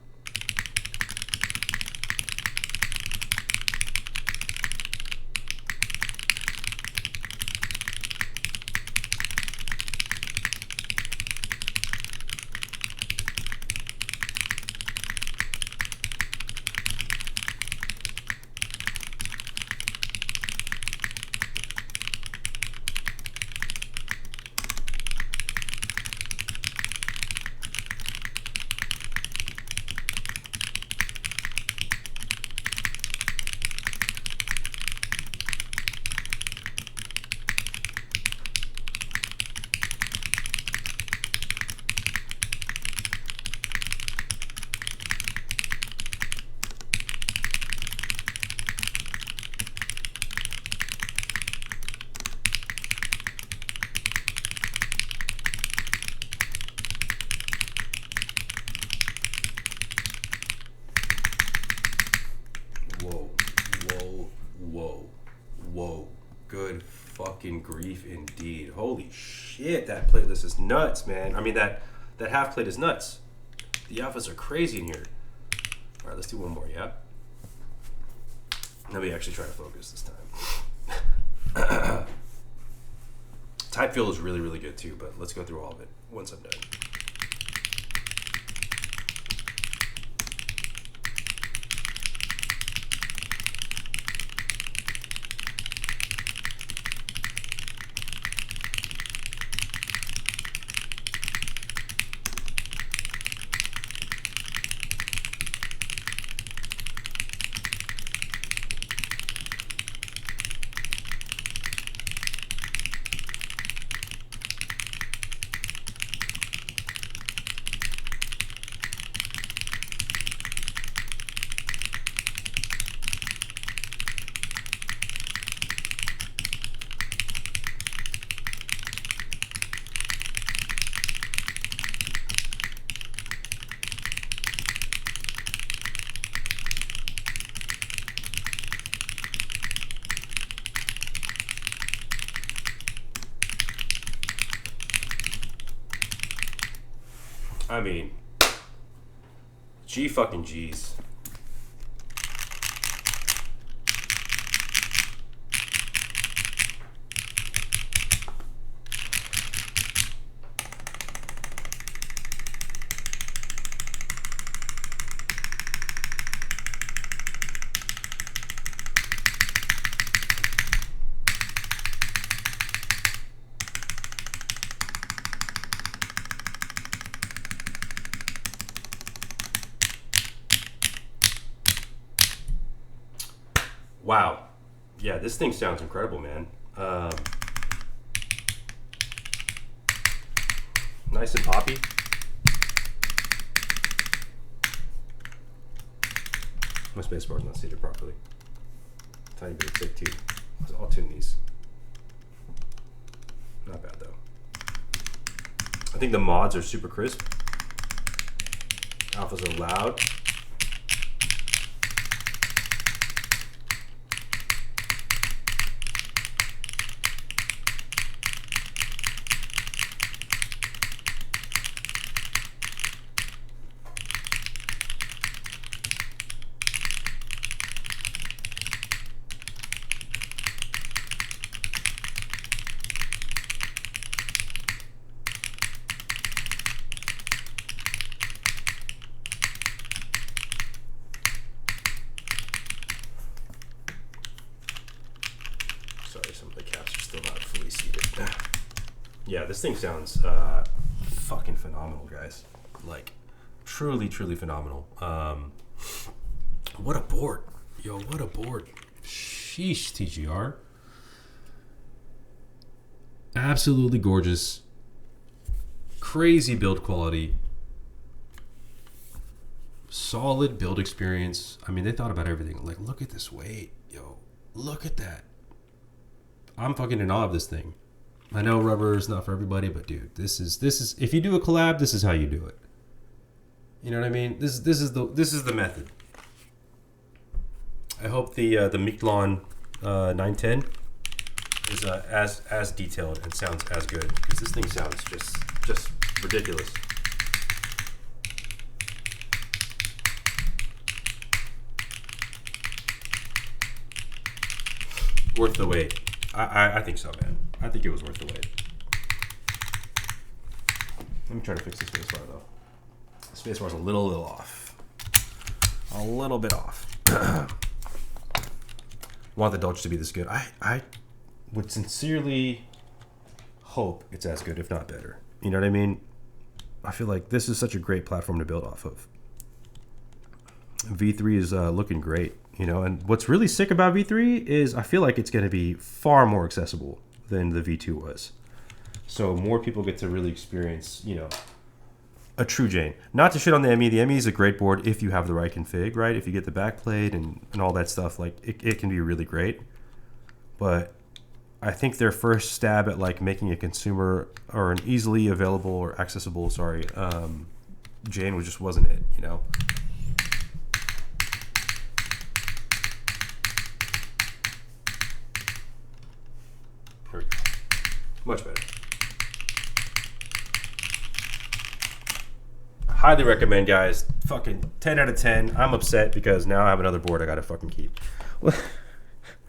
Whoa. Good fucking grief indeed. Holy shit, that plateless is nuts, man. I mean, that half plate is nuts. The alphas are crazy in here. All right, let's do one more, yeah? Let me actually try to focus this time. Type feel is really, really good too, but let's go through all of it once I'm done. I mean, G fucking G's. Wow. Yeah, this thing sounds incredible, man. Nice and poppy. My space bar's not seated properly. Tiny bit of tick too. I'll tune these. Not bad though. I think the mods are super crisp. Alphas are loud. Yeah, this thing sounds fucking phenomenal, guys. Like, truly, truly phenomenal. What a board. Yo, what a board. Sheesh, TGR. Absolutely gorgeous. Crazy build quality. Solid build experience. I mean, they thought about everything. Like, look at this weight. Yo, look at that. I'm fucking in awe of this thing. I know rubber is not for everybody, but dude, this is if you do a collab, this is how you do it. You know what I mean? This is the method. I hope the Michelin 910 is as detailed and sounds as good, because this thing sounds just ridiculous. Worth the wait. I think so, man. I think it was worth the wait. Let me try to fix the spacebar, though. The spacebar's a little off. A little bit off. Want the Dolce to be this good. I would sincerely hope it's as good, if not better. You know what I mean? I feel like this is such a great platform to build off of. V3 is looking great. You know, and what's really sick about V3 is I feel like it's going to be far more accessible than the V2 was. So more people get to really experience, you know, a true Jane. Not to shit on the ME. The ME is a great board if you have the right config, right? If you get the backplate and all that stuff, like it can be really great. But I think their first stab at like making a consumer or an easily available or accessible, Jane just wasn't it, you know? Much better. Highly recommend, guys. Fucking 10 out of 10. I'm upset because now I have another board I gotta fucking keep.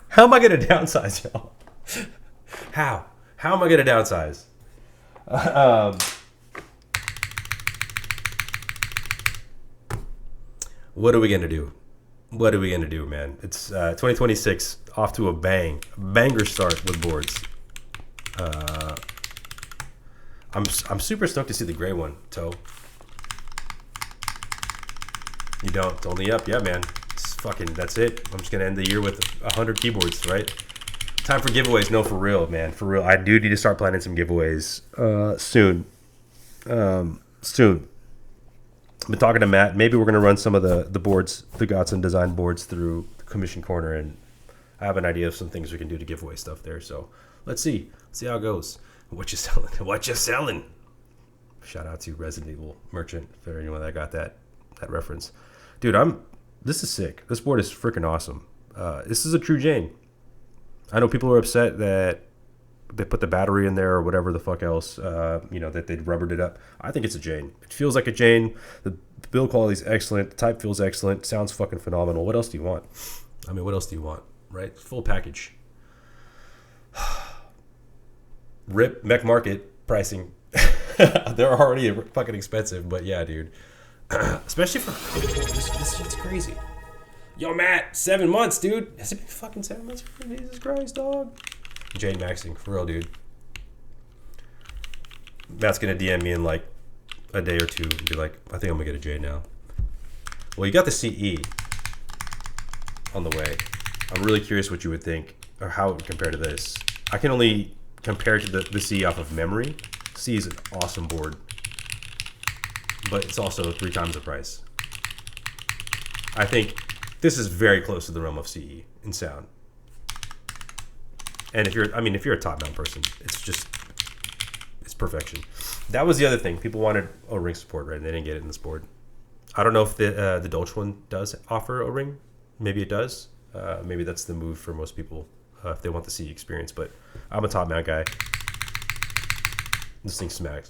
How am I gonna downsize, y'all? How? How am I gonna downsize? What are we gonna do? What are we gonna do, man? It's 2026 off to a banger start with boards. I'm super stoked to see the gray one, Toe. You don't? It's only up. Yeah, man. It's fucking, that's it. I'm just going to end the year with 100 keyboards, right? Time for giveaways. No, for real, man. For real. I do need to start planning some giveaways soon. Soon. I've been talking to Matt. Maybe we're going to run some of the boards, the GODSSON design boards through Commission Corner, and I have an idea of some things we can do to giveaway stuff there. So let's see. Let's see how it goes. What you selling? What you selling? Shout out to Resident Evil Merchant for anyone that got that reference. Dude, this is sick. This board is freaking awesome. This is a true Jane. I know people are upset that they put the battery in there or whatever the fuck else, you know, that they'd rubbered it up. I think it's a Jane. It feels like a Jane. The build quality is excellent. The type feels excellent. Sounds fucking phenomenal. What else do you want? I mean, what else do you want, right? Full package. Rip Mech Market pricing. They're already fucking expensive, but yeah, dude. Especially for this shit's crazy. Yo, Matt, 7 months, dude. Has it been fucking 7 months? Jesus Christ, dog. Jane maxing, for real, dude. Matt's gonna DM me in like a day or two and be like, I think I'm gonna get a Jane now. Well, you got the CE on the way. I'm really curious what you would think or how it would compare to this. I can only compare to the CE off of memory. CE is an awesome board, but it's also 3 times the price. I think this is very close to the realm of CE in sound. And if you're a top-down person, it's perfection. That was the other thing. People wanted O-ring support, right? And they didn't get it in this board. I don't know if the Dolce one does offer O-ring. Maybe it does. Maybe that's the move for most people if they want the CE experience. But I'm a top-mount guy. This thing smacks.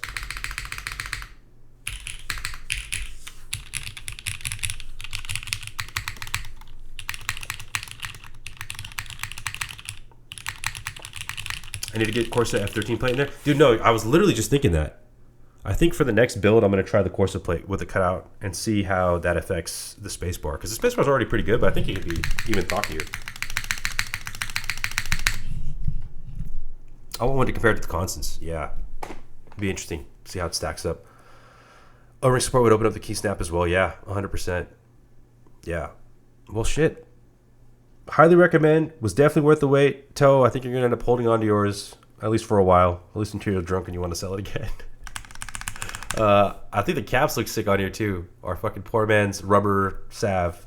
I need to get Corsa F13 plate in there. Dude, no, I was literally just thinking that. I think for the next build, I'm going to try the Corsa plate with a cutout and see how that affects the spacebar. Because the spacebar is already pretty good, but I think it could be even thockier. I want one to compare it to the Constants. Yeah. Be interesting. See how it stacks up. O-ring support would open up the key snap as well. Yeah, 100%. Yeah. Well, shit. Highly recommend. Was definitely worth the wait. Toe, I think you're going to end up holding on to yours, at least for a while. At least until you're drunk and you want to sell it again. I think the caps look sick on here, too. Our fucking poor man's rubber salve.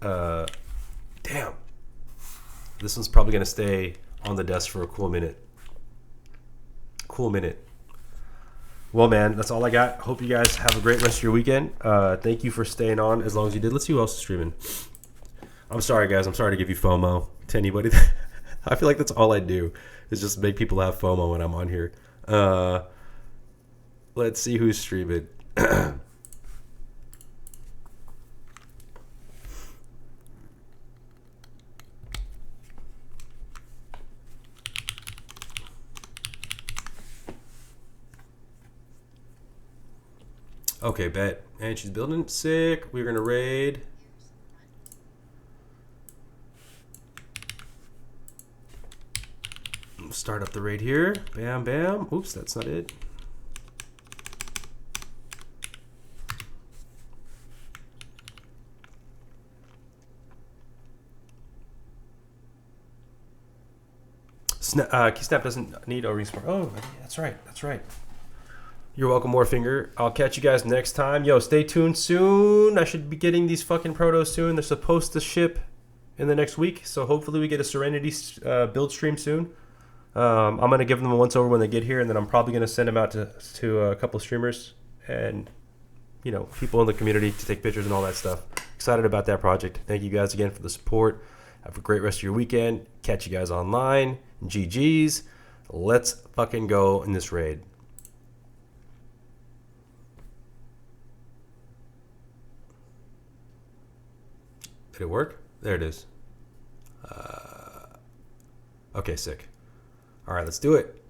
Damn. This one's probably going to stay on the desk for a cool minute. Cool minute. Well, man, that's all I got. Hope you guys have a great rest of your weekend. Thank you for staying on as long as you did. Let's see who else is streaming. I'm sorry, guys. I'm sorry to give you FOMO to anybody. I feel like that's all I do is just make people have FOMO when I'm on here. Let's see who's streaming. Okay, bet. And she's building. Sick. We're going to raid. Start up the raid here. Bam, bam. Oops, that's not it. Key snap doesn't need O-ring support. Oh, that's right. That's right. You're welcome, Morefinger. I'll catch you guys next time. Yo, stay tuned soon. I should be getting these fucking protos soon. They're supposed to ship in the next week. So hopefully we get a Serenity build stream soon. I'm going to give them a once over when they get here. And then I'm probably going to send them out to a couple of streamers and, you know, people in the community to take pictures and all that stuff. Excited about that project. Thank you guys again for the support. Have a great rest of your weekend. Catch you guys online. GG's. Let's fucking go in this raid. Did it work? There it is. Okay, sick. All right, let's do it.